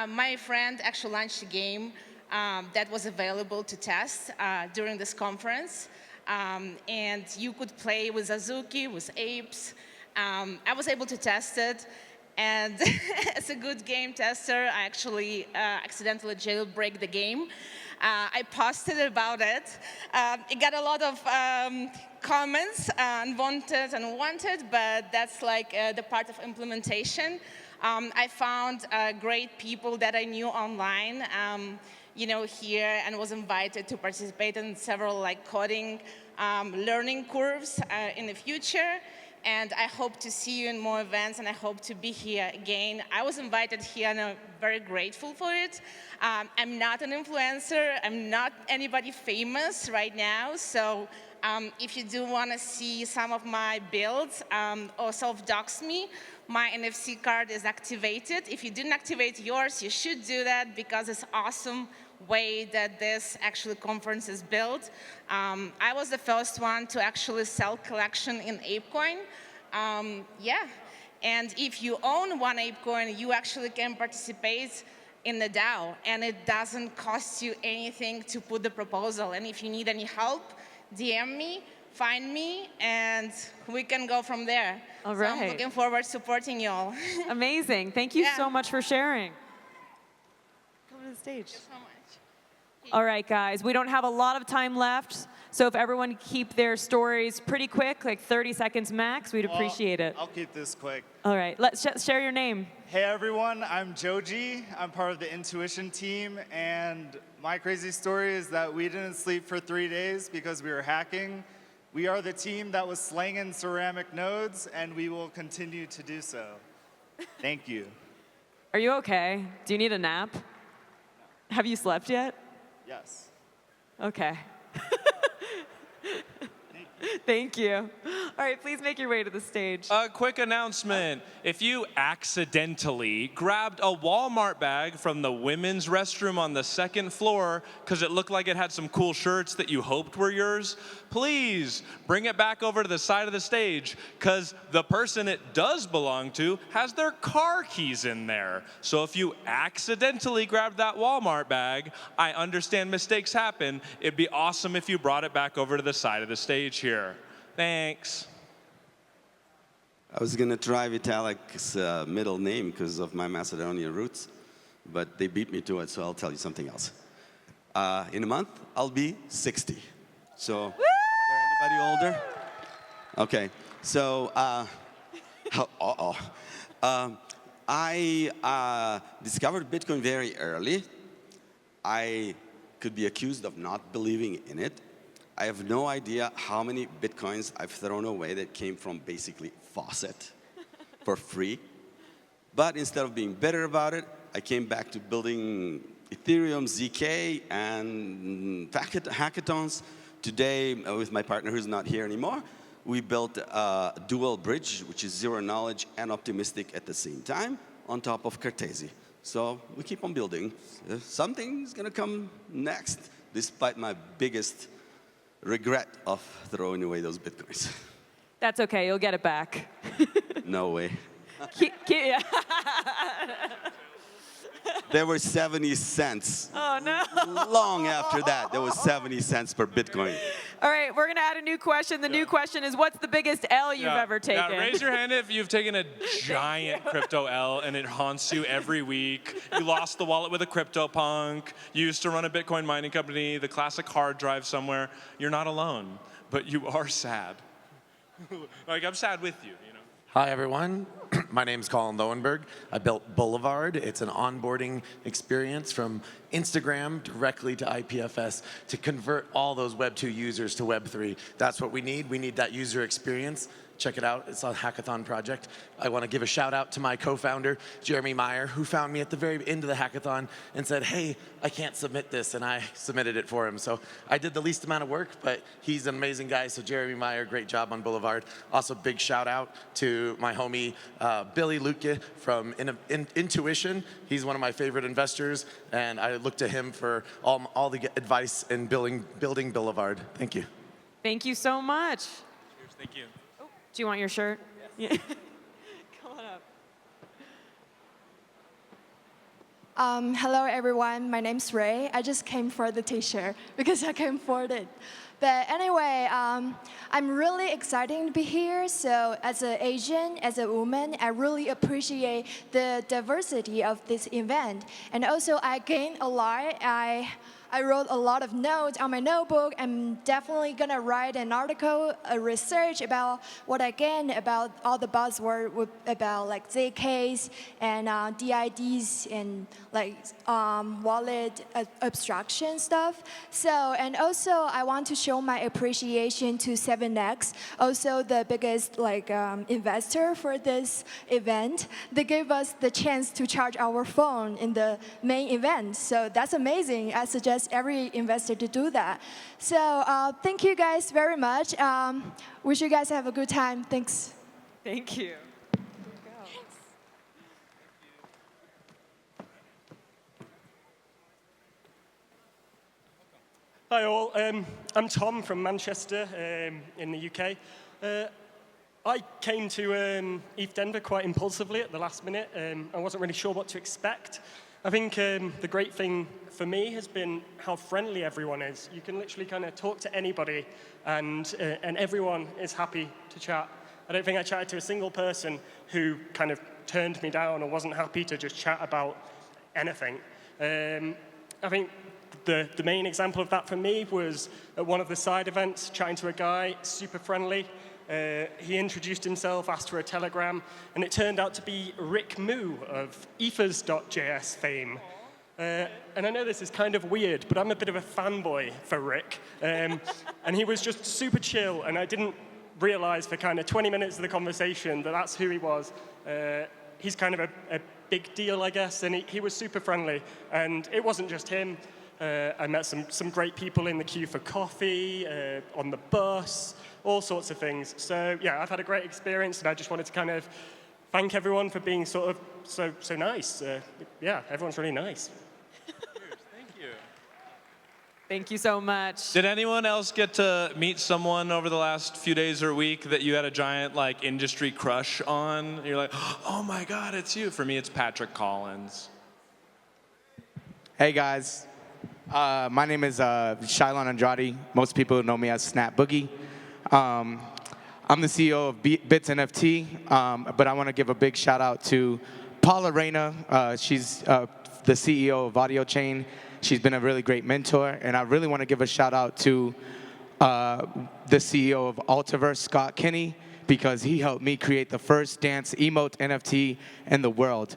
my friend actually launched a game that was available to test during this conference. And you could play with Azuki, with apes. I was able to test it. And as a good game tester, I actually accidentally jailbreak the game. I posted about it. It got a lot of comments, unwanted and wanted, but that's like the part of implementation. I found great people that I knew online, here, and was invited to participate in several coding learning curves in the future. And I hope to see you in more events, and I hope to be here again. I was invited here, and I'm very grateful for it. I'm not an influencer. I'm not anybody famous right now. So if you do want to see some of my builds or self-dox me, my NFC card is activated. If you didn't activate yours, you should do that because it's awesome way that this actually conference is built. I was the first one to actually sell collection in ApeCoin. And if you own one ApeCoin, you actually can participate in the DAO, and it doesn't cost you anything to put the proposal. And if you need any help, DM me, find me, and we can go from there. All right. So I'm looking forward to supporting you all. Amazing. Thank you so much for sharing. Come to the stage. Thank you so much. All right, guys, we don't have a lot of time left, so if everyone keep their stories pretty quick, like 30 seconds max, we'd appreciate it. I'll keep this quick. All right, let's share your name. Hey everyone, I'm Joji. I'm part of the Intuition team, and my crazy story is that we didn't sleep for 3 days because we were hacking. We are the team that was slanging ceramic nodes, and we will continue to do so. Thank you. Are you okay? Do you need a nap? Have you slept yet? Yes. Okay. Thank you. All right, please make your way to the stage. A quick announcement. If you accidentally grabbed a Walmart bag from the women's restroom on the second floor because it looked like it had some cool shirts that you hoped were yours, please bring it back over to the side of the stage because the person it does belong to has their car keys in there. So if you accidentally grabbed that Walmart bag, I understand mistakes happen. It'd be awesome if you brought it back over to the side of the stage here. Thanks. I was going to try Vitalik's middle name because of my Macedonian roots, but they beat me to it, so I'll tell you something else. In a month, I'll be 60. So, is there anybody older? Okay. So, I discovered Bitcoin very early. I could be accused of not believing in it. I have no idea how many Bitcoins I've thrown away that came from basically faucet for free. But instead of being bitter about it, I came back to building Ethereum, ZK, and hackathons. Today, with my partner who's not here anymore, we built a dual bridge, which is zero knowledge and optimistic at the same time, on top of Cartesi. So we keep on building. Something's going to come next, despite my biggest regret of throwing away those Bitcoins. That's okay, you'll get it back. No way. Yeah. There were 70 cents. Oh, no. Long after that, there was 70 cents per Bitcoin. All right, we're going to add a new question. The new question is, what's the biggest L you've ever taken? Yeah, raise your hand if you've taken a giant crypto L and it haunts you every week. You lost the wallet with a CryptoPunk. You used to run a Bitcoin mining company, the classic hard drive somewhere. You're not alone, but you are sad. Like, I'm sad with you, you know? Hi, everyone. My name's Colin Lowenberg. I built Boulevard. It's an onboarding experience from Instagram directly to IPFS to convert all those Web 2 users to Web 3. That's what we need. We need that user experience. Check it out. It's a hackathon project. I want to give a shout out to my co-founder, Jeremy Meyer, who found me at the very end of the hackathon and said, hey, I can't submit this, and I submitted it for him. So I did the least amount of work, but he's an amazing guy. So Jeremy Meyer, great job on Boulevard. Also, big shout out to my homie, Billy Luke from Intuition. He's one of my favorite investors, and I look to him for all the advice in building Boulevard. Thank you. Thank you so much. Cheers, thank you. Do you want your shirt? Yeah. Come on up. Hello, everyone. My name's Ray. I just came for the t-shirt because I can afford it. But anyway, I'm really excited to be here. So as an Asian, as a woman, I really appreciate the diversity of this event. And also, I gained a lot. I wrote a lot of notes on my notebook. I'm definitely gonna write an article, a research about what I gained about all the buzzwords about like ZKs and DIDs and like wallet abstraction stuff. So, and also I want to show my appreciation to 7X, also the biggest like investor for this event. They gave us the chance to charge our phone in the main event. So that's amazing. I suggest every investor to do that. So thank you guys very much. Wish you guys have a good time. Thanks. Thank you. Hi all, I'm Tom from Manchester in the UK. I came to ETHDenver quite impulsively at the last minute. I wasn't really sure what to expect. I think the great thing for me has been how friendly everyone is. You can literally kind of talk to anybody and everyone is happy to chat. I don't think I chatted to a single person who kind of turned me down or wasn't happy to just chat about anything. I think the main example of that for me was at one of the side events, chatting to a guy, super friendly. He introduced himself, asked for a telegram, and it turned out to be Rick Moo of ethers.js fame. And I know this is kind of weird, but I'm a bit of a fanboy for Rick. And he was just super chill, and I didn't realize for kind of 20 minutes of the conversation that that's who he was. He's kind of a big deal, I guess, and he was super friendly. And it wasn't just him. I met some great people in the queue for coffee, on the bus, all sorts of things. So yeah, I've had a great experience, and I just wanted to kind of thank everyone for being sort of so nice. Yeah, everyone's really nice. Thank you. Thank you so much. Did anyone else get to meet someone over the last few days or week that you had a giant like industry crush on? You're like, oh my God, it's you. For me, it's Patrick Collins. Hey guys. My name is Shylon Andrade. Most people know me as Snap Boogie. I'm the CEO of Bits NFT, but I want to give a big shout out to Paula Reyna. She's the CEO of Audio Chain. She's been a really great mentor, and I really want to give a shout out to the CEO of Altiverse, Scott Kinney, because he helped me create the first dance emote NFT in the world.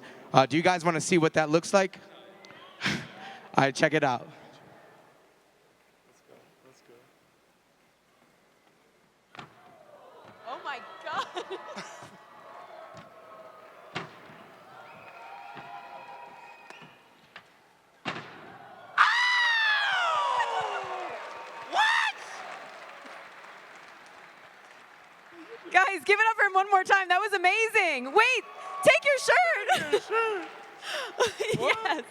Do you guys want to see what that looks like? All right, check it out. Oh my God. Guys, give it up for him one more time. That was amazing. Wait, take your shirt. Yes.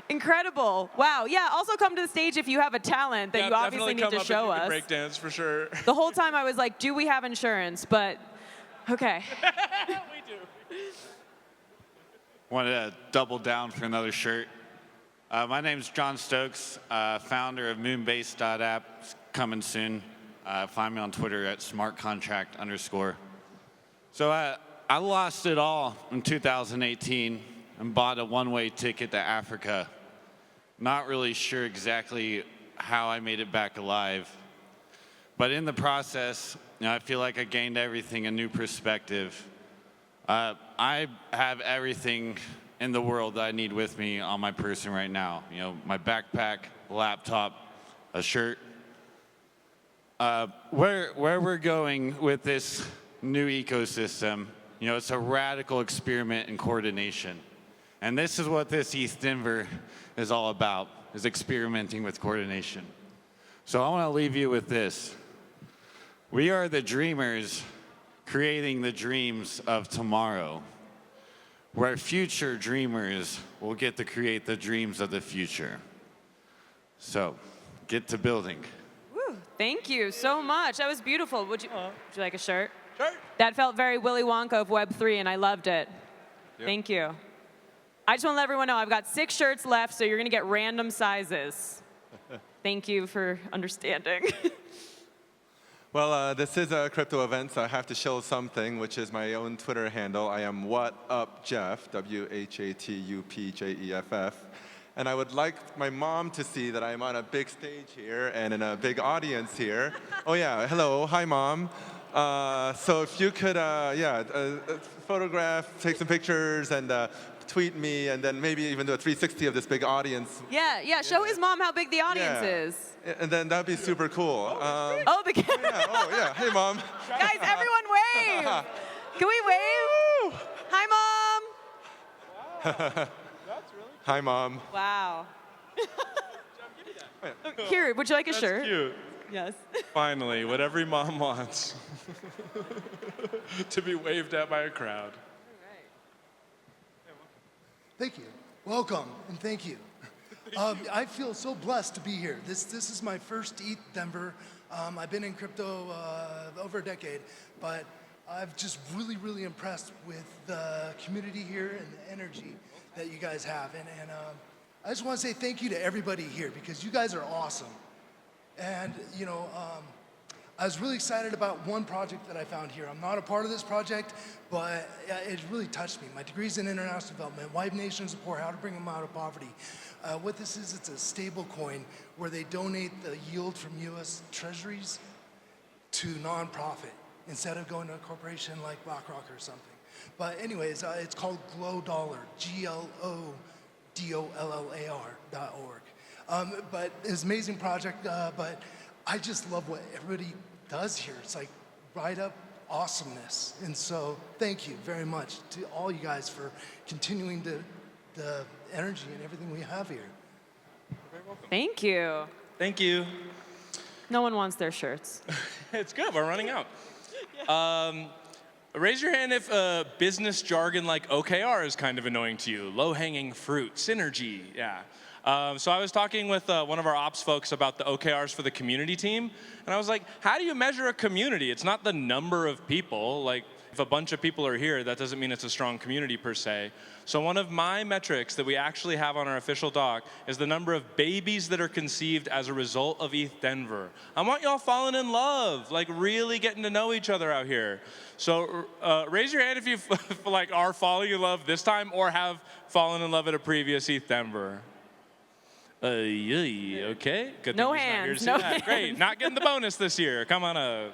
Incredible. Wow. Yeah, also come to the stage if you have a talent that you obviously need to show us. Breakdance for sure. The whole time I was like, do we have insurance? But, okay. We do. Wanted to double down for another shirt. My name's John Stokes, founder of Moonbase.app, coming soon. Find me on Twitter at smartcontract_. So I lost it all in 2018 and bought a one-way ticket to Africa. Not really sure exactly how I made it back alive. But in the process, I feel like I gained everything, a new perspective. I have everything in the world that I need with me on my person right now. You know, my backpack, laptop, a shirt. Where we're going with this new ecosystem, you know, it's a radical experiment in coordination. And this is what this ETHDenver is all about, is experimenting with coordination. So I want to leave you with this. We are the dreamers creating the dreams of tomorrow, where future dreamers will get to create the dreams of the future. So, get to building. Woo, thank you so much. That was beautiful. Would you like a shirt? Sure. That felt very Willy Wonka of Web3, and I loved it. Yep. Thank you. I just want to let everyone know I've got 6 shirts left, so you're going to get random sizes. Thank you for understanding. Well, this is a crypto event, so I have to show something, which is my own Twitter handle. I am WhatUpJeff, WhatUpJeff. And I would like my mom to see that I'm on a big stage here and in a big audience here. Oh yeah, hello, hi mom. So if you could, photograph, take some pictures, and tweet me, and then maybe even do a 360 of this big audience. Yeah, show his mom how big the audience is. And then that'd be super cool. The camera. Yeah, hey mom. Guys, everyone wave. Can we wave? Hi, mom. Hi, mom. Wow. Here, would you like a shirt? That's cute. Yes. Finally, what every mom wants. To be waved at by a crowd. Thank you. Welcome, and thank you. I feel so blessed to be here. This is my first ETHDenver. I've been in crypto over a decade, but I've just really impressed with the community here and the energy that you guys have. And I just want to say thank you to everybody here because you guys are awesome. And, you know, I was really excited about one project that I found here. I'm not a part of this project, but it really touched me. My degree's in international development, why nations are poor, how to bring them out of poverty. What this is, it's a stable coin where they donate the yield from US treasuries to nonprofit instead of going to a corporation like BlackRock or something. But anyways, it's called Glow Dollar, GLODOLLAR.org. But it's an amazing project, but I just love what everybody does here. It's like right up awesomeness. And so thank you very much to all you guys for continuing the energy and everything we have here. Thank you. Thank you. No one wants their shirts. It's good, we're running out. Raise your hand if business jargon like OKR is kind of annoying to you. Low-hanging fruit, synergy, yeah. So I was talking with one of our ops folks about the OKRs for the community team, and I was like, how do you measure a community? It's not the number of people. Like, if a bunch of people are here, that doesn't mean it's a strong community per se. So one of my metrics that we actually have on our official doc is the number of babies that are conceived as a result of ETHDenver. I want y'all falling in love, like really getting to know each other out here. So raise your hand if you like are falling in love this time or have fallen in love at a previous ETHDenver. Okay, good. No thing he's not here to hands, see no that. hands. Great, not getting the bonus this year. Come on up.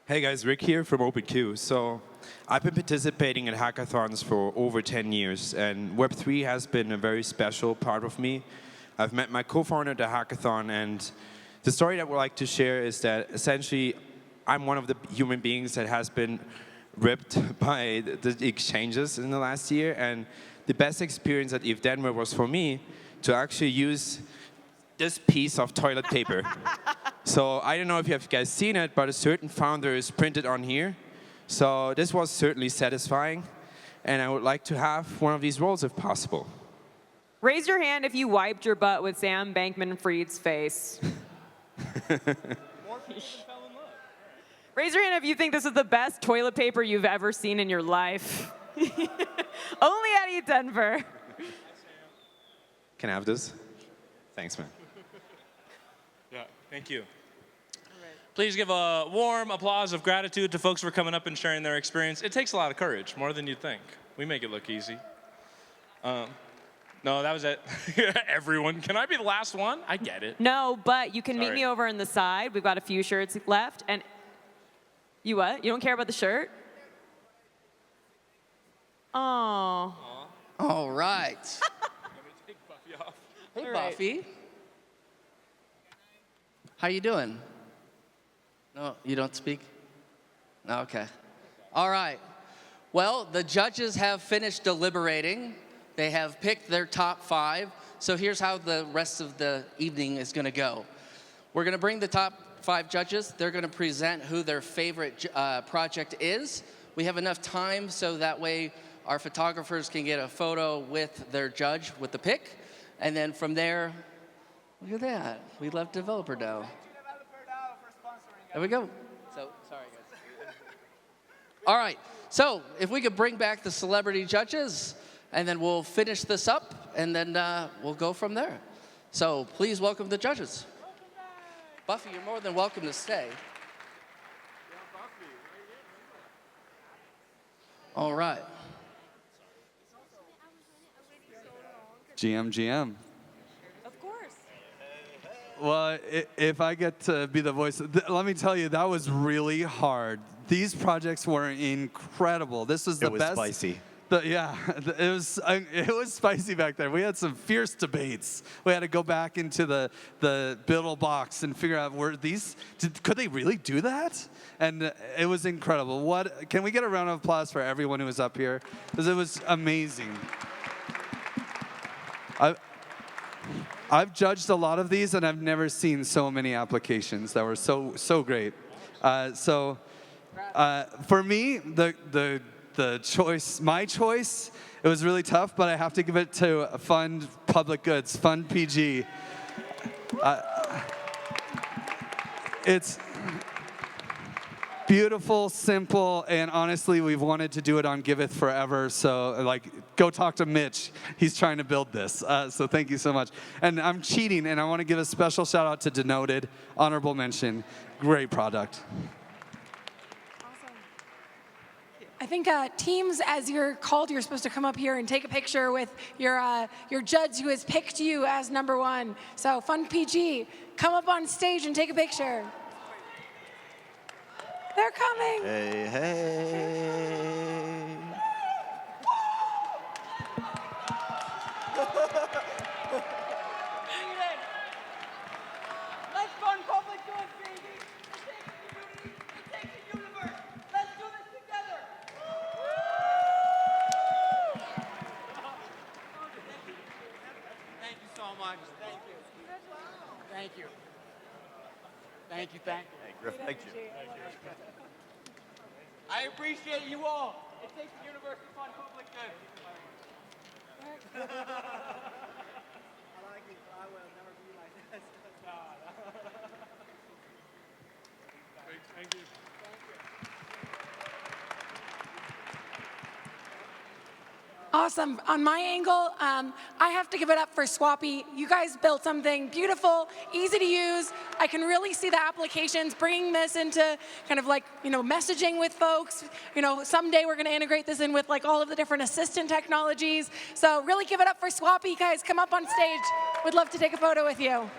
Hey guys, Rick here from OpenQ. So I've been participating in hackathons for over 10 years, and Web3 has been a very special part of me. I've met my co-founder at the hackathon, and the story that I would like to share is that essentially I'm one of the human beings that has been ripped by the exchanges in the last year, and the best experience at ETHDenver was for me to actually use this piece of toilet paper. So I don't know if you have guys seen it, but a certain founder is printed on here. So this was certainly satisfying, and I would like to have one of these rolls if possible. Raise your hand if you wiped your butt with Sam Bankman-Fried's face. Raise your hand if you think this is the best toilet paper you've ever seen in your life. Only at ETHDenver. Can I have this? Thanks, man. Yeah, thank you. Please give a warm applause of gratitude to folks for coming up and sharing their experience. It takes a lot of courage, more than you'd think. We make it look easy. No, that was it. Everyone, can I be the last one? I get it. No, but you can meet Sorry. me over on the side. We've got a few shirts left. And You what? You don't care about the shirt? Oh. All right. Hey, All right. Buffy. How you doing? No, you don't speak? No, okay. All right. Well, the judges have finished deliberating. They have picked their top 5. So here's how the rest of the evening is going to go. We're going to bring the top 5 judges. They're going to present who their favorite project is. We have enough time so that way our photographers can get a photo with their judge with the pick. And then from there, look at that. We love Developer DAO. There we go. So, sorry, guys. All right. So, if we could bring back the celebrity judges, and then we'll finish this up, and then we'll go from there. So, please welcome the judges. Buffy, you're more than welcome to stay. All right. GM. Of course. Well, if I get to be the voice, let me tell you, that was really hard. These projects were incredible. This was the best. It was spicy. It was spicy back there. We had some fierce debates. We had to go back into the Biddle box and figure out could they really do that? And it was incredible. Can we get a round of applause for everyone who was up here? Because it was amazing. I've judged a lot of these, and I've never seen so many applications that were so great. For me, my choice, it was really tough, but I have to give it to Fund Public Goods, Fund PG. It's beautiful, simple, and honestly, we've wanted to do it on Giveth forever. So, go talk to Mitch. He's trying to build this. So thank you so much. And I'm cheating, and I want to give a special shout out to Denoted, honorable mention. Great product. I think teams, as you're called, you're supposed to come up here and take a picture with your judge who has picked you as #1. So Fund PG, come up on stage and take a picture. They're coming. Hey, hey. Let's fund public goods, baby. We're taking community, we're taking universe. Let's do this together. Thank you so much. Thank you. Thank you. Thank you. Thank you. Hey, Griff, thank you. I appreciate you all. It takes the universe to fund public goods. I like it. I will never be like this. Thank you. Awesome. On my angle, I have to give it up for Swappy. You guys built something beautiful, easy to use. I can really see the applications, bringing this into kind of messaging with folks. Someday we're going to integrate this in with all of the different assistant technologies. So really give it up for Swappy. You guys, come up on stage. Would love to take a photo with you.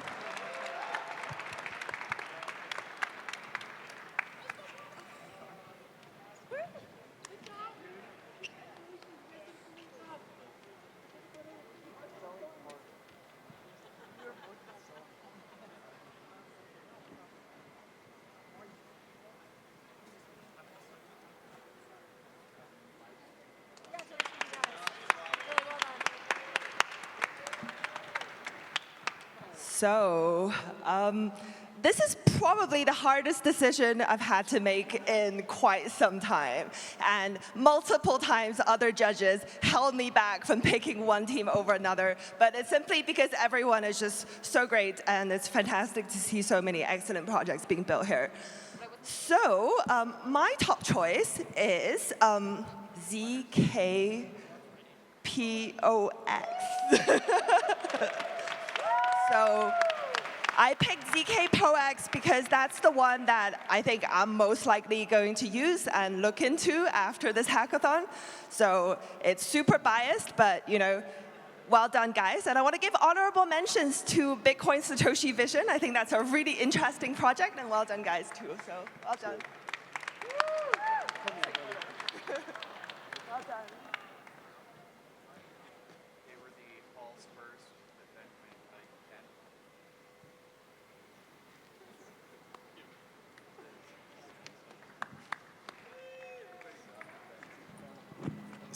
So, this is probably the hardest decision I've had to make in quite some time. And multiple times other judges held me back from picking one team over another. But it's simply because everyone is just so great, and it's fantastic to see so many excellent projects being built here. So, my top choice is ZKPOX. So I picked ZKPOX because that's the one that I think I'm most likely going to use and look into after this hackathon. So it's super biased, but well done, guys. And I want to give honorable mentions to Bitcoin Satoshi Vision. I think that's a really interesting project, and well done, guys, too. So well done.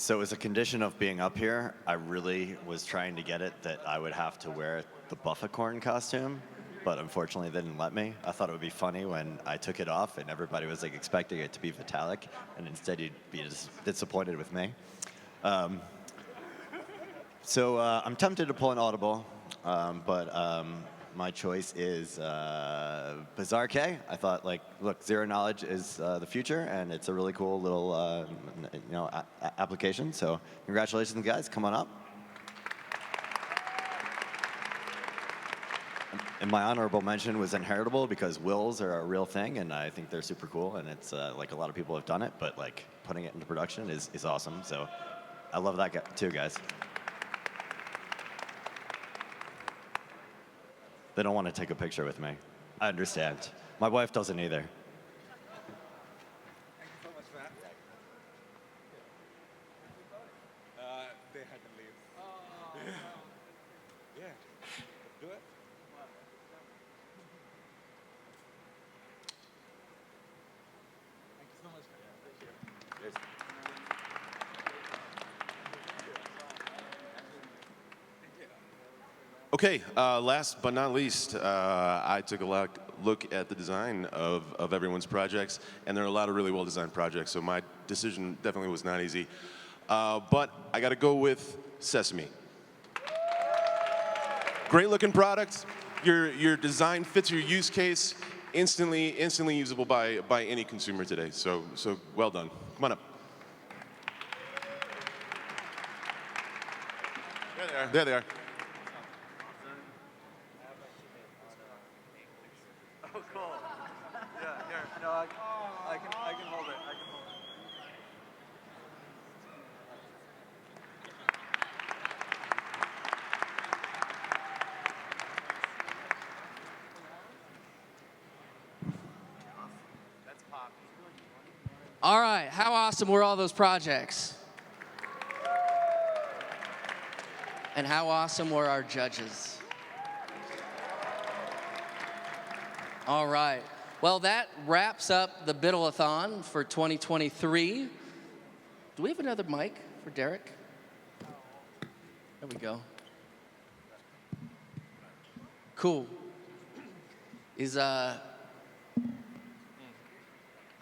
So as a condition of being up here, I really was trying to get it that I would have to wear the Bufficorn costume, but unfortunately they didn't let me. I thought it would be funny when I took it off and everybody was like expecting it to be Vitalik, and instead you'd be disappointed with me. So I'm tempted to pull an audible, but my choice is Bizarre K. I thought, like, look, zero knowledge is the future, and it's a really cool little, application. So congratulations, guys. Come on up. And my honorable mention was inheritable because wills are a real thing, and I think they're super cool. And it's like a lot of people have done it, but like putting it into production is awesome. So I love that too, guys. They don't want to take a picture with me. I understand. My wife doesn't either. Thank you so much, Matt. They had to leave. Yeah. Do it. Thank you so much, man. Thank you. Okay, last but not least, I took a look at the design of everyone's projects, and there are a lot of really well-designed projects, so my decision definitely was not easy. But I got to go with Sesame. Great-looking product. Your design fits your use case, instantly usable by any consumer today. So well done. Come on up. There they are. Oh, cool. Yeah, here. No, I can hold it. All right, how awesome were all those projects? And how awesome were our judges? All right. Well, that wraps up the Biddle-a-thon for 2023. Do we have another mic for Derek? There we go. Cool. I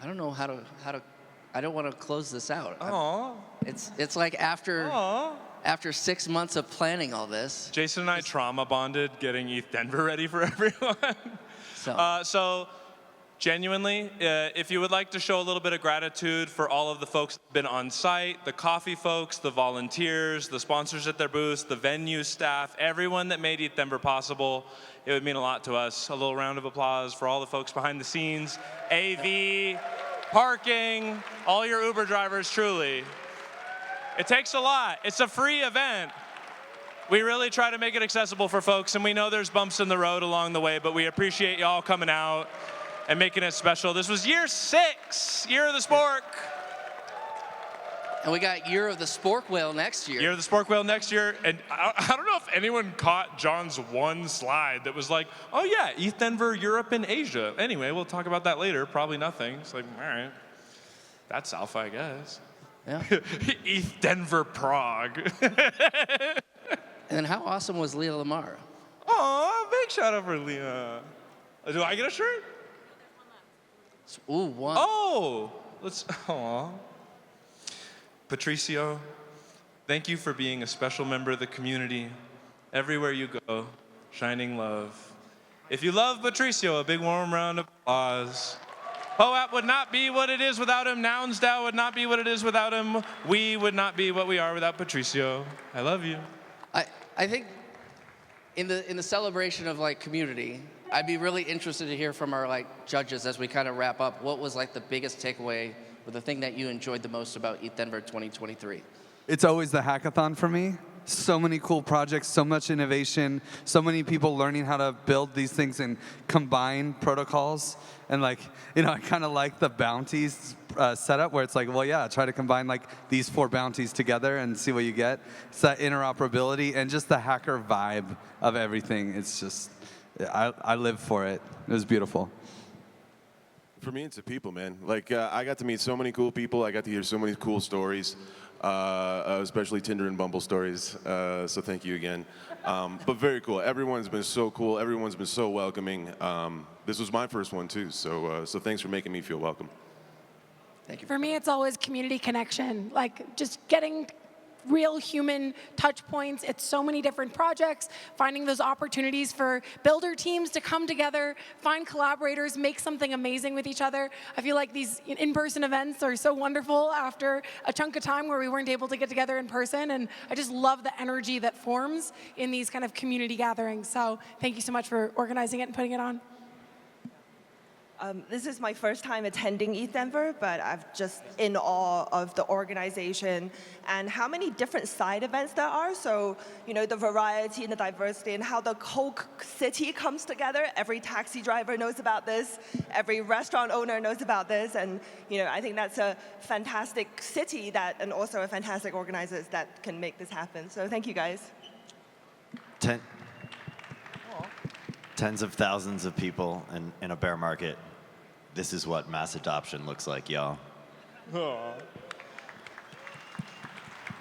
don't know how to. I don't want to close this out. Aww. It's like after 6 months of planning all this. Jason and I trauma bonded getting ETHDenver ready for everyone. So genuinely, if you would like to show a little bit of gratitude for all of the folks that have been on site, the coffee folks, the volunteers, the sponsors at their booths, the venue staff, everyone that made ETHDenver possible, it would mean a lot to us. A little round of applause for all the folks behind the scenes, AV, parking, all your Uber drivers, truly. It takes a lot. It's a free event. We really try to make it accessible for folks, and we know there's bumps in the road along the way, but we appreciate y'all coming out and making it special. This was year 6, Year of the Spork. And we got Year of the Spork Whale next year. Year of the Spork Whale next year, and I don't know if anyone caught John's one slide that was like, oh yeah, ETHDenver, Europe, and Asia. Anyway, we'll talk about that later. Probably nothing. It's like, all right, that's alpha, I guess. Yeah. ETHDenver, Prague. And how awesome was Leah Lamarr? Aw, big shout out for Leah. Do I get a shirt? Ooh, one. Oh, aw. Patricio, thank you for being a special member of the community. Everywhere you go, shining love. If you love Patricio, a big warm round of applause. POAP would not be what it is without him. NounsDAO would not be what it is without him. We would not be what we are without Patricio. I love you. I think in the celebration of like community, I'd be really interested to hear from our like judges as we kind of wrap up. What was like the biggest takeaway or the thing that you enjoyed the most about ETHDenver 2023? It's always the hackathon for me. So many cool projects, so much innovation, so many people learning how to build these things and combine protocols. And like, I kind of like the bounties setup where it's like, well, yeah, try to combine like these 4 bounties together and see what you get. It's that interoperability and just the hacker vibe of everything. It's just, I live for it. It was beautiful. For me, it's the people, man. Like, I got to meet so many cool people. I got to hear so many cool stories. especially Tinder and Bumble stories. So thank you again. But very cool. Everyone's been so cool. Everyone's been so welcoming. This was my first one too, so thanks for making me feel welcome. Thank you. For me, it's always community connection, like just getting real human touch points. It's so many different projects, finding those opportunities for builder teams to come together, find collaborators, make something amazing with each other. I feel like these in-person events are so wonderful after a chunk of time where we weren't able to get together in person, and I just love the energy that forms in these kind of community gatherings. So thank you so much for organizing it and putting it on. This is my first time attending ETHDenver, but I'm just in awe of the organization and how many different side events there are. So, you know, the variety and the diversity and how the whole city comes together. Every taxi driver knows about this. Every restaurant owner knows about this. And, you know, I think that's a fantastic city and also a fantastic organizers that can make this happen. So thank you, guys. Tens of thousands of people in a bear market. This is what mass adoption looks like, y'all.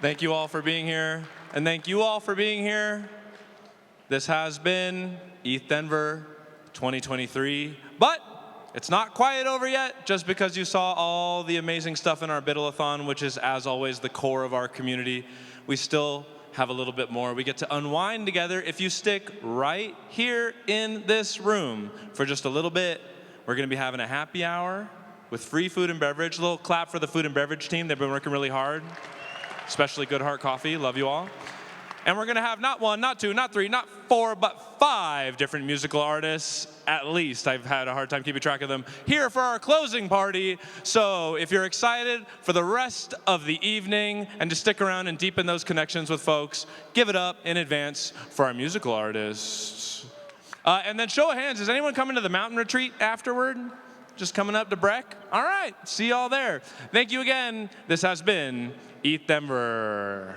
Thank you all for being here, and thank you all for being here. This has been ETHDenver 2023, but it's not quite over yet, just because you saw all the amazing stuff in our Biddle-a-thon, which is, as always, the core of our community. We still have a little bit more. We get to unwind together if you stick right here in this room for just a little bit. We're going to be having a happy hour with free food and beverage. A little clap for the food and beverage team. They've been working really hard, especially Good Heart Coffee. Love you all. And we're going to have not one, not two, not three, not four, but 5 different musical artists, at least. I've had a hard time keeping track of them, here for our closing party. So if you're excited for the rest of the evening and to stick around and deepen those connections with folks, give it up in advance for our musical artists. And then show of hands, is anyone coming to the mountain retreat afterward? Just coming up to Breck? All right, see y'all there. Thank you again. This has been ETHDenver.